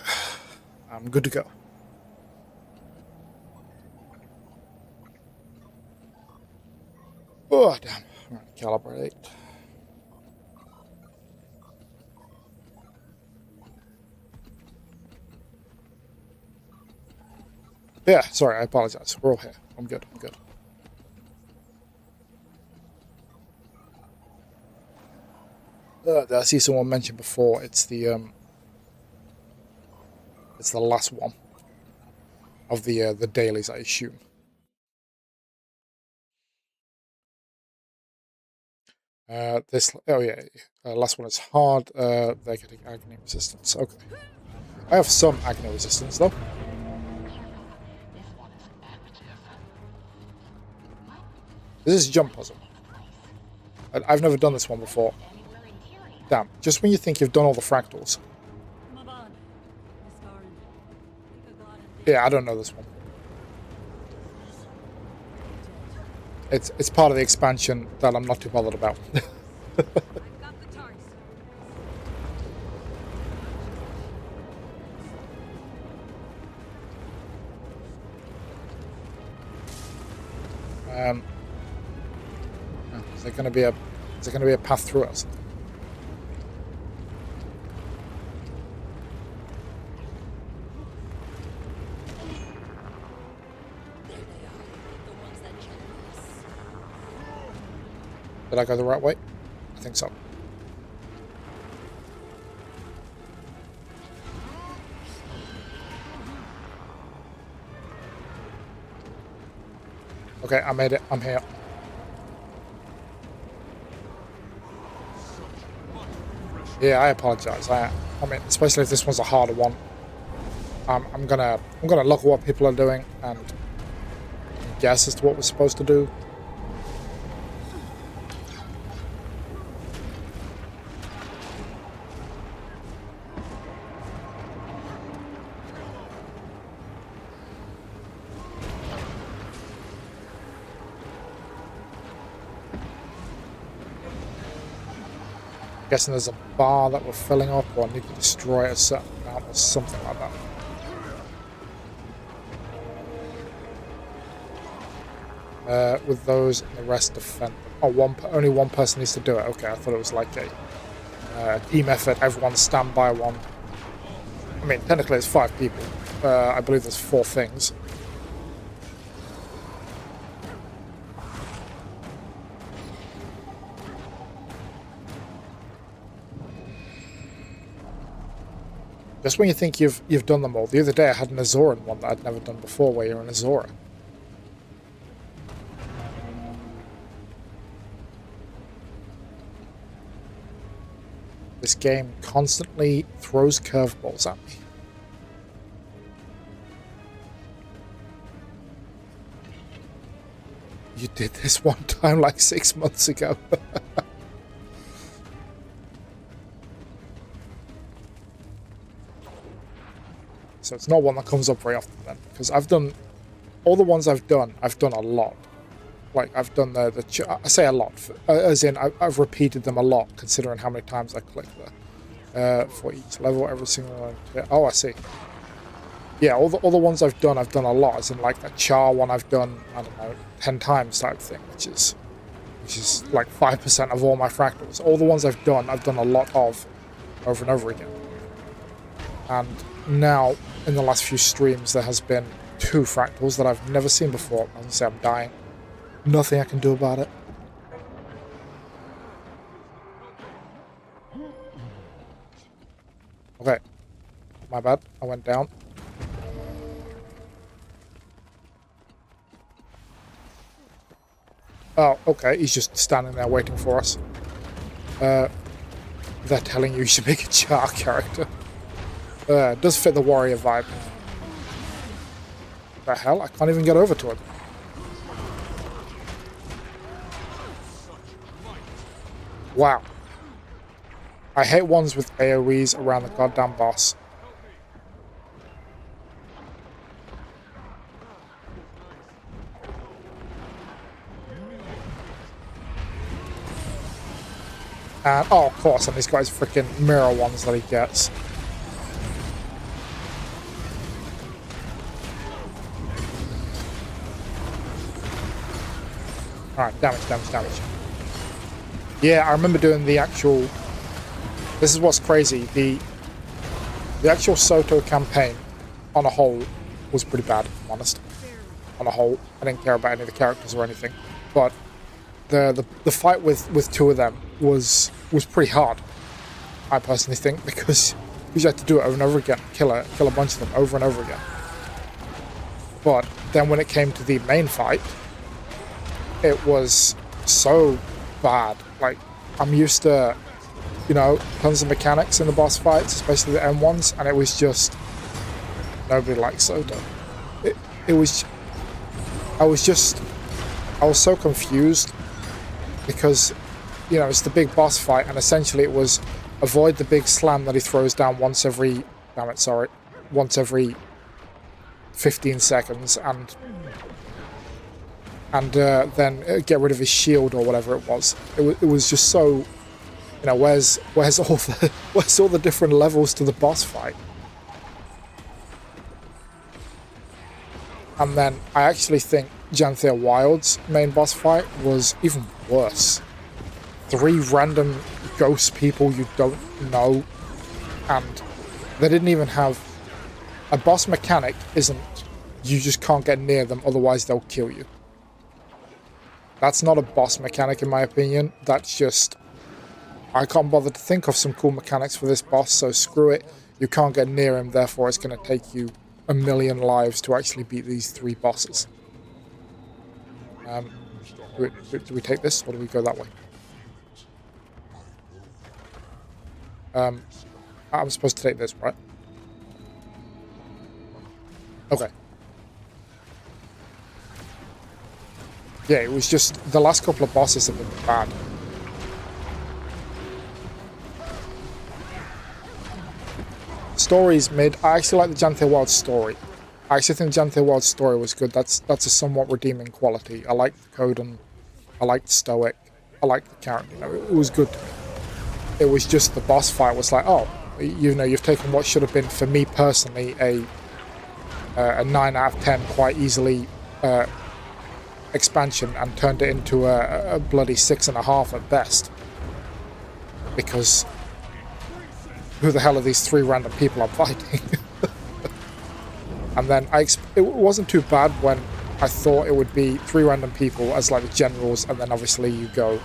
I'm good to go. Oh, damn. All right, calibrate. Yeah, sorry, I apologize. We're all here. I'm good. I see someone mentioned before. It's the last one of the dailies, I assume. Oh yeah, last one is hard. They're getting agony resistance. Okay. I have some agony resistance though. This is jump puzzle. I've never done this one before. Damn, just when you think you've done all the fractals. Yeah, I don't know this one. It's part of the expansion that I'm not too bothered about. Is there going to be a path through us? Did I go the right way? I think so. Okay, I made it. I'm here. Yeah, I apologize. I mean, especially if this one's a harder one. I'm gonna look at what people are doing and guess as to what we're supposed to do. Guessing there's a bar that we're filling up, or I need to destroy a certain amount or something like that. With those, and the rest defend. Oh, only one person needs to do it. Okay, I thought it was like a team effort. Everyone stand by one. I mean, technically it's 5 people. I believe there's 4 things. Just when you think you've done them all. The other day I had an Azoran one that I'd never done before, where you're an Azora. This game constantly throws curveballs at me. You did this one time like 6 months ago. So it's not one that comes up very often then, because I've done all the ones I've done a lot. Like I've done I say a lot, as in I've repeated them a lot, considering how many times I click there. For each level, every single one. Yeah, oh, I see. Yeah, all the ones I've done a lot, as in like that Char one I've done, I don't know, 10 times type thing, which is like 5% of all my fractals. All the ones I've done a lot of, over and over again. And now, in the last few streams, there has been 2 fractals that I've never seen before. As I say, I'm dying. Nothing I can do about it. Okay. My bad. I went down. Oh, okay. He's just standing there waiting for us. They're telling you should make a Char character. It does fit the warrior vibe. The hell? I can't even get over to him. Wow. I hate ones with AoEs around the goddamn boss. And, oh, of course, and these guys freaking mirror ones that he gets. Alright, damage. Yeah, I remember doing the actual... This is what's crazy. The actual Soto campaign, on a whole, was pretty bad, if I'm honest. On a whole, I didn't care about any of the characters or anything. But the fight with 2 of them was pretty hard, I personally think, because you had to do it over and over again, kill a bunch of them over and over again. But then when it came to the main fight, it was so bad. Like, I'm used to, you know, tons of mechanics in the boss fights, especially the end ones, and it was just nobody likes Soda. It was. I was so confused because, you know, it's the big boss fight, and essentially it was avoid the big slam that he throws down once every 15 seconds, and then get rid of his shield or whatever it was. It was just so, you know, where's all the different levels to the boss fight? And then I actually think Janthea Wild's main boss fight was even worse. 3 random ghost people you don't know, and they didn't even have... A boss mechanic isn't you just can't get near them, otherwise they'll kill you. That's not a boss mechanic in my opinion. That's just... I can't bother to think of some cool mechanics for this boss, so screw it. You can't get near him, therefore it's going to take you a million lives to actually beat these 3 bosses. Do we take this, or do we go that way? I'm supposed to take this, right? Okay. Yeah, it was just... The last couple of bosses have been bad. Story's mid. I actually like the Janthea Wild story. I actually think Janthea Wild's story was good. That's a somewhat redeeming quality. I liked the Coden. I liked Stoic. I liked the character. You know, it was good to me. It was just the boss fight was like, oh, you know, you've taken what should have been, for me personally, a 9 out of 10 quite easily expansion and turned it into a bloody 6.5 at best. Because who the hell are these 3 random people I'm fighting? And then it wasn't too bad when I thought it would be 3 random people as like the generals, and then obviously you go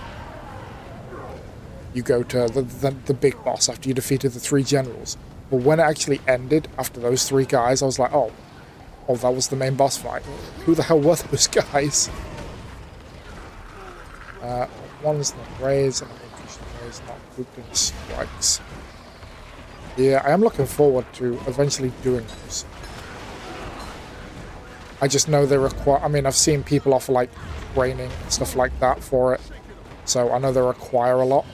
to the big boss after you defeated the 3 generals. But when it actually ended after those 3 guys, I was like, oh, that was the main boss fight. Who the hell were those guys? One's not raised, and is not grouped in strikes. Yeah, I am looking forward to eventually doing those. I just know they require... I mean, I've seen people offer, like, training and stuff like that for it. So I know they require a lot.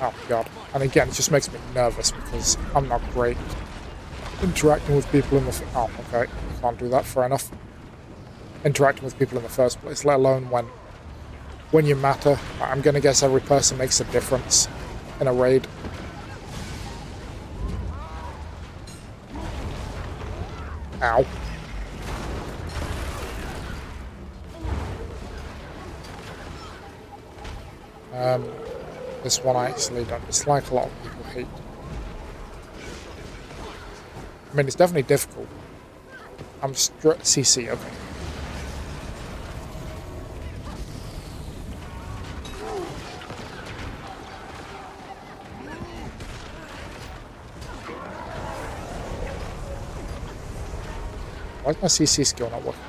Oh, God. And again, it just makes me nervous because I'm not great interacting with people in the... Oh, okay. Can't do that, fair enough. Interacting with people in the first place, let alone when you matter. I'm going to guess every person makes a difference in a raid. Ow. This one I actually don't dislike, a lot of people hate. I mean, it's definitely difficult. I'm CC, okay. Why is my CC skill not working?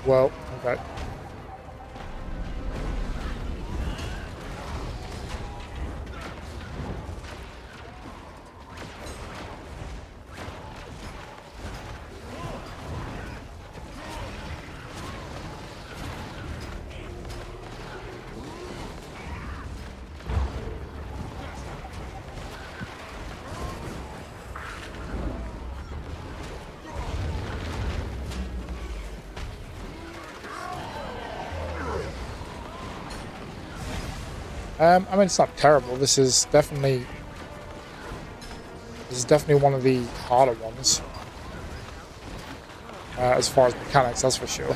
Well, okay. I mean, it's not terrible. This is definitely one of the harder ones. As far as mechanics, that's for sure.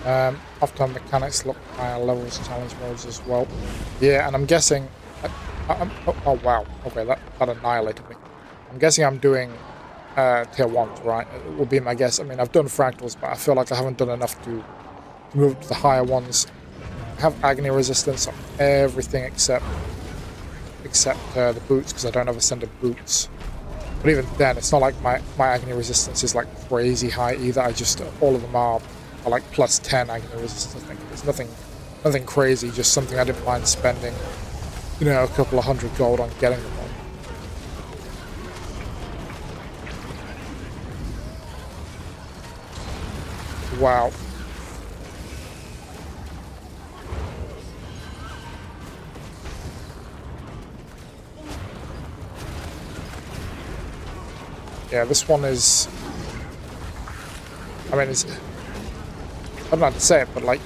Often mechanics look higher levels challenge modes as well. Yeah, and I'm guessing... oh, wow. Okay, that annihilated me. I'm guessing I'm doing tier 1s, right? It will be my guess. I mean, I've done fractals, but I feel like I haven't done enough to move to the higher ones. I have agony resistance on everything except the boots, because I don't have ascended boots. But even then, it's not like my agony resistance is like crazy high either. I just, all of them are like plus 10 agony resistance, I think. It's nothing crazy, just something I didn't mind spending, you know, a couple of hundred gold on getting them on. Wow. Yeah, this one is... I mean, it's... I don't know how to say it, but like,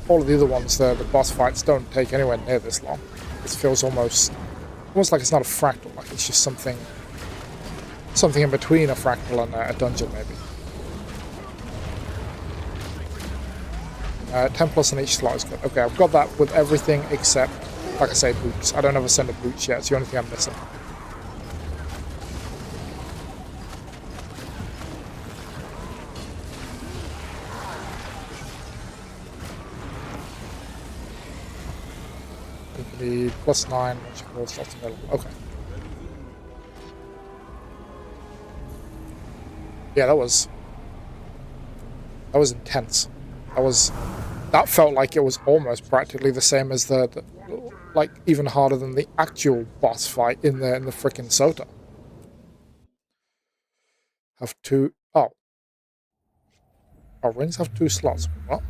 all of the other ones, the boss fights don't take anywhere near this long. It feels almost like it's not a fractal, like it's just something in between a fractal and a dungeon, maybe. 10 plus on each slot is good. Okay, I've got that with everything except, like I say, boots. I don't have ascended boots yet, it's the only thing I'm missing. The plus 9, which of course slots available. Okay. Yeah, that was intense. That felt like it was almost practically the same as the like even harder than the actual boss fight in the frickin' Sota. Have two rings have 2 slots. What?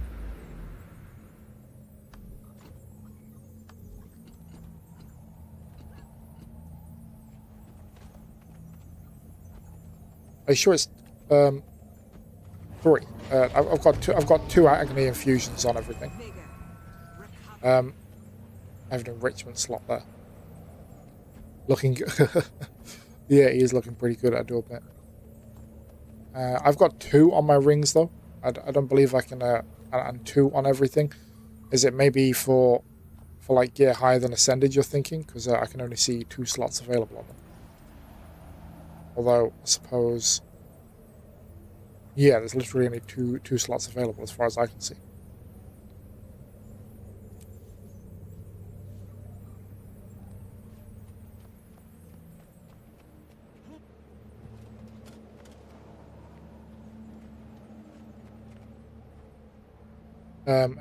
Are you sure it's 3? I've got 2 agony infusions on everything. I have an enrichment slot there. Looking good. Yeah, he is looking pretty good, I do admit. I've got 2 on my rings though. I don't believe I can and 2 on everything. Is it maybe for like gear higher than ascended you're thinking? Because I can only see 2 slots available on them. Although I suppose, yeah, there's literally only two slots available as far as I can see.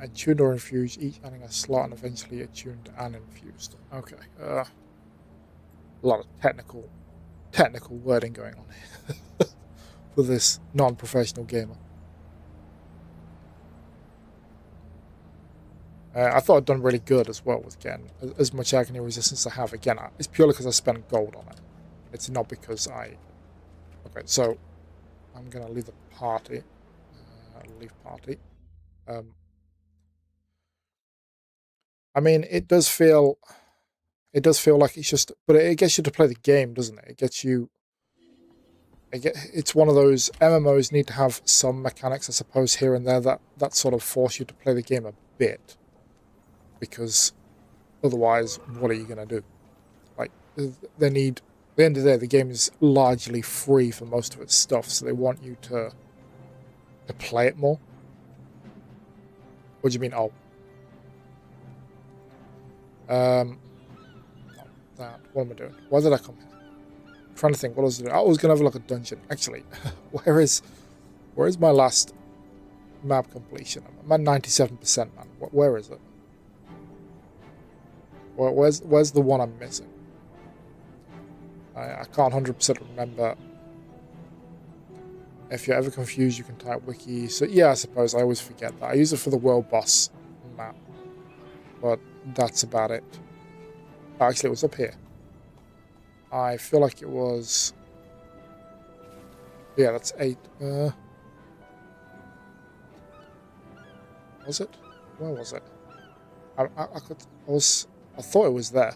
Attuned or infused, each adding a slot and eventually attuned and infused. Okay. A lot of technical wording going on here for this non-professional gamer. I thought I'd done really good as well with getting as much agony resistance as I have. Again, it's purely because I spent gold on it. It's not because I... Okay, so I'm going to leave the party. Leave party. I mean, it does feel like it's just... But it gets you to play the game, doesn't it? It gets you... It's one of those... MMOs need to have some mechanics, I suppose, here and there that sort of force you to play the game a bit. Because otherwise, what are you going to do? Like, they need... At the end of the day, the game is largely free for most of its stuff, so they want you to play it more. What do you mean, oh? That. What am I doing? Why did I come here? I'm trying to think, what was it? I was going to have a look at dungeon. Actually, where is my last map completion? I'm at 97%, man. Where is it? Where's the one I'm missing? I can't 100% remember. If you're ever confused, you can type wiki. So yeah, I suppose I always forget that. I use it for the world boss map, but that's about it. Oh, actually, it was up here. I feel like it was... Yeah, that's 8. Was it? Where was it? I thought it was there.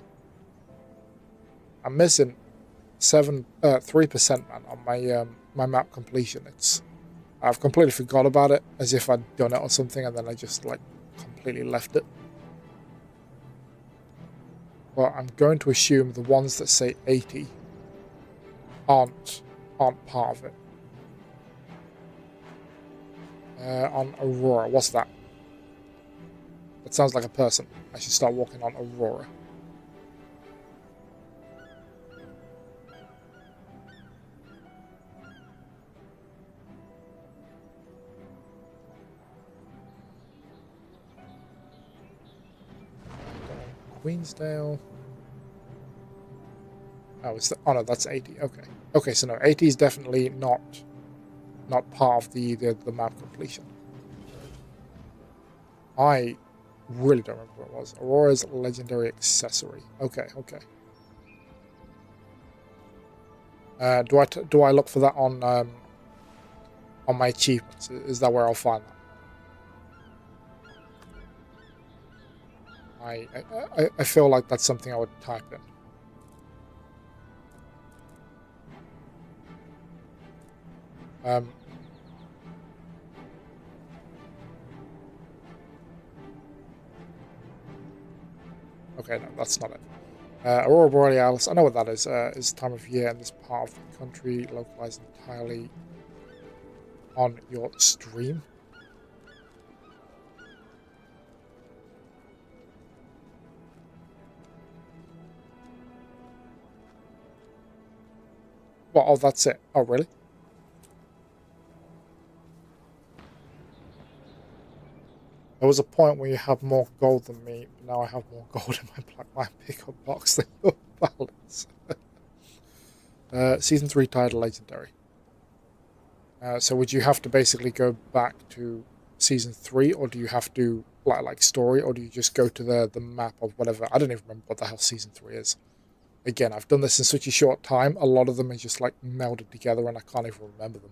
I'm missing 3%, man, on my my map completion. I've completely forgot about it, as if I'd done it or something, and then I just, like, completely left it. But I'm going to assume the ones that say 80 aren't part of it. On Aurora, what's that? That sounds like a person. I should start walking on Aurora. Queensdale. Oh, oh no, that's 80. Okay. Okay, so no, 80 is definitely not part of the map completion. I really don't remember what it was. Aurora's legendary accessory. Okay, okay. Do I look for that on my achievements? Is that where I'll find that? I feel like that's something I would type in. Okay, no, that's not it. Aurora Borealis, I know what that is time of year in this part of the country, localized entirely on your stream. Well, oh, that's it. Oh, really? There was a point where you have more gold than me, but now I have more gold in my Black Mine pickup box than your balance. Season 3 title legendary. So would you have to basically go back to Season 3, or do you have to, like story, or do you just go to the map of whatever? I don't even remember what the hell Season 3 is. Again, I've done this in such a short time, a lot of them are just like melded together and I can't even remember them.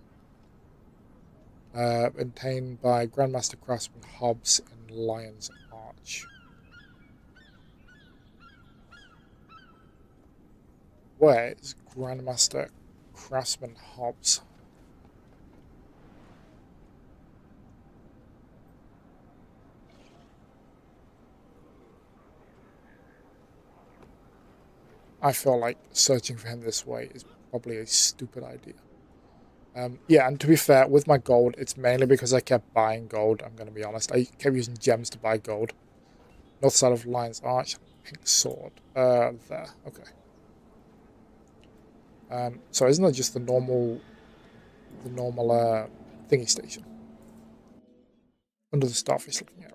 Maintained by Grandmaster Craftsman Hobbs in Lion's Arch. Where is Grandmaster Craftsman Hobbs? I feel like searching for him this way is probably a stupid idea. Yeah, and to be fair, with my gold, it's mainly because I kept buying gold, I'm going to be honest. I kept using gems to buy gold. North side of Lion's Arch, pink sword. There, okay. So isn't that just the normal thingy station? Under the starfish looking area.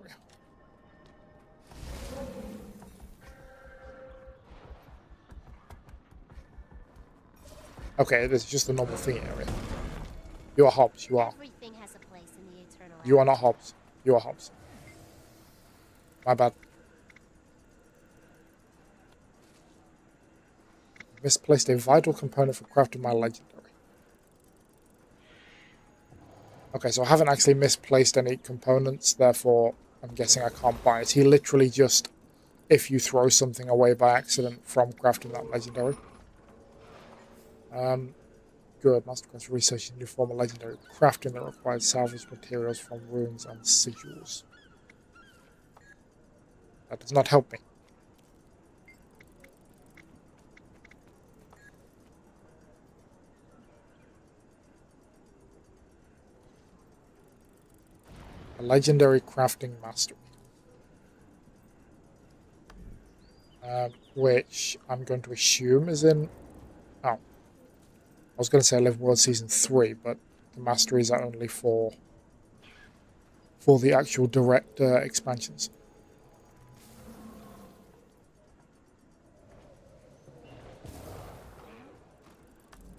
Okay, this is just the normal thingy area. You are Hobbs, you are. Everything has a place in the eternal You are not Hobbs. You are Hobbs. My bad. Misplaced a vital component for crafting my legendary. Okay, so I haven't actually misplaced any components, therefore I'm guessing I can't buy it. He literally just, if you throw something away by accident from crafting that legendary. Good. Masterclass researching new form of legendary crafting that requires salvaged materials from ruins and sigils. That does not help me. A legendary crafting mastery. Which I'm going to assume is in... Oh. I was going to say I Live World Season 3, but the masteries are only for the actual direct expansions.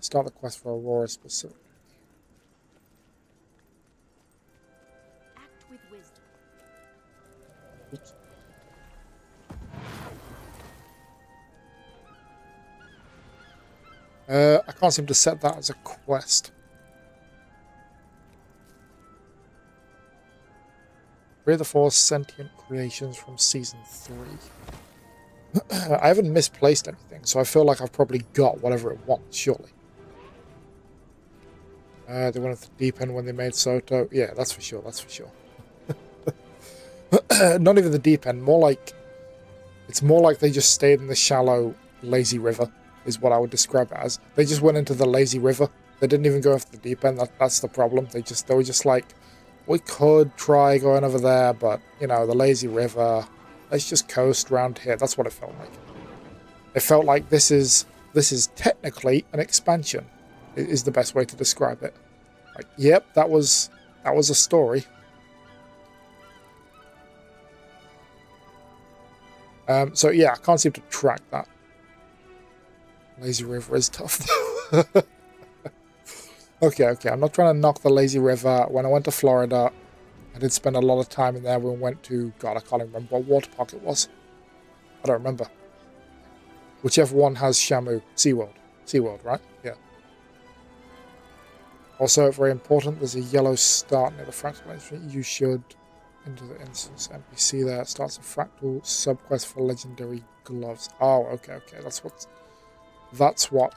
Start the quest for Aurora specifically. Act with wisdom. Oops. I can't seem to set that as a quest. Free the 4 sentient creations from Season 3. I haven't misplaced anything, so I feel like I've probably got whatever it wants, surely. They went off the deep end when they made Soto. Yeah, that's for sure. That's for sure. Not even the deep end. More like it's more like they just stayed in the shallow, lazy river. Is what I would describe it as. They just went into the lazy river. They didn't even go off the deep end. That's the problem. They were just like, we could try going over there, but you know, the lazy river. Let's just coast around here. That's what it felt like. It felt like this is technically an expansion. Is the best way to describe it. Like, yep, that was a story. So yeah, I can't seem to track that. Lazy River is tough though. Okay, I'm not trying to knock the Lazy River. When I went to Florida, I did spend a lot of time in there. We went to, God, I can't even remember what water park it was. I don't remember. Whichever one has Shamu. SeaWorld. SeaWorld, right? Yeah. Also, very important, there's a yellow start near the fractal entry. You should into the instance NPC there. It starts a fractal subquest for legendary gloves. Oh, okay. That's what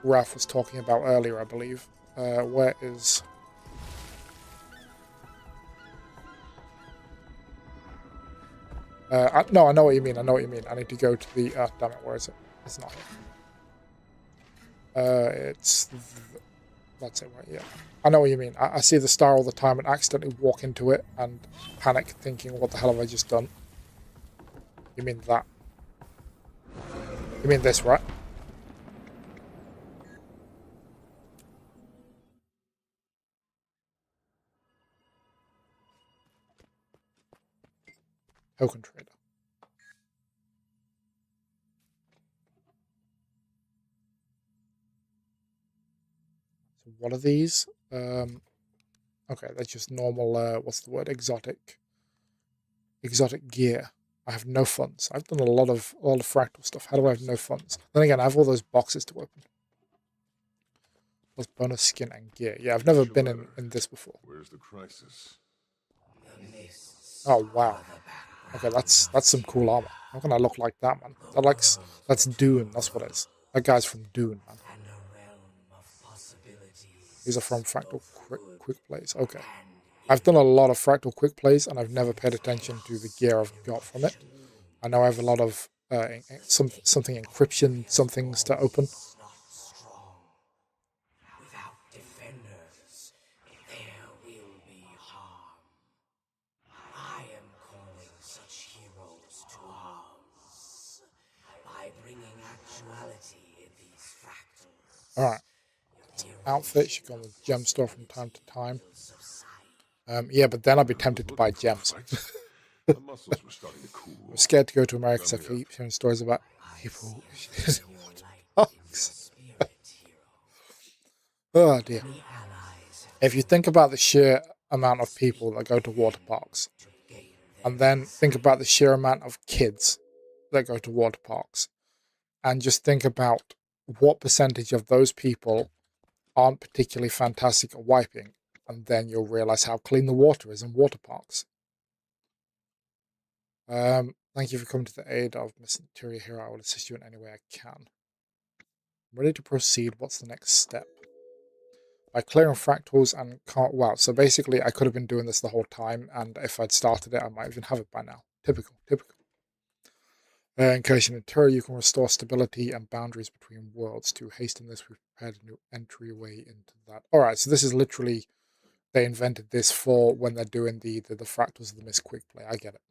Raf was talking about earlier, I believe. Where is... no, I know what you mean. I need to go to the... damn it, where is it? It's not here. It's... That's it, right? Yeah. I know what you mean. I see the star all the time and accidentally walk into it and panic, thinking, what the hell have I just done? You mean that? You mean this, right? Token trader. So what are these? Okay, they're just normal, what's the word? Exotic gear. I have no funds. I've done a lot of fractal stuff. How do I have no funds? Then again, I have all those boxes to open. Plus bonus skin and gear. Yeah, I've never been in this before. Where's the crisis? Oh wow. Okay, that's some cool armor. How can I look like that, man? That's Dune. That's what it is. That guy's from Dune, man. These are from Fractal Quick Plays. Okay. I've done a lot of Fractal Quick Plays, and I've never paid attention to the gear I've got from it. I know I have a lot of something encryption, some things to open. Alright. Outfits, you can go on the gem store from time to time. Yeah, but then I'd be tempted to buy gems. The muscles were starting to cool. I'm scared to go to America because I keep hearing stories about people. Oh dear. If you think about the sheer amount of people that go to water parks, and then think about the sheer amount of kids that go to water parks, and just think about what percentage of those people aren't particularly fantastic at wiping, and then you'll realize how clean the water is in water parks. Thank you for coming to the aid of Miss Tyria here. I will assist you in any way I can. I'm ready to proceed. What's the next step? By clearing fractals and can't... Wow, so basically I could have been doing this the whole time, and if I'd started it, I might even have it by now. Typical. In case you're in Tyria, you can restore stability and boundaries between worlds. To hasten this, we've prepared a new entryway into that. Alright, so this is literally... They invented this for when they're doing the fractals of the Miss Quick Play. I get it.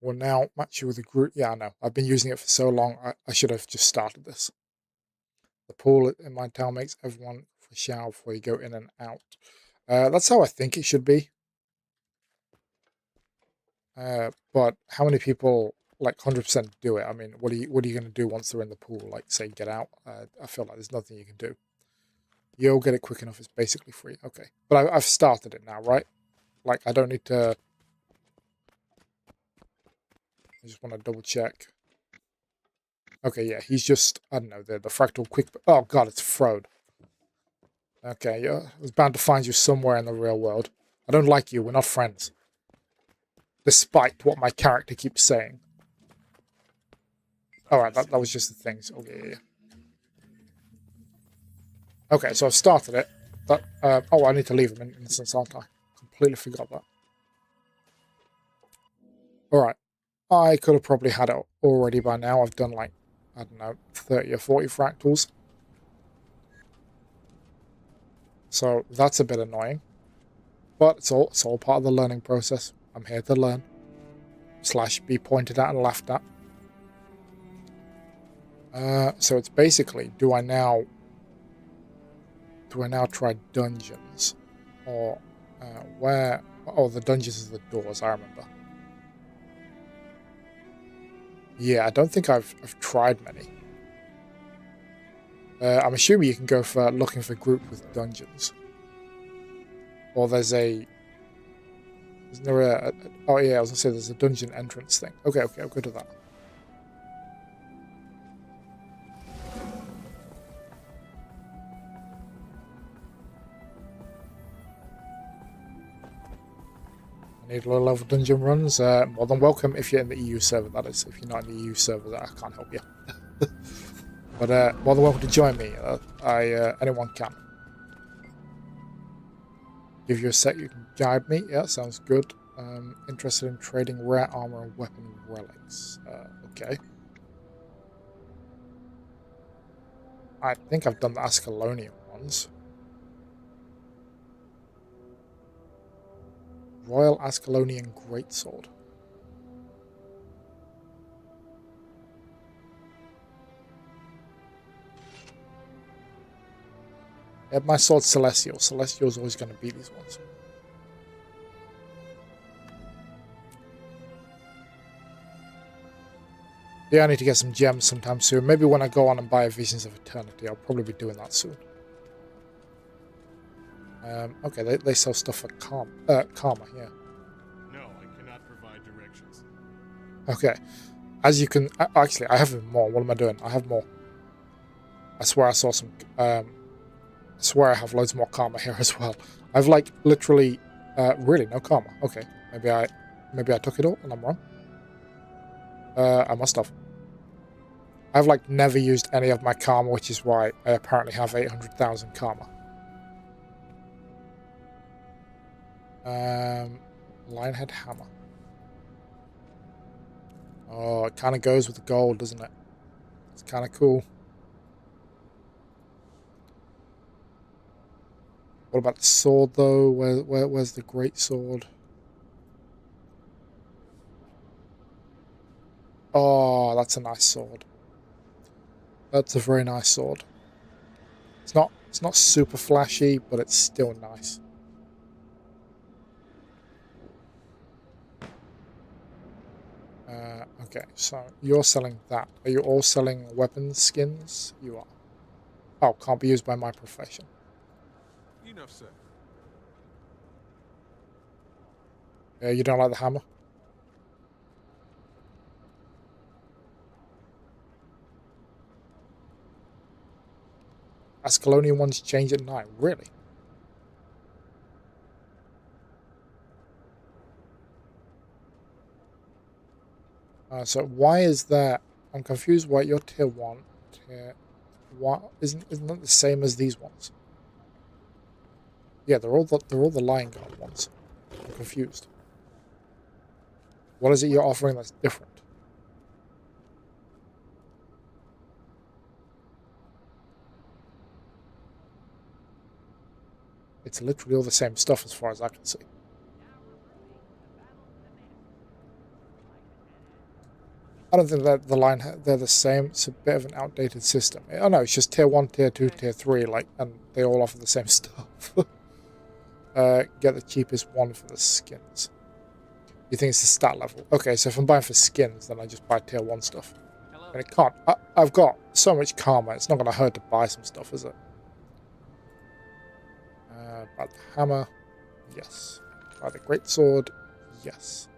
Well, now match you with a group. Yeah, I know. I've been using it for so long. I should have just started this. The pool in my town makes everyone for a shower before you go in and out. That's how I think it should be. But how many people like 100% do it? I mean, what are you going to do once they're in the pool? Like, say, get out? I feel like there's nothing you can do. You'll get it quick enough. It's basically free. Okay, but I've started it now, right? Like, I don't need to. I just want to double check. Okay, yeah, he's just, I don't know, the fractal quick... Oh, God, it's Frode. Okay, yeah, I was bound to find you somewhere in the real world. I don't like you, we're not friends. Despite what my character keeps saying. Alright, that was just the thing. So, okay, yeah. Okay, so I've started it. But, oh, I need to leave them in instance, aren't I? Completely forgot that. Alright. I could have probably had it already by now. I've done like, I don't know, 30 or 40 fractals. So that's a bit annoying. But it's all part of the learning process. I'm here to learn. / be pointed at and laughed at. So it's basically, do I now try dungeons? Or where... Oh, the dungeons are the doors, I remember. Yeah, I don't think I've tried many. I'm assuming you can go for looking for group with dungeons. Or there's a... Isn't there a... Oh yeah, I was going to say there's a dungeon entrance thing. Okay, I'll go to that. I need low-level dungeon runs. More than welcome if you're in the EU server, that is. If you're not in the EU server, I can't help you. But more than welcome to join me. Anyone can. Give you a sec, you can guide me. Yeah, sounds good. Interested in trading rare armor and weapon relics. Okay. I think I've done the Ascalonian ones. Royal Ascalonian Greatsword. Yeah, my sword's Celestial. Celestial's always going to beat these ones. Yeah, I need to get some gems sometime soon. Maybe when I go on and buy Visions of Eternity, I'll probably be doing that soon. Okay, they sell stuff for karma, yeah. No, I cannot provide directions. Okay. As you can... Actually, I have more. What am I doing? I have more. I swear I saw some... I swear I have loads more karma here as well. I've, like, literally... really, no karma. Okay. Maybe I took it all and I'm wrong. I must have. I've, like, never used any of my karma, which is why I apparently have 800,000 karma. Lionhead Hammer. Oh, it kind of goes with the gold, doesn't it? It's kind of cool. What about the sword, though? Where's the great sword? Oh, that's a nice sword. That's a very nice sword. It's not super flashy, but it's still nice. Okay, so you're selling that. Are you all selling weapon skins? You are. Oh, can't be used by my profession. Enough said. You don't like the hammer? Ascalonian ones change at night. Really? So why is that? I'm confused why you're tier 1. What isn't that the same as these ones? Yeah, they're all the Lion Guard ones. I'm confused. What is it you're offering that's different? It's literally all the same stuff as far as I can see. I don't think that they're the same. It's a bit of an outdated system. Oh no, it's just tier 1, tier 2, tier 3, like, and they all offer the same stuff. Get the cheapest one for the skins. You think it's the stat level? Okay, so if I'm buying for skins, then I just buy tier 1 stuff. And it can't. I've got so much karma, it's not going to hurt to buy some stuff, is it? Buy the hammer. Yes. Buy the greatsword. Yes.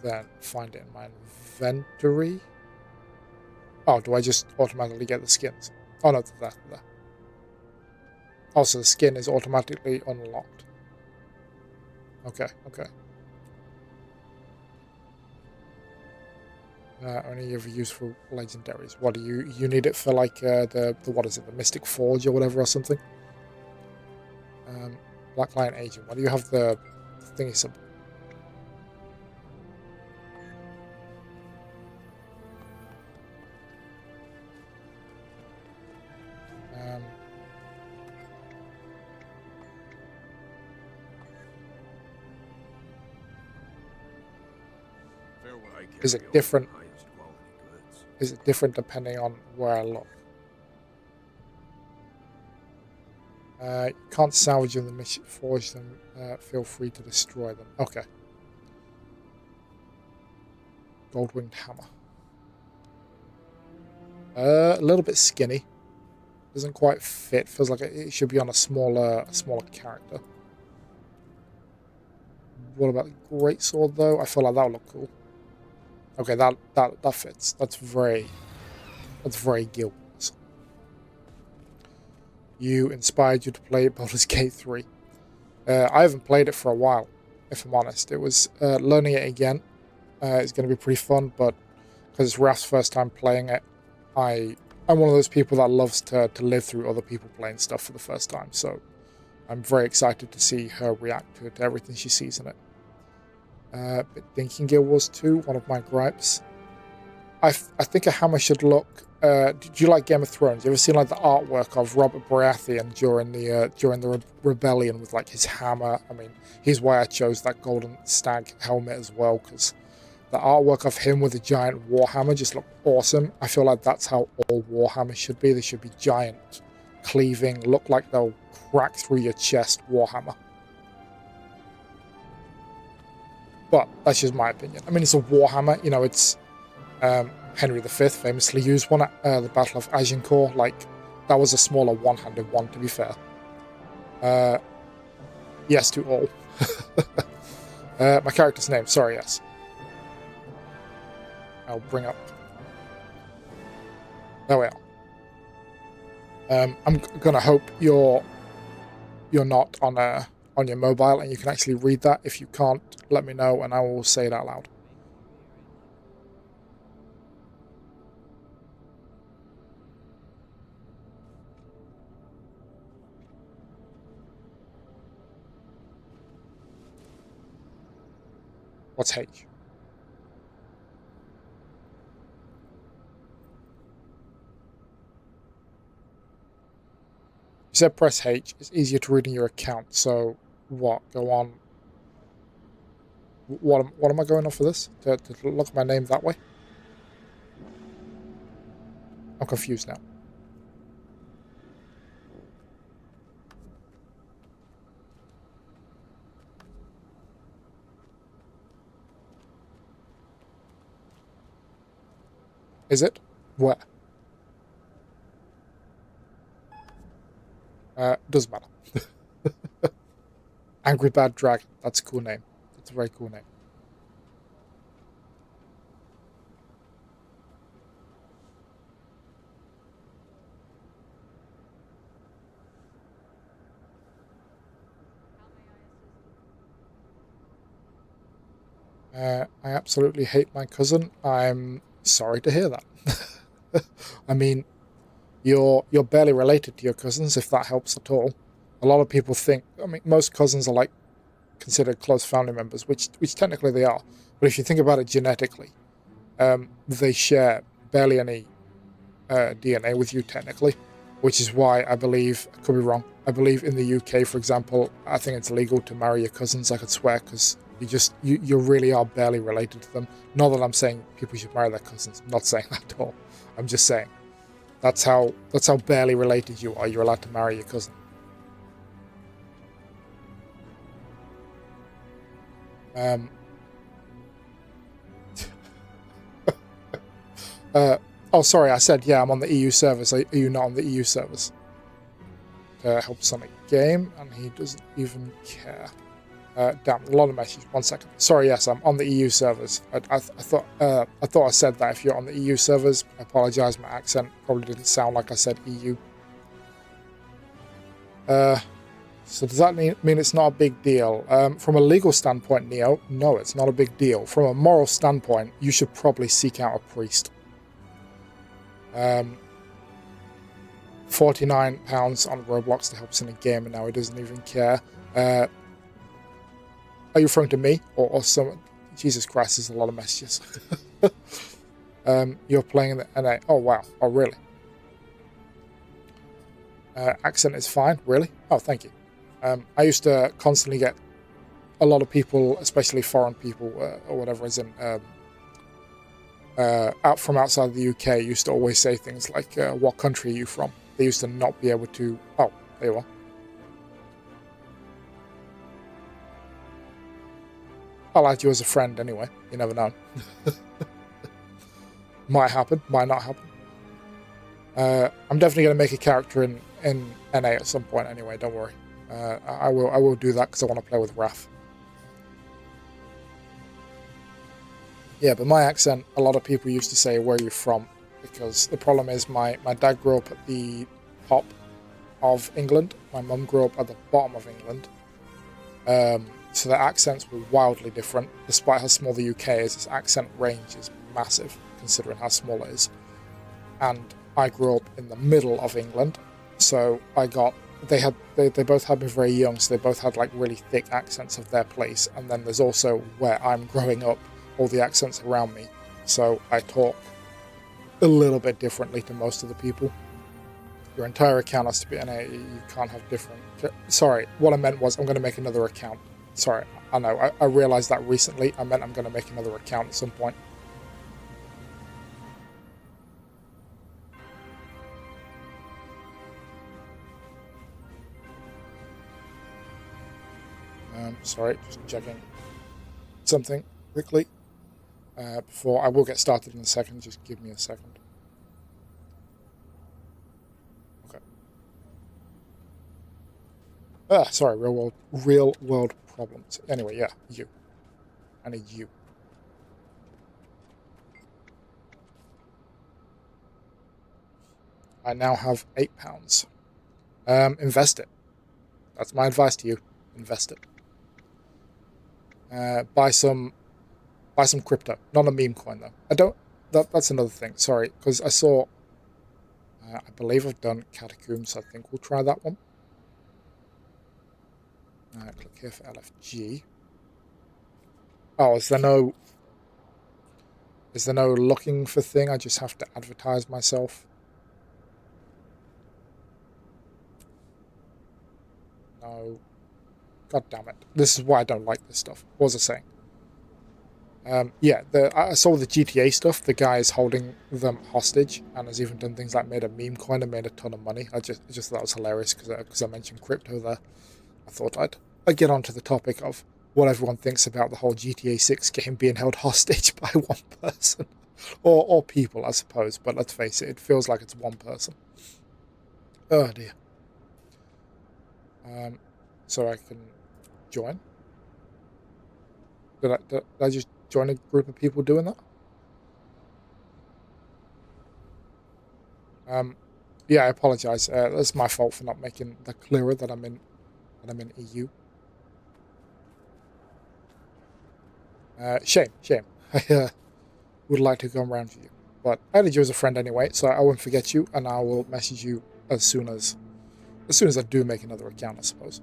Then find it in my inventory. Oh, do I just automatically get the skins? Oh no, there. Also, the skin is automatically unlocked. Okay. Only ever used for legendaries. What do you need it for? Like the what is it? The Mystic Forge or whatever or something. Black Lion Agent. Why do you have the thingy symbol? Is it different? Is it different depending on where I look? You can't salvage them, forge them. Feel free to destroy them. Okay. Gold-winged hammer. A little bit skinny. Doesn't quite fit. Feels like it should be on a smaller character. What about the greatsword though? I feel like that would look cool. Okay, that fits. That's very Guild Wars. You inspired you to play Baldur's Gate 3. I haven't played it for a while, if I'm honest. It was learning it again. It's going to be pretty fun, but because it's Raf's first time playing it, I'm one of those people that loves to live through other people playing stuff for the first time. So I'm very excited to see her react to everything she sees in it. But thinking Guild Wars 2, one of my gripes. I think a hammer should look. Did you like Game of Thrones? You ever seen like the artwork of Robert Baratheon during the rebellion with like his hammer? I mean, here's why I chose that golden stag helmet as well, because the artwork of him with a giant warhammer just looked awesome. I feel like that's how all warhammers should be. They should be giant, cleaving, look like they'll crack through your chest warhammer. But that's just my opinion. I mean, it's a warhammer. You know, it's Henry V famously used one at the Battle of Agincourt. Like, that was a smaller one-handed one, to be fair. Yes to all. My character's name. Sorry, yes. I'll bring up. There we are. I'm gonna hope you're not on your mobile and you can actually read that. If you can't, let me know and I will say it out loud. What's H? You said press H. It's easier to read in your account. So what? Go on. What am I going off for this? To look at my name that way? I'm confused now. Is it? Where? Doesn't matter. Angry Bad Dragon. That's a cool name. That's a very cool name. I absolutely hate my cousin. I'm sorry to hear that. I mean, you're barely related to your cousins, if that helps at all. A lot of people think, I mean, most cousins are like considered close family members, which technically they are. But if you think about it genetically, they share barely any DNA with you technically, which is why I believe, I could be wrong, I believe in the UK, for example, I think it's illegal to marry your cousins, I could swear, because you really are barely related to them. Not that I'm saying people should marry their cousins. I'm not saying that at all. I'm just saying that's how barely related you are. You're allowed to marry your cousin. Oh, sorry. I said yeah. I'm on the EU servers. Are you not on the EU servers? Help Sonic game, and he doesn't even care. Damn, a lot of messages. 1 second. Sorry, yes, I'm on the EU servers. I thought I said that. If you're on the EU servers, I apologize. My accent probably didn't sound like I said EU. So does that mean it's not a big deal? From a legal standpoint, Neo, no, it's not a big deal. From a moral standpoint, you should probably seek out a priest. £49 on Roblox to help us in a game, and now he doesn't even care. Are you referring to me or someone? Jesus Christ, there's a lot of messages. You're playing in the NA. Oh, wow. Oh, really? Accent is fine. Really? Oh, thank you. I used to constantly get a lot of people, especially foreign people or whatever, as in out from outside the UK, used to always say things like, what country are you from? They used to not be able to... Oh, there you are. I'll add you as a friend anyway. You never know. Might happen, might not happen. I'm definitely going to make a character in NA at some point anyway, don't worry. I will do that because I want to play with Raph. Yeah, but my accent, a lot of people used to say, where are you from? Because the problem is my dad grew up at the top of England. My mum grew up at the bottom of England. So their accents were wildly different. Despite how small the UK is, its accent range is massive, considering how small it is. And I grew up in the middle of England, so they both had me very young, so they both had like really thick accents of their place. And then there's also where I'm growing up, all the accents around me. So I talk a little bit differently to most of the people. Your entire account has to be NA. You can't have different... Sorry, what I meant was I'm going to make another account. Sorry, I know. I realized that recently. I meant I'm going to make another account at some point. Sorry, just checking something quickly. Before I will get started in a second. Just give me a second. Okay. Sorry, real world problems. Anyway, yeah, you. I need you. I now have £8. Invest it. That's my advice to you. Invest it. Buy some crypto. Not a meme coin though. That's another thing. Sorry, because I saw. I believe I've done Catacombs. So I think we'll try that one. Click here for LFG. Oh, is there no looking for thing? I just have to advertise myself. No. God damn it. This is why I don't like this stuff. What was I saying? Yeah, I saw the GTA stuff. The guy is holding them hostage and has even done things like made a meme coin and made a ton of money. I just thought that was hilarious because I mentioned crypto there. I thought I'd get onto the topic of what everyone thinks about the whole GTA 6 game being held hostage by one person. or people, I suppose. But let's face it, it feels like it's one person. Oh, dear. So I can join. Did I just join a group of people doing that? Yeah, I apologize. That's my fault for not making that clearer that I'm in EU. Shame. I would like to come around for you, but I added you as a friend anyway, so I won't forget you, and I will message you as soon as I do make another account, I suppose.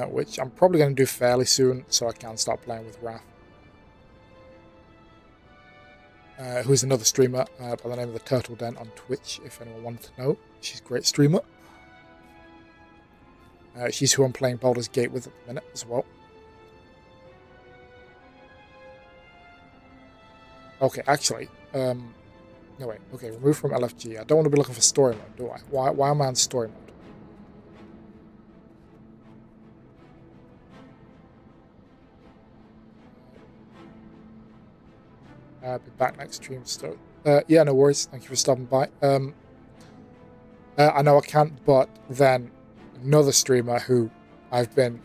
Which I'm probably going to do fairly soon, so I can start playing with Raph. Who's another streamer by the name of the Turtle Den on Twitch, if anyone wanted to know. She's a great streamer. She's who I'm playing Baldur's Gate with at the minute as well. Okay, actually, no wait, okay, remove from LFG. I don't want to be looking for story mode, do I? Why am I on story mode? Be back next stream still. Yeah, no worries. Thank you for stopping by. I know I can't, but then another streamer who I did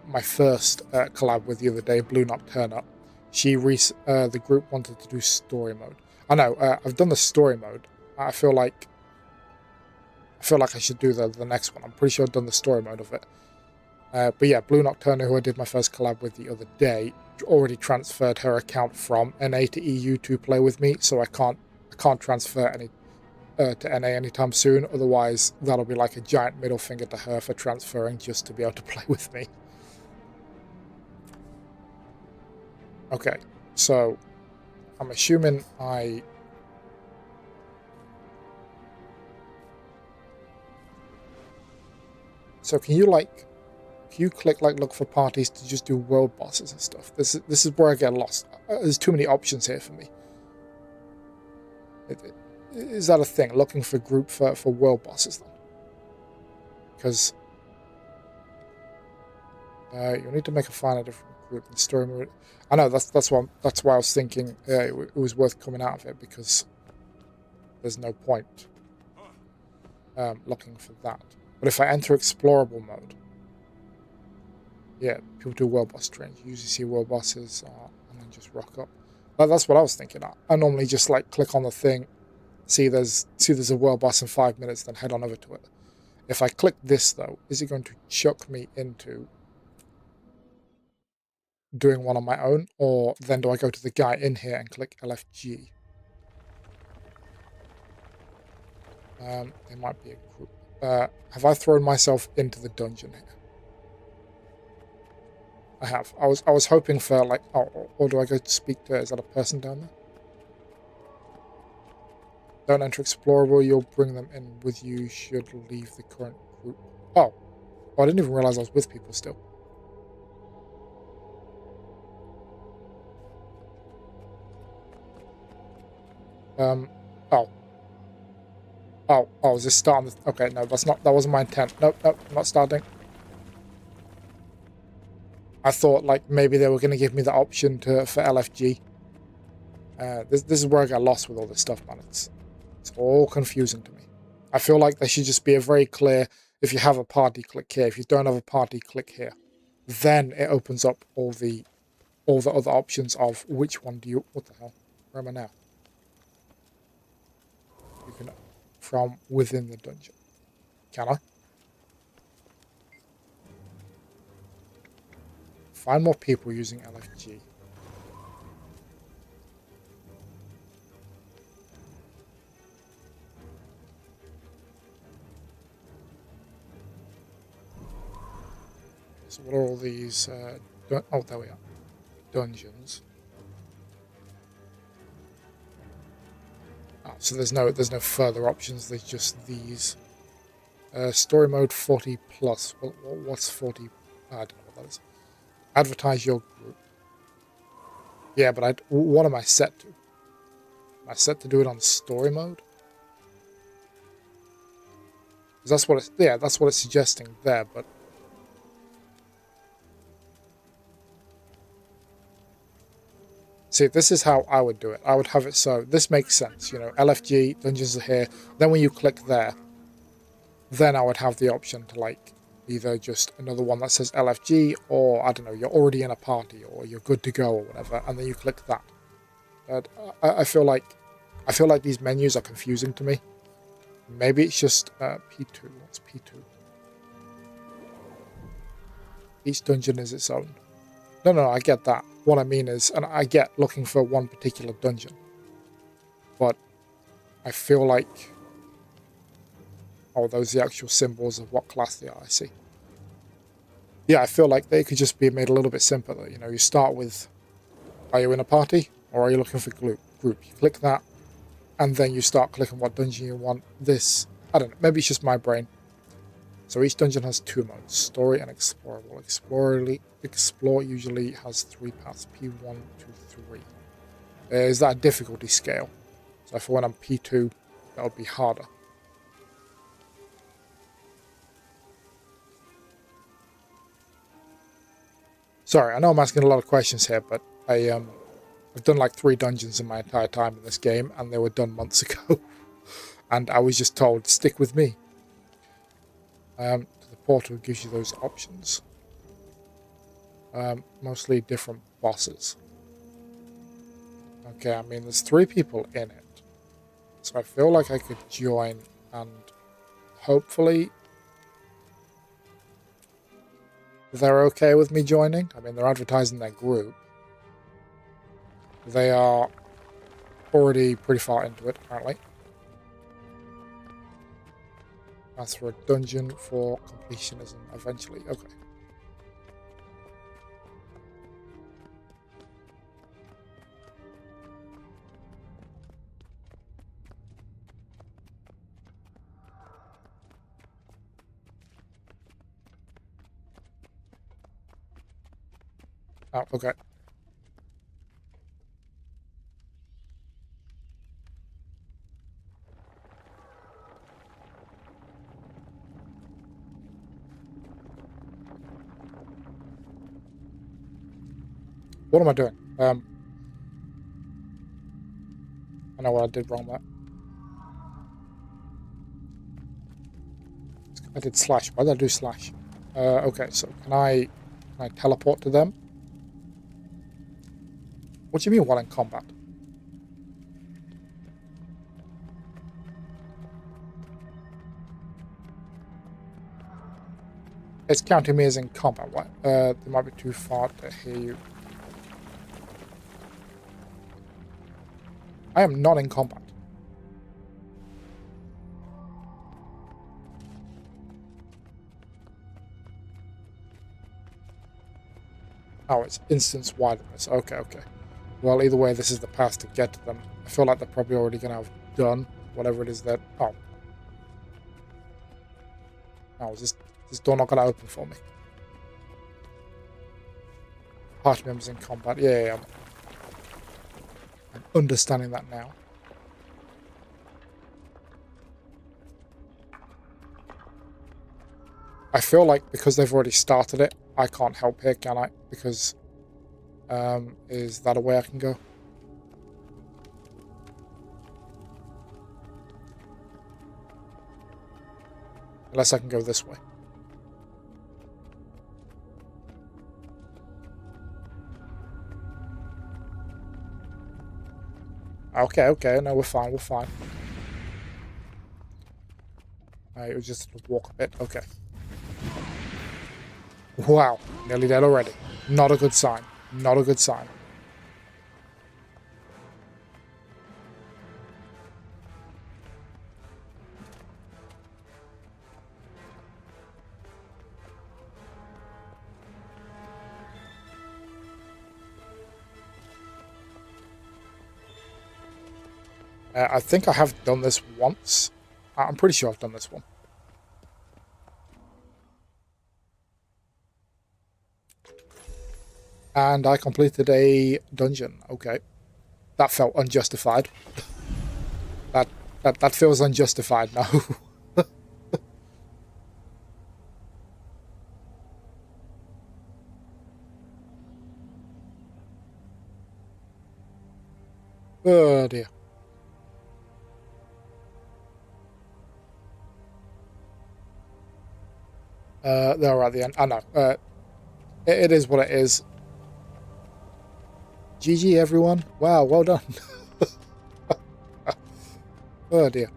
my first collab with the other day, Blue Nocturna, the group wanted to do story mode. I know, I've done the story mode. I feel like feel like I should do the next one. I'm pretty sure I've done the story mode of it. But yeah, Blue Nocturna, who I did my first collab with the other day, already transferred her account from NA to EU to play with me, so I can't transfer any to NA anytime soon. Otherwise, that'll be like a giant middle finger to her for transferring just to be able to play with me. Okay, so I'm assuming I... So can you click like look for parties to just do world bosses and stuff? This is where I get lost. There's too many options here for me. Is that a thing? Looking for group for world bosses then? Because you need to make a different group in story mode. I know that's why I was thinking it was worth coming out of it, because there's no point looking for that. But if I enter explorable mode, yeah, people do world boss trains. You usually see world bosses and then just rock up. But that's what I was thinking. I normally just like click on the thing, see there's a world boss in 5 minutes, then head on over to it. If I click this though, is it going to chuck me into doing one on my own, or then do I go to the guy in here and click LFG? There might be a group. Have I thrown myself into the dungeon here? I have. I was hoping for like, or do I go to speak to? Is that a person down there? Don't enter explorable. You'll bring them in with you. Should leave the current group. Oh, I didn't even realize I was with people still. Oh, is this starting? Okay, no, that wasn't my intent. Nope, I'm not starting. I thought like maybe they were going to give me the option for LFG. This is where I got lost with all this stuff, man. It's all confusing to me. I feel like there should just be a very clear, if you have a party, click here. If you don't have a party, click here. Then it opens up all the other options of which one do you... What the hell? Where am I now? You can... From within the dungeon. Can I? Find more people using LFG. So what are all these... oh, there we are. Dungeons. Oh, so there's no further options. There's just these. Story mode 40 plus. What's 40? I don't know what that is. Advertise your group. Yeah, but what am I set to? Am I set to do it on story mode? That's what it's suggesting there, but see, this is how I would do it. I would have it so this makes sense, you know, LFG, dungeons are here. Then when you click there, then I would have the option to like either just another one that says LFG, or I don't know, you're already in a party, or you're good to go, or whatever, and then you click that. But I feel like these menus are confusing to me. Maybe it's just P2. What's P2? Each dungeon is its own. No, I get that. What I mean is, and I get looking for one particular dungeon, but I feel like, oh, those are the actual symbols of what class they are, I see. Yeah, I feel like they could just be made a little bit simpler. You know, you start with, are you in a party, or are you looking for group? You click that, and then you start clicking what dungeon you want. This, I don't know, maybe it's just my brain. So each dungeon has 2 modes, story and explorable. Explore usually has 3 paths, P1 to 3. Is that a difficulty scale? So for when I'm P2, that would be harder. Sorry, I know I'm asking a lot of questions here, but I've done like 3 dungeons in my entire time in this game, and they were done months ago. And I was just told, stick with me. The portal gives you those options. Mostly different bosses. Okay, I mean, there's 3 people in it. So I feel like I could join and hopefully they're okay with me joining. I mean, they're advertising their group. They are already pretty far into it, apparently. That's for a dungeon for completionism eventually. Okay. Oh, okay. What am I doing? I know what I did wrong there. I did slash. Why did I do slash? Okay, so can I teleport to them? What do you mean while in combat? It's counting me as in combat. What? They might be too far to hear you. I am not in combat. Oh, it's instance wideness. Okay, okay. Well, either way, this is the path to get to them. I feel like they're probably already going to have done whatever it is that... Oh. Oh, is this door not going to open for me? Party members in combat. Yeah, I'm understanding that now. I feel like because they've already started it, I can't help here, can I? Because, is that a way I can go? Unless I can go this way. Okay, okay, no, we're fine, we're fine. It was just a walk a bit, okay. Wow, nearly dead already. Not a good sign. Not a good sign. I think I have done this once. I'm pretty sure I've done this one. And I completed a dungeon. Okay. That felt unjustified. That feels unjustified now. Oh dear. They're at the end. I know. It is what it is. GG, everyone. Wow, well done. Oh dear.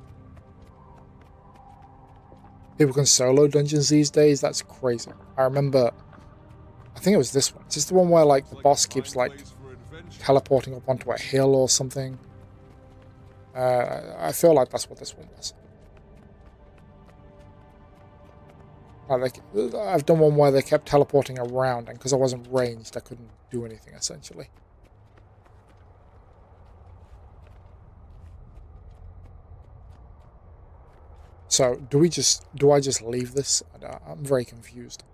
People can solo dungeons these days? That's crazy. I remember... I think it was this one. Is this the one where, like, the boss keeps, like, teleporting up onto a hill or something? I feel like that's what this one was. Like, I've done one where they kept teleporting around, and because I wasn't ranged, I couldn't do anything, essentially. So, do I just leave this? I'm very confused.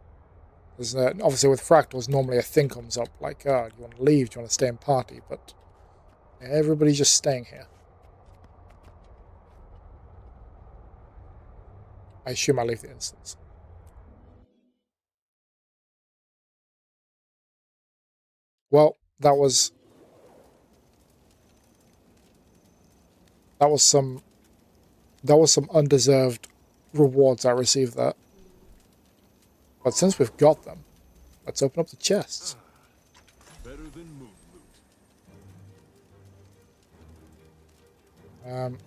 There's obviously with fractals, normally a thing comes up like, oh, do you want to leave? Do you want to stay in party? But everybody's just staying here. I assume I leave the instance. Well, that was some undeserved rewards I received there. But since we've got them, let's open up the chests. Better than moon loot.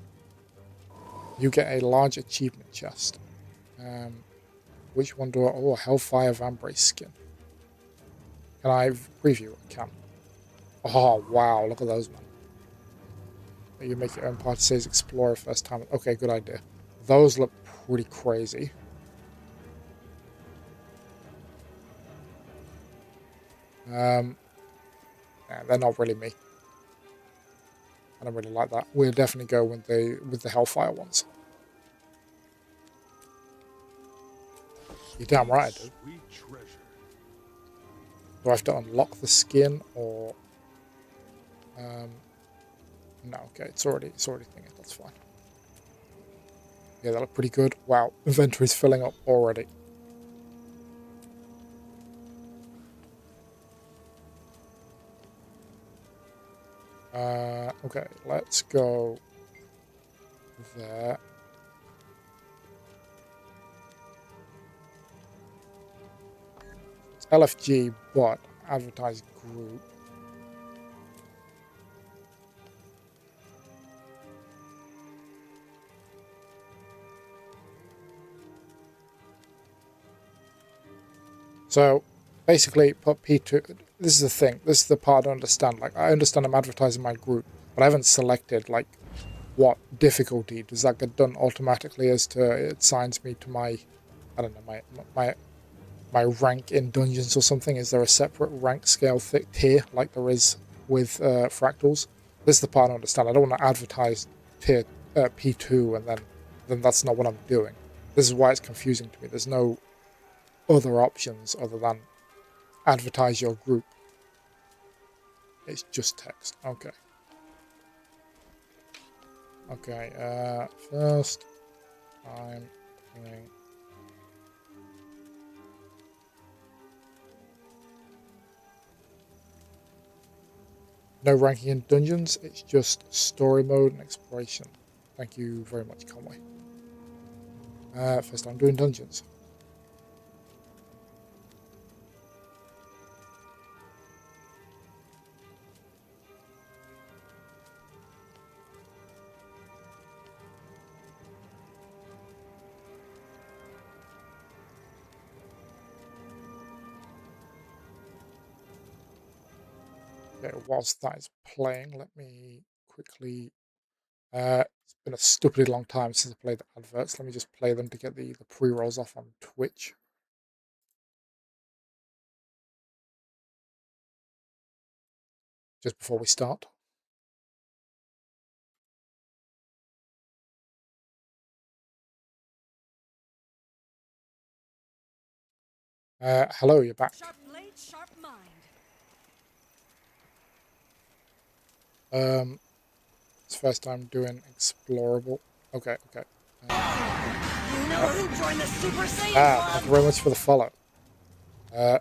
You get a large achievement chest. Which one do I... Oh, Hellfire Vambrace skin. Can I preview? I can. Oh, wow. Look at those, man. You make your own party, says Explorer first time. Okay, good idea. Those look pretty crazy. Yeah, they're not really me. I don't really like that. We'll definitely go with the Hellfire ones. You're damn right I do. Sweet treasure. Do I have to unlock the skin or... no, okay, it's already thinking. That's fine. Yeah, that look pretty good. Wow, inventory's filling up already. Okay, let's go there. It's LFG, but advertise group. So basically put P2. This is the thing. This is the part I don't understand. Like, I understand I'm advertising my group, but I haven't selected like what difficulty. Does that get done automatically as to it assigns me to my, I don't know, my rank in dungeons or something? Is there a separate rank scale tier like there is with fractals? This is the part I don't understand. I don't want to advertise tier P2 and then that's not what I'm doing. This is why it's confusing to me. There's no other options other than advertise your group. It's just text. Okay. Okay, first I'm doing no ranking in dungeons, it's just story mode and exploration. Thank you very much, Conway. First I'm doing dungeons. Okay, whilst that is playing, let me quickly... it's been a stupidly long time since I played the adverts. Let me just play them to get the pre-rolls off on Twitch. Just before we start. Hello, you're back. Sharp blade, sharp mind. It's first time doing explorable. Okay. You know who joined the Super Saiyan Club? Thank you very much for the follow.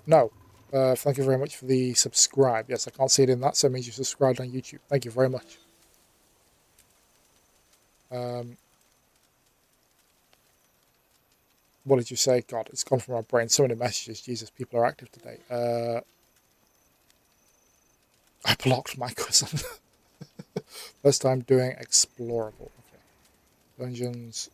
No. Thank you very much for the subscribe. Yes, I can't see it in that, so it means you subscribed on YouTube. Thank you very much. What did you say? God, it's gone from my brain. So many messages. Jesus, people are active today. I blocked my cousin. First time doing explorable. Okay. Dungeons.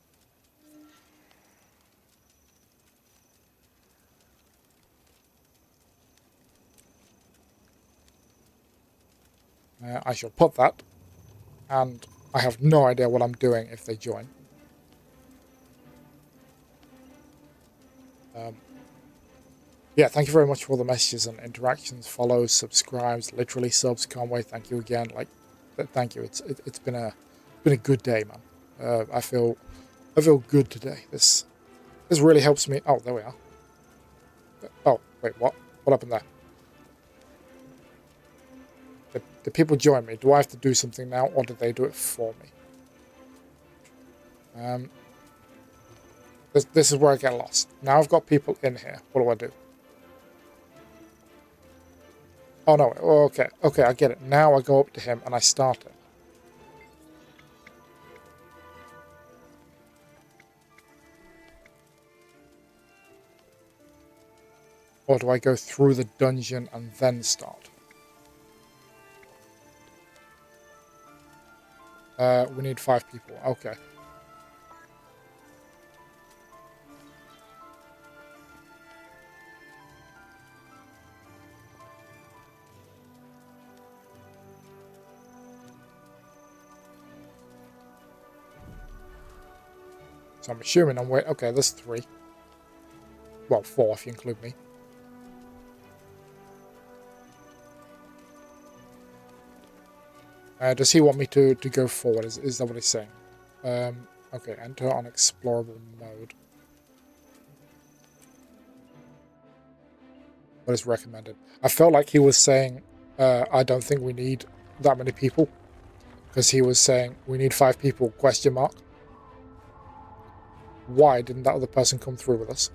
I shall put that. And I have no idea what I'm doing if they join. Yeah, thank you very much for all the messages and interactions, follows, subscribes, literally subs. Conway, thank you again. Like, thank you. It's been a good day, man. I feel good today. This really helps me. Oh, there we are. Oh, wait, what? What happened there? The people join me. Do I have to do something now, or did they do it for me? This is where I get lost. Now I've got people in here. What do? Oh, no. Okay, I get it. Now I go up to him and I start it. Or do I go through the dungeon and then start? We need 5 people. Okay. So I'm assuming I'm wait. Okay, there's 3. Well, 4 if you include me. Does he want me to go forward? Is that what he's saying? Okay, enter on explorable mode. What is recommended? I felt like he was saying, I don't think we need that many people. Because he was saying, we need 5 people, question mark. Why didn't that other person come through with us?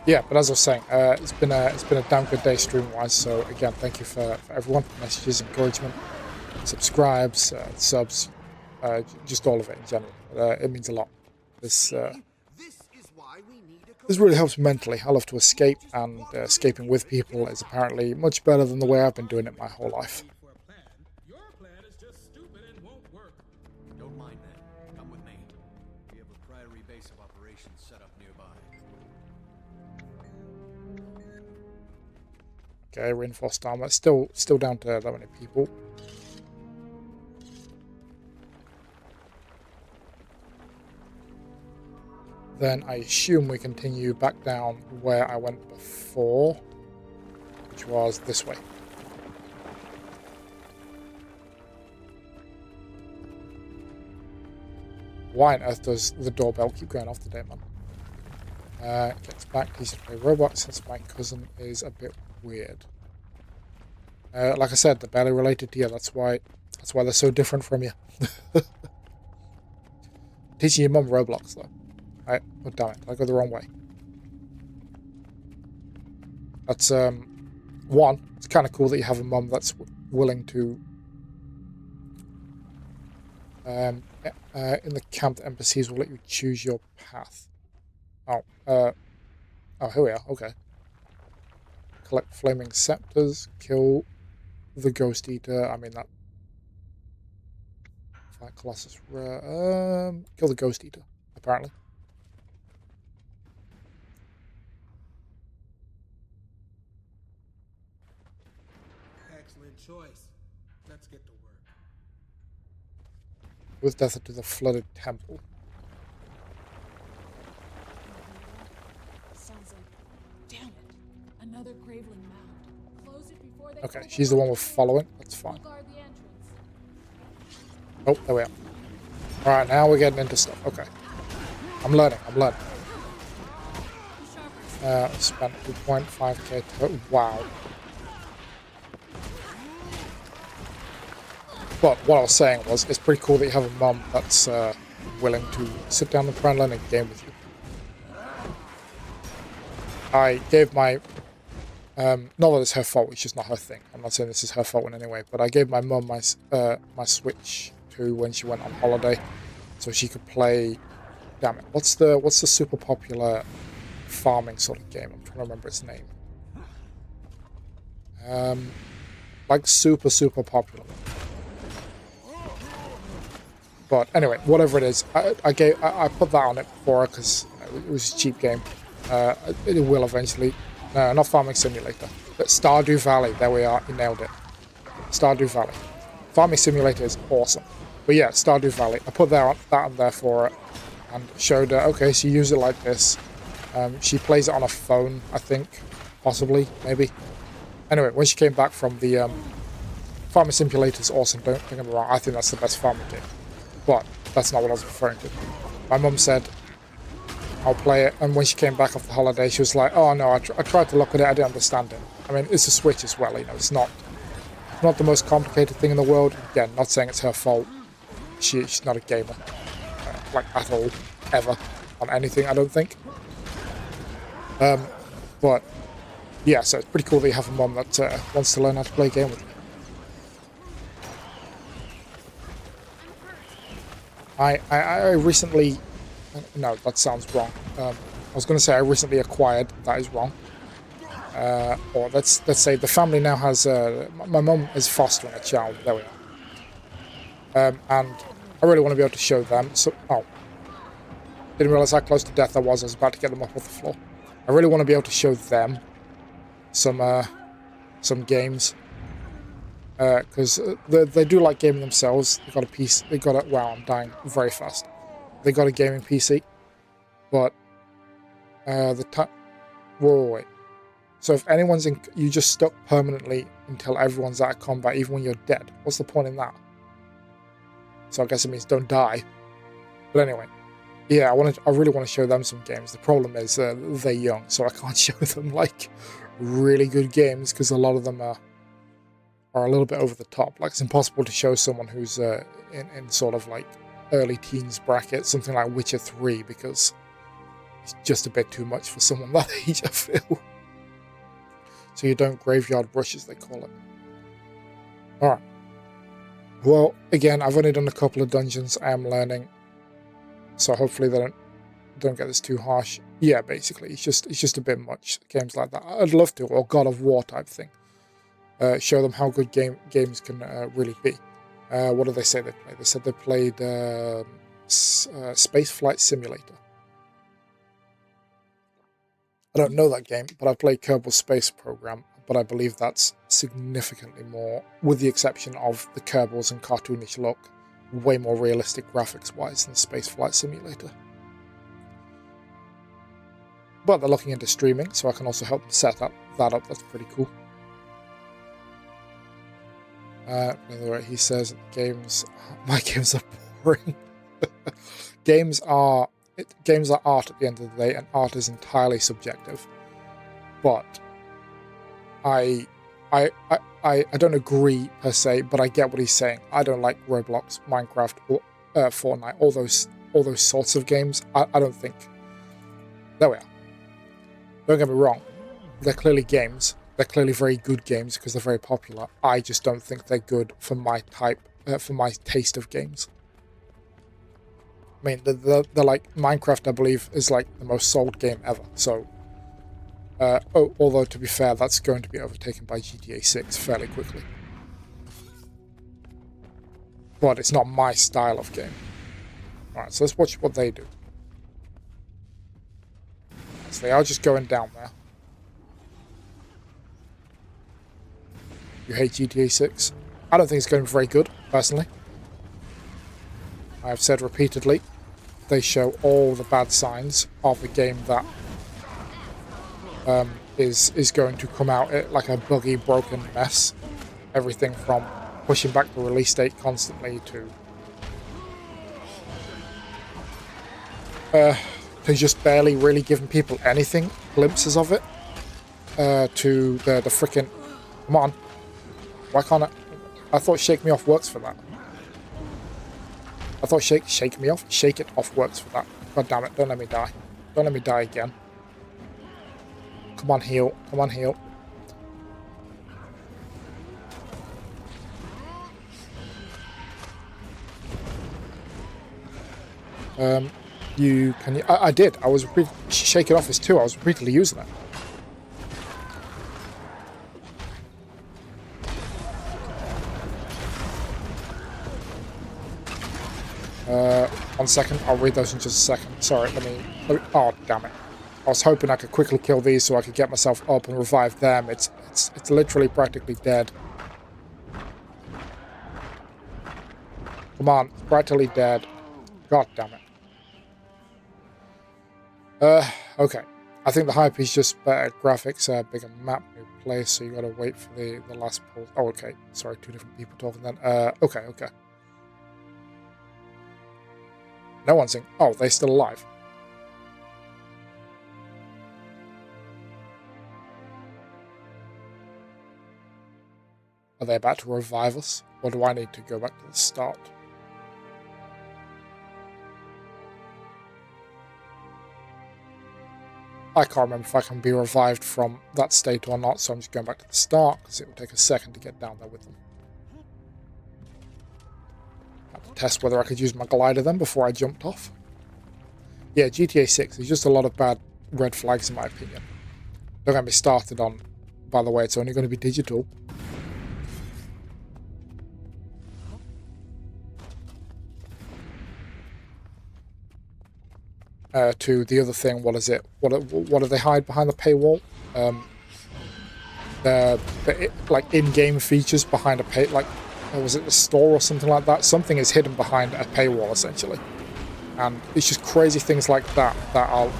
Yeah, but as I was saying, it's been a damn good day stream wise. So again, thank you for everyone, messages, encouragement, subscribes, subs, just all of it in general. It means a lot. This really helps me mentally. I love to escape, and escaping with people is apparently much better than the way I've been doing it my whole life. Your plan is just stupid and won't work. Don't mind that. Come with me. We have a priory base of operations set up nearby. Okay, reinforced armor. Still down to that many people. Then I assume we continue back down where I went before, which was this way. Why on earth does the doorbell keep going off today, man? Gets back, easy to play Roblox since my cousin is a bit weird. Like I said, they're barely related to you. That's why they're so different from you. Teaching your mum Roblox though. Right? Oh damn it! I go the wrong way. That's one. It's kind of cool that you have a mum that's willing to. In the camp, the NPCs will let you choose your path. Oh, here we are. Okay. Collect flaming scepters. Kill the Ghost Eater. I mean that. Fight Colossus rare. Kill the Ghost Eater. Apparently. Excellent choice. Let's get to work. With death to the flooded temple. Sounds like, damn it, another graveling mound. Close it before they Okay, she's the one we're following. That's fine. guard the entrance. Oh, there we are. Alright, now we're getting into stuff. Okay. I'm learning. Spent 2.5k total. Wow. But what I was saying was, it's pretty cool that you have a mum that's willing to sit down and try and learn a game with you. I gave my... not that it's her fault, it's just not her thing. I'm not saying this is her fault in any way, but I gave my mum my Switch to when she went on holiday, so she could play... Damn it, what's the super popular farming sort of game? I'm trying to remember its name. Like super popular. But anyway, whatever it is, I put that on it for her because it was a cheap game. It will eventually. No, not Farming Simulator. But Stardew Valley. There we are. You nailed it. Stardew Valley. Farming Simulator is awesome. But yeah, Stardew Valley. I put that on there for her and showed her. Okay, so you use it like this. She plays it on a phone, I think, possibly, maybe. Anyway, when she came back from the Farming Simulator is awesome. Don't get me wrong. I think that's the best farming game. But that's not what I was referring to. My mum said, I'll play it. And when she came back off the holiday, she was like, oh no, I tried to look at it, I didn't understand it. I mean, it's a Switch as well, you know, it's not the most complicated thing in the world. Again, not saying it's her fault. She's not a gamer, like at all, ever, on anything, I don't think. But, yeah, so it's pretty cool that you have a mum that wants to learn how to play a game with you. I recently... No, that sounds wrong. I was going to say I recently acquired. That is wrong. Or let's say the family now has... my mum is fostering a child. There we are. And I really want to be able to show them. So, oh. Didn't realize how close to death I was. I was about to get them off the floor. I really want to be able to show them some games. Because they do like gaming themselves. They got a piece. They got a... Wow, I'm dying very fast. They got a gaming PC. But the time... Wait. So if anyone's in... You just stuck permanently until everyone's out of combat, even when you're dead. What's the point in that? So I guess it means don't die. But anyway. Yeah, I really want to show them some games. The problem is they're young, so I can't show them, like, really good games, because a lot of them are a little bit over the top. Like, it's impossible to show someone who's in sort of, like, early teens bracket, something like Witcher 3, because it's just a bit too much for someone that age, I feel. So you don't graveyard rush, as they call it. Alright. Well, again, I've only done a couple of dungeons. I am learning. So hopefully they don't get this too harsh. Yeah, basically, it's just a bit much. Games like that. I'd love to, or God of War type thing. Show them how good games can really be. What did they say they played? They said they played Space Flight Simulator. I don't know that game, but I played Kerbal Space Program, but I believe that's significantly more, with the exception of the Kerbals and cartoonish look, way more realistic graphics-wise than Space Flight Simulator. But they're looking into streaming, so I can also help them set that up. That's pretty cool. Anyway, he says my games are boring. Games are art at the end of the day, and art is entirely subjective. But I don't agree per se, but I get what he's saying. I don't like Roblox, Minecraft, or Fortnite, all those sorts of games. I don't think. There we are. Don't get me wrong. They're clearly games. They're clearly very good games because they're very popular. I just don't think they're good for my for my taste of games. I mean, they're like Minecraft. I believe is like the most sold game ever. So. Although, to be fair, that's going to be overtaken by GTA 6 fairly quickly. But it's not my style of game. Alright, so let's watch what they do. So they are just going down there. You hate GTA 6? I don't think it's going to be very good, personally. I have said repeatedly, they show all the bad signs of a game that is going to come out like a buggy, broken mess. Everything from pushing back the release date constantly to just barely really giving people anything, glimpses of it, to the frickin'... Come on. Why can't I thought Shake Me Off works for that. I thought Shake Me Off? Shake It Off works for that. God damn it, don't let me die. Don't let me die again. Come on, heal. Come on, heal. I did. I was Shake It Off is 2. I was repeatedly using it. 1 second. I'll read those in just a second. Sorry, let me... Oh, damn it. I was hoping I could quickly kill these so I could get myself up and revive them. It's literally practically dead. Come on, it's practically dead. God damn it. Okay. I think the hype is just better graphics, bigger map, new place, so you gotta wait for the last pull. Oh, okay. Sorry, 2 different people talking then. Okay. No one's in... Oh, they're still alive. Are they about to revive us? Or do I need to go back to the start? I can't remember if I can be revived from that state or not, so I'm just going back to the start, because it will take a second to get down there with them. I had to test whether I could use my glider then before I jumped off. Yeah, GTA 6, there's just a lot of bad red flags in my opinion. Don't get me started on, by the way, it's only going to be digital. To the other thing, what is it? What do they hide behind the paywall? The like in-game features behind a pay, like, was it the store or something like that? Something is hidden behind a paywall essentially, and it's just crazy things like that that are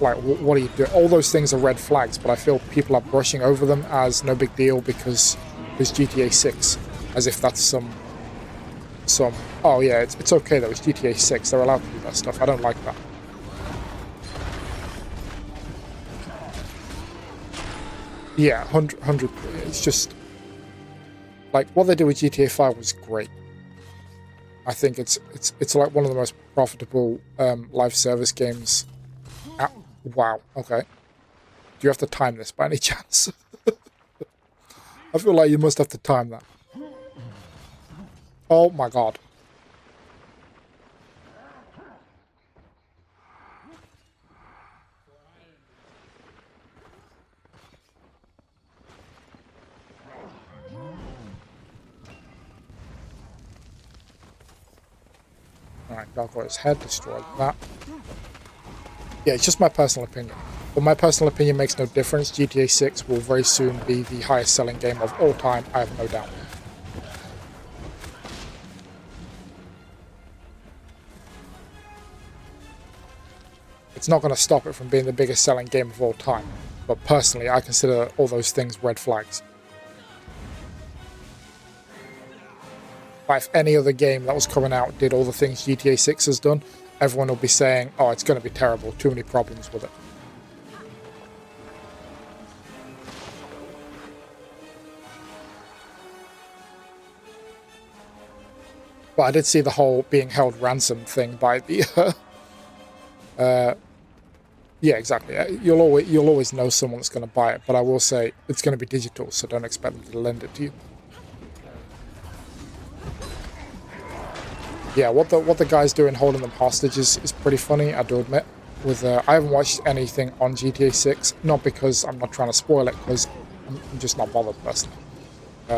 like, what are you doing? All those things are red flags, but I feel people are brushing over them as no big deal because it's GTA 6, as if that's some. Oh yeah, it's okay though. It's GTA 6. They're allowed to do that stuff. I don't like that. Yeah, 100. It's just like what they did with GTA 5 was great. I think it's like one of the most profitable live service games. Wow. Okay. Do you have to time this by any chance? I feel like you must have to time that. Oh my god. Alright, Gargoyle's head, destroyed that. Yeah, it's just my personal opinion. But my personal opinion makes no difference. GTA 6 will very soon be the highest selling game of all time, I have no doubt. It's not going to stop it from being the biggest selling game of all time. But personally, I consider all those things red flags. But if any other game that was coming out did all the things GTA 6 has done, everyone will be saying, oh, it's going to be terrible, too many problems with it. But I did see the whole being held ransom thing by the... yeah, exactly. You'll always know someone that's going to buy it, but I will say it's going to be digital, so don't expect them to lend it to you. Yeah, what the guy's doing holding them hostage is pretty funny, I do admit. With I haven't watched anything on GTA 6, not because I'm not trying to spoil it, because I'm just not bothered personally.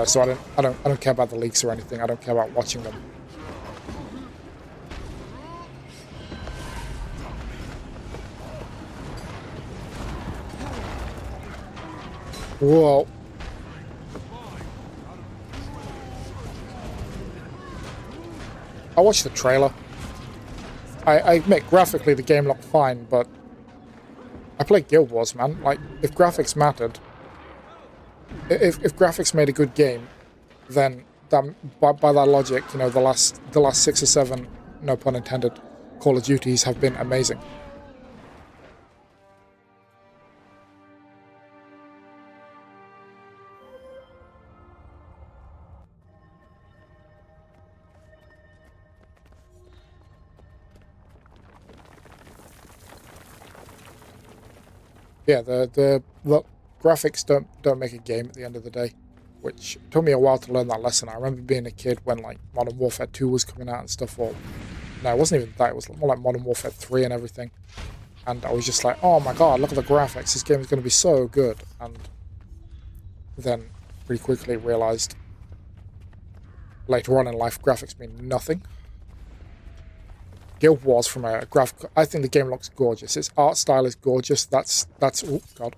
So I don't care about the leaks or anything. I don't care about watching them. Whoa. I watched the trailer. I admit, graphically the game looked fine, but I played Guild Wars, man. Like, if graphics mattered, if graphics made a good game, then that, by that logic, you know, the last 6 or 7, no pun intended, Call of Duties have been amazing. Yeah, the graphics don't make a game at the end of the day, which took me a while to learn that lesson. I remember being a kid when like Modern Warfare 2 was coming out and stuff. Or no, it wasn't even that. It was more like Modern Warfare 3 and everything. And I was just like, oh my god, look at the graphics. This game is going to be so good. And then pretty quickly realized later on in life, graphics mean nothing. Guild Wars from a graphic, I think the game looks gorgeous. Its art style is gorgeous. That's oh god.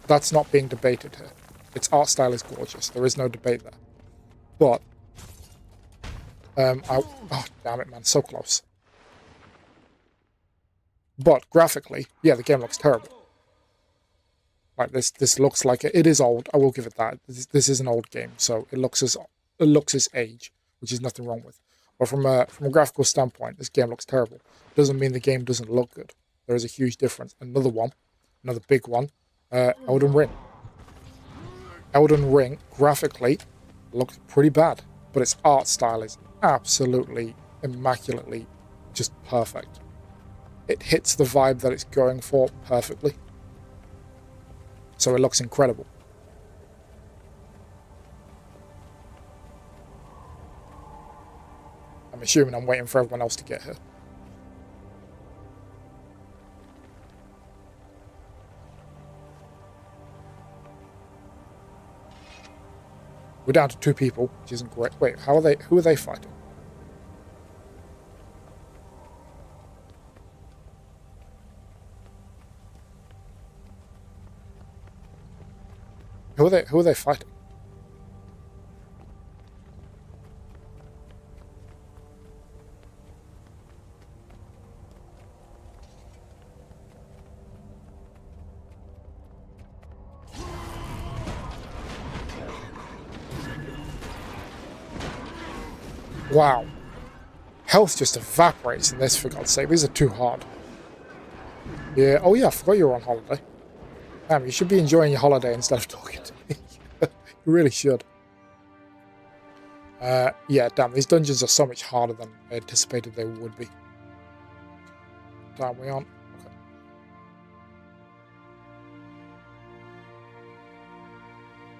That's not being debated here. Its art style is gorgeous. There is no debate there. But oh damn it, man, so close. But graphically, yeah, the game looks terrible. Like this looks like it is old. I will give it that. This is an old game, so it looks its age, which is nothing wrong with. But from a graphical standpoint, this game looks terrible. Doesn't mean the game doesn't look good. There is a huge difference. Another big one, Elden Ring. Elden Ring, graphically, looks pretty bad, but its art style is absolutely, immaculately just perfect. It hits the vibe that it's going for perfectly. So it looks incredible. I'm assuming I'm waiting for everyone else to get here. We're down to 2 people, which isn't great. Wait, who are they fighting? Who are they fighting? Wow. Health just evaporates in this, for God's sake. These are too hard. Yeah. Oh, yeah, I forgot you were on holiday. Damn, you should be enjoying your holiday instead of talking to me. You really should. Yeah, damn, these dungeons are so much harder than I anticipated they would be. Damn, we aren't. Okay.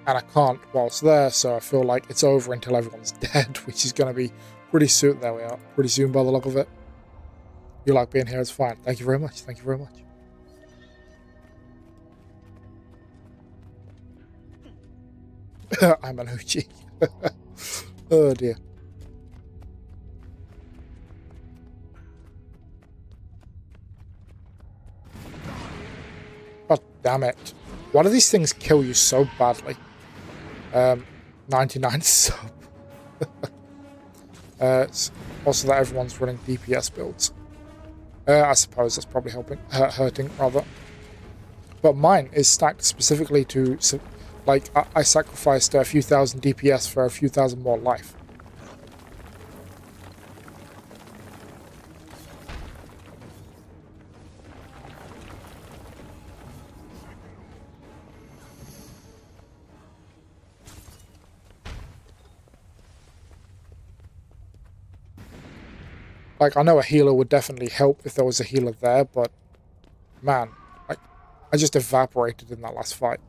And I can't whilst there, so I feel like it's over until everyone's dead, which is going to be pretty soon. There we are. Pretty soon by the look of it. You like being here, it's fine. Thank you very much. Thank you very much. I'm an OG. Oh dear. God damn it. Why do these things kill you so badly? 99 sub. It's also that everyone's running DPS builds. I suppose that's probably helping, hurting rather. But mine is stacked specifically to, like, I sacrificed a few thousand DPS for a few thousand more life. Like, I know a healer would definitely help if there was a healer there, but man, I just evaporated in that last fight.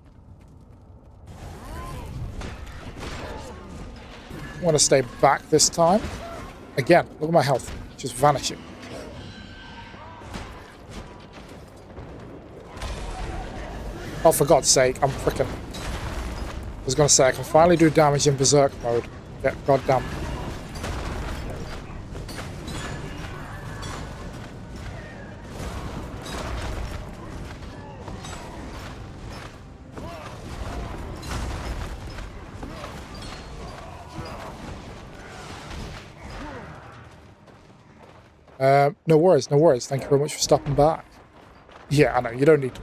I'm going to stay back this time. Again, look at my health, just vanishing. Oh, for God's sake, I'm frickin'... I was going to say, I can finally do damage in Berserk mode. Yeah, goddamn. No worries, no worries. Thank you very much for stopping by. Yeah, I know, you don't need to.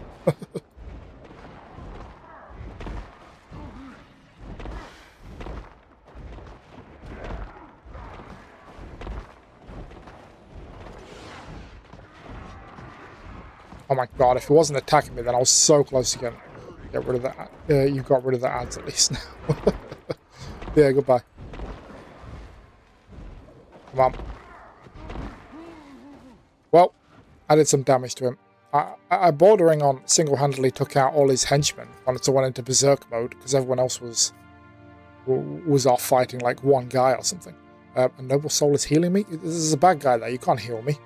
Oh my god, if it wasn't attacking me, then I was so close to get rid of that. You got rid of the ads at least now. Yeah, goodbye. Come on. Well, I did some damage to him. I bordering on single-handedly took out all his henchmen once I went into Berserk mode, because everyone else was off fighting like one guy or something. A Noble Soul is healing me? This is a bad guy there, you can't heal me.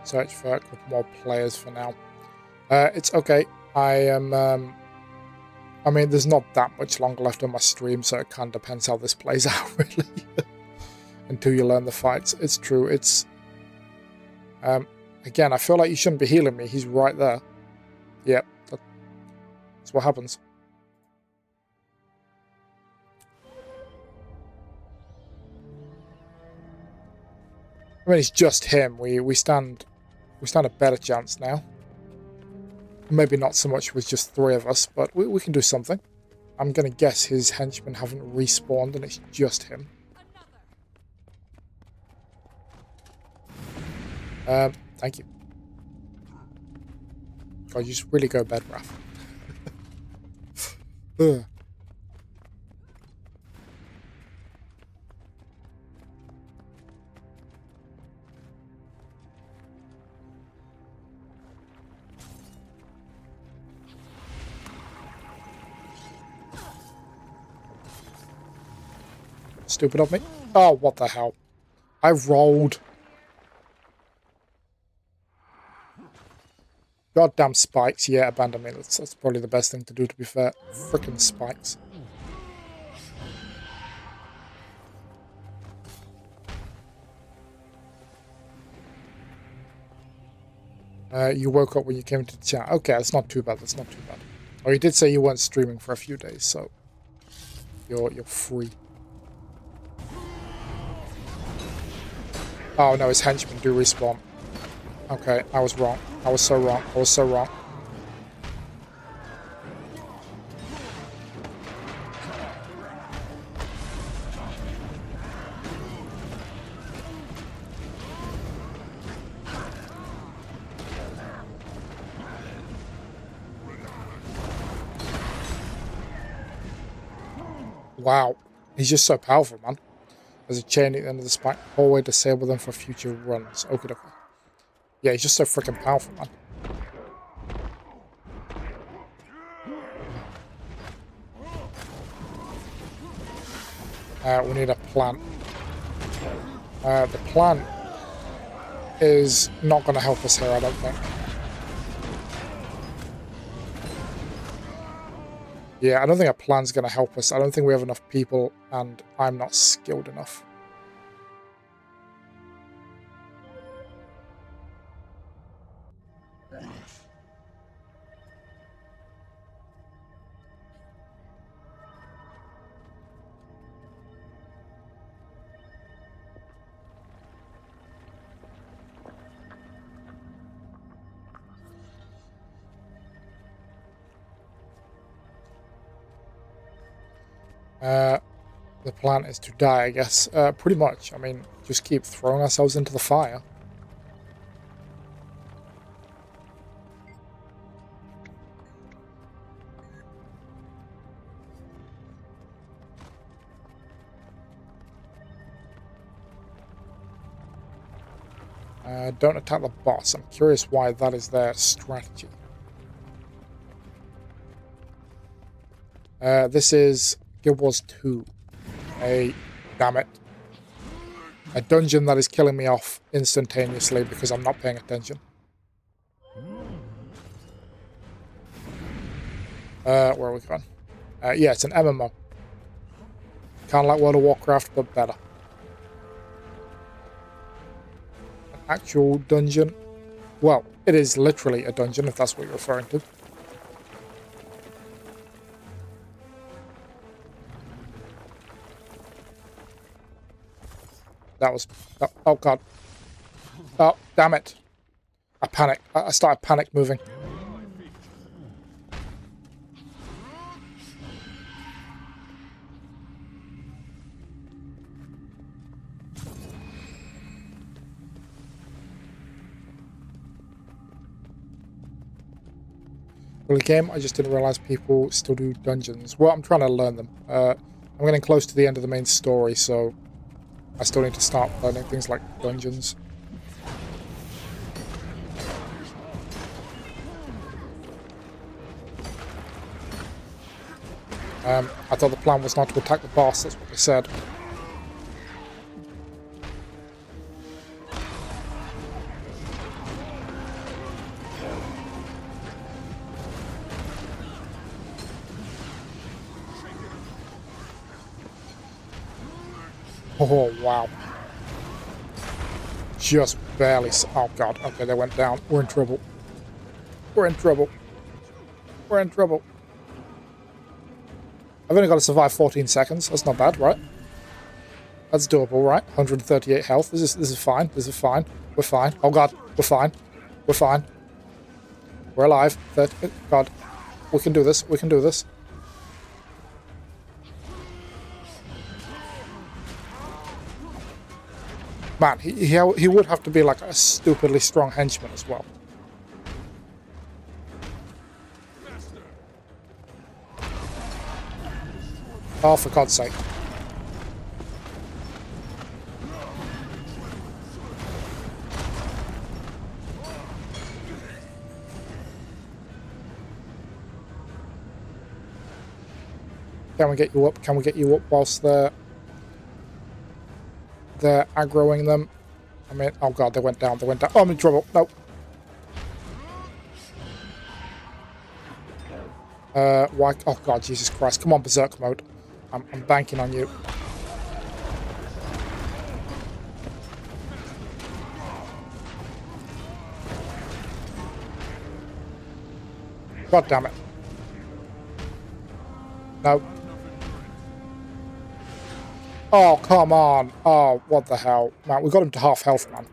Search for a couple more players for now. It's okay. I am... I mean, there's not that much longer left on my stream, so it kind of depends how this plays out, really. Until you learn the fights. It's true. It's... again, I feel like you shouldn't be healing me. He's right there. Yep. That's what happens. I mean, it's just him. We stand a better chance now. Maybe not so much with just 3 of us, but we can do something. I'm going to guess his henchmen haven't respawned and it's just him. Thank you. God, you just really go bed, Raph. Ugh. Stupid of me. Oh, what the hell. I rolled. Goddamn spikes. Yeah, abandon me. That's probably the best thing to do, to be fair. Frickin' spikes. You woke up when you came into the chat. Okay, that's not too bad. That's not too bad. Oh, you did say you weren't streaming for a few days, so you're free. Oh no, his henchmen do respawn. Okay, I was wrong. I was so wrong. I was so wrong. Wow, he's just so powerful, man. There's a chain at the end of the spike hallway, disable them for future runs. Okay. Yeah, he's just so freaking powerful, man. We need a plant. The plant is not going to help us here, I don't think. Yeah, I don't think a plan's going to help us. I don't think we have enough people, and I'm not skilled enough. The plan is to die, I guess. Pretty much. I mean, just keep throwing ourselves into the fire. Don't attack the boss. I'm curious why that is their strategy. This is Guild Wars 2. Damn it. A dungeon that is killing me off instantaneously because I'm not paying attention. Where are we going? Yeah, it's an MMO. Kind of like World of Warcraft, but better. An actual dungeon. Well, it is literally a dungeon, if that's what you're referring to. That was... Oh, God. Oh, damn it. I panicked. I started panic moving. Well, the game, I just didn't realize people still do dungeons. Well, I'm trying to learn them. I'm getting close to the end of the main story, so I still need to start learning things like dungeons. I thought the plan was not to attack the boss, that's what they said. Oh, wow. Just barely... Oh, God. Okay, they went down. We're in trouble. We're in trouble. We're in trouble. I've only got to survive 14 seconds. That's not bad, right? That's doable, right? 138 health. This is fine. This is fine. We're fine. Oh, God. We're fine. We're fine. We're alive. God. We can do this. We can do this. Man, he would have to be like a stupidly strong henchman as well. Oh, for God's sake. Can we get you up? Can we get you up whilst they're they're aggroing them. I mean, oh god, they went down, they went down. Oh, I'm in trouble. No. Why? Oh god, Jesus Christ. Come on, Berserk mode. I'm banking on you. God damn it. No. Oh, come on. Oh, what the hell. Man, we got him to half health, man.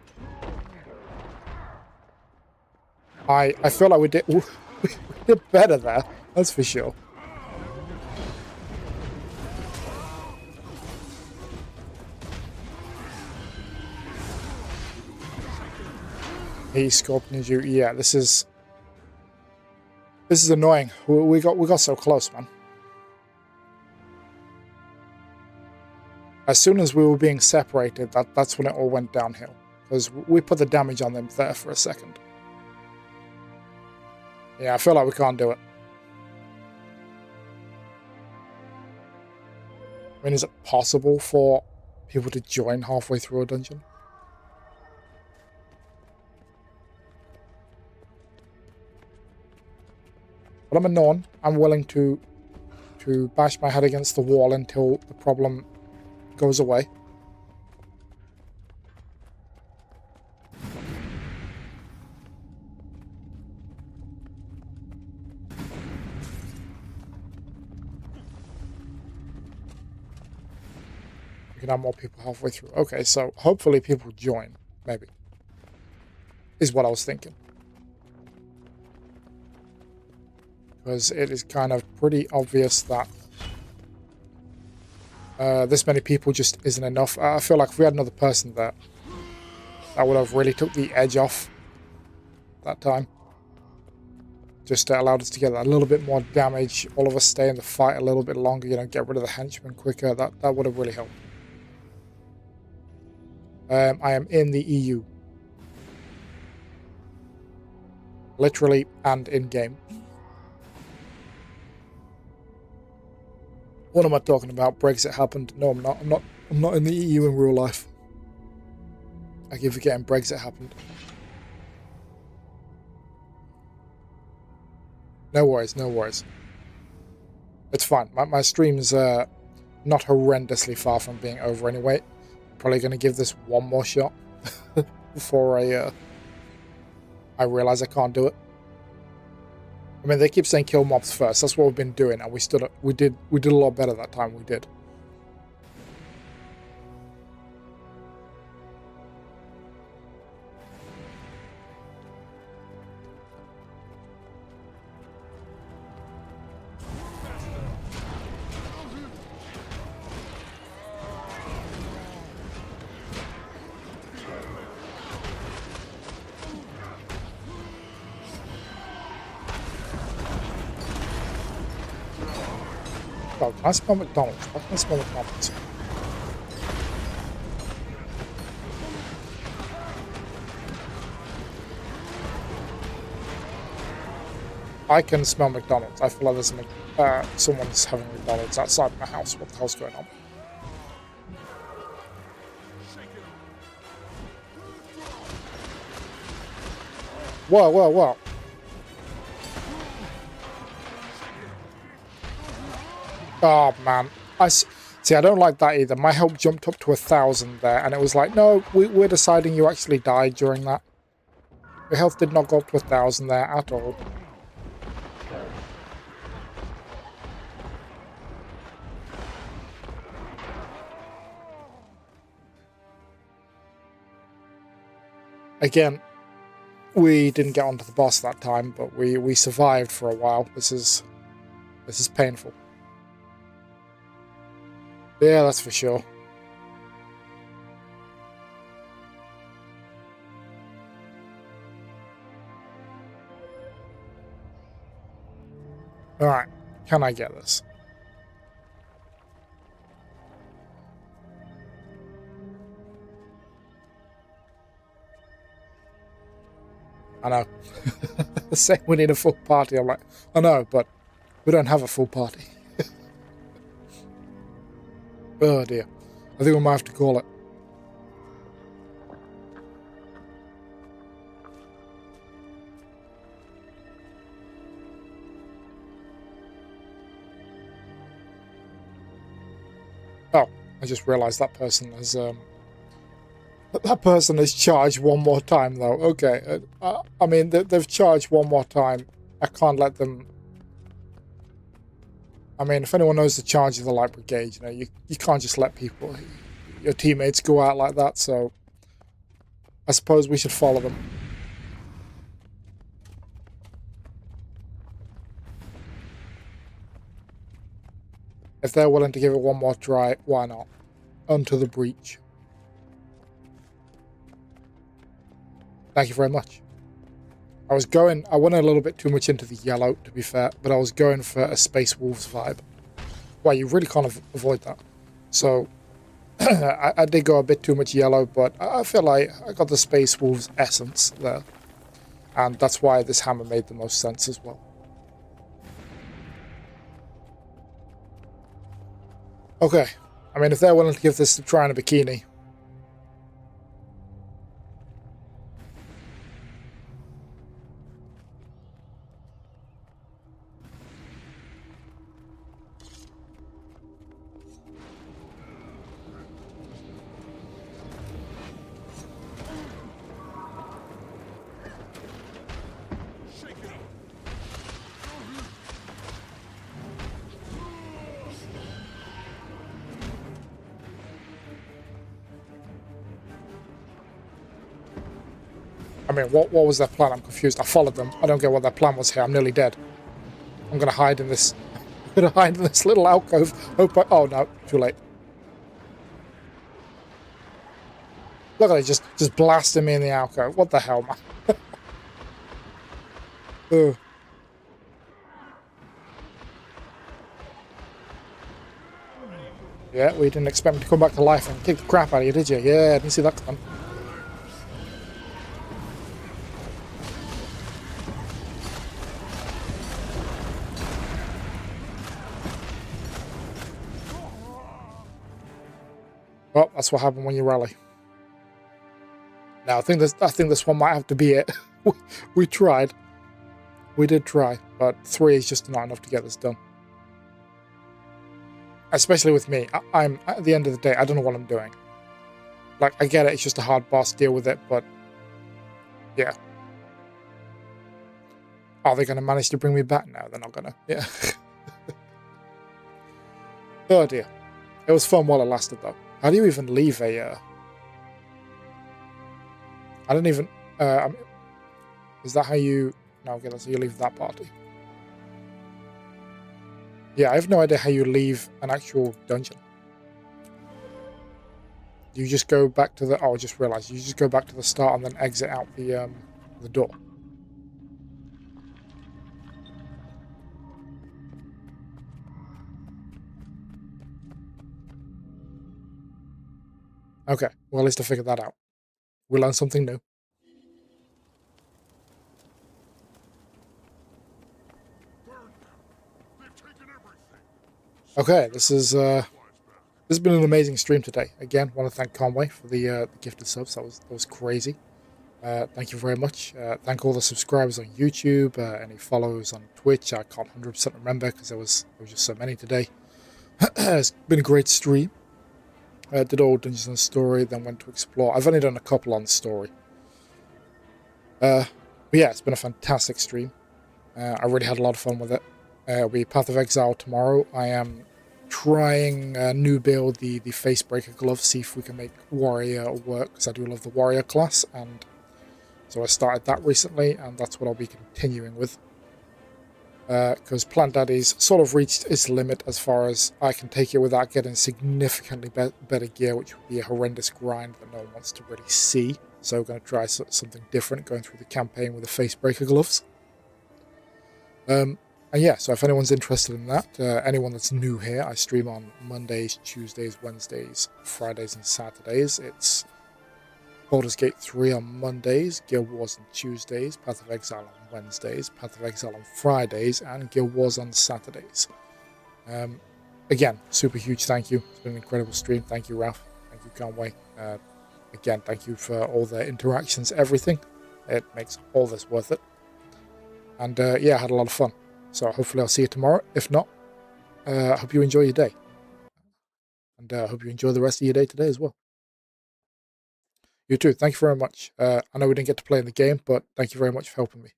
I feel like we did better there. That's for sure. He scorpioned you. Yeah, this is annoying. We got so close, man. As soon as we were being separated, that's when it all went downhill. Because we put the damage on them there for a second. Yeah, I feel like we can't do it. I mean, is it possible for people to join halfway through a dungeon? But I'm a non. I'm willing to bash my head against the wall until the problem goes away. We can have more people halfway through. Okay, so hopefully people join. Maybe. Is what I was thinking. Because it is kind of pretty obvious that this many people just isn't enough. I feel like if we had another person there, that would have really took the edge off that time. Just allowed us to get a little bit more damage, all of us stay in the fight a little bit longer, you know, get rid of the henchmen quicker. That would have really helped. I am in the EU. Literally and in-game. What am I talking about? Brexit happened. No, I'm not. I'm not in the EU in real life. I keep forgetting Brexit happened. No worries, no worries. It's fine. My stream's not horrendously far from being over anyway. Probably going to give this one more shot before I realize I can't do it. I mean, they keep saying kill mobs first. That's what we've been doing, and we did a lot better that time. We did. Oh, can I smell McDonald's? Why can I smell McDonald's? I can smell McDonald's. I feel like there's someone's having McDonald's outside my house. What the hell's going on? Whoa, whoa, whoa. Oh, man. See, I don't like that either. My health jumped up to 1,000 there, and it was like, no, we're deciding you actually died during that. Your health did not go up to 1,000 there at all. Again, we didn't get onto the boss that time, but we survived for a while. This is painful. Yeah, that's for sure. Alright, can I get this? I know. Saying we need a full party, I'm like, I know, but we don't have a full party. Oh dear. I think we might have to call it. I just realised that person has charged one more time though. Okay, I mean they've charged one more time. I can't let them. I mean, if anyone knows the charge of the light brigade, you know, you can't just let people, your teammates, go out like that. So I suppose we should follow them. If they're willing to give it one more try, why not? Onto the breach. Thank you very much. I went a little bit too much into the yellow, to be fair, but I was going for a Space Wolves vibe. Well, you really can't avoid that. So, I did go a bit too much yellow, but I feel like I got the Space Wolves essence there. And that's why this hammer made the most sense as well. Okay. I mean, if they're willing to give this a try in a bikini. I mean, what was their plan? I'm confused. I followed them. I don't get what their plan was here. I'm nearly dead. I'm gonna hide in this. I'm gonna hide in this little alcove. Oh no, too late. Look at it, just blasting me in the alcove. What the hell, man? Ugh. Yeah, we didn't expect me to come back to life and kick the crap out of you, did you? Yeah, I didn't see that coming. Well, that's what happened when you rally. Now, I think this one might have to be it. We tried. We did try, but 3 is just not enough to get this done. Especially with me. I'm at the end of the day, I don't know what I'm doing. Like, I get it, it's just a hard boss, deal with it, but yeah. Are they going to manage to bring me back now? They're not going to. Yeah. Oh dear. It was fun while it lasted, though. How do you even leave a... I don't even... is that how you... No, okay, that's how you leave that party. Yeah, I have no idea how you leave an actual dungeon. You just go back to the... Oh, I just realised. You just go back to the start and then exit out the door. Okay, well, at least I figured that out. We learned something new. Okay, this has been an amazing stream today. Again, want to thank Conway for the gifted subs. That was crazy. Thank you very much. Thank all the subscribers on YouTube, any follows on Twitch. I can't 100% remember because there was just so many today. It's been a great stream. Did all Dungeons and Story, then went to explore. I've only done a couple on story. But yeah, it's been a fantastic stream. I really had a lot of fun with it. It'll be Path of Exile tomorrow. I am trying a new build, the Facebreaker glove, see if we can make Warrior work, because I do love the Warrior class, and so I started that recently, and that's what I'll be continuing with. Because Plant Daddy's sort of reached its limit as far as I can take it without getting significantly better gear, which would be a horrendous grind that no one wants to really see. So we're going to try something different, going through the campaign with the Facebreaker gloves. And yeah, so if anyone's interested in that, anyone that's new here, I stream on Mondays, Tuesdays, Wednesdays, Fridays and Saturdays. It's Baldur's Gate 3 on Mondays, Guild Wars on Tuesdays, Path of Exile on Wednesdays, Path of Exile on Fridays, and Guild Wars on Saturdays. Again, super huge thank you. It's been an incredible stream. Thank you, Ralph. Thank you, Conway. Again, thank you for all the interactions, everything. It makes all this worth it. And yeah, I had a lot of fun. So hopefully I'll see you tomorrow. If not, I hope you enjoy your day. And And I hope you enjoy the rest of your day today as well. You too. Thank you very much. I know we didn't get to play in the game, but thank you very much for helping me.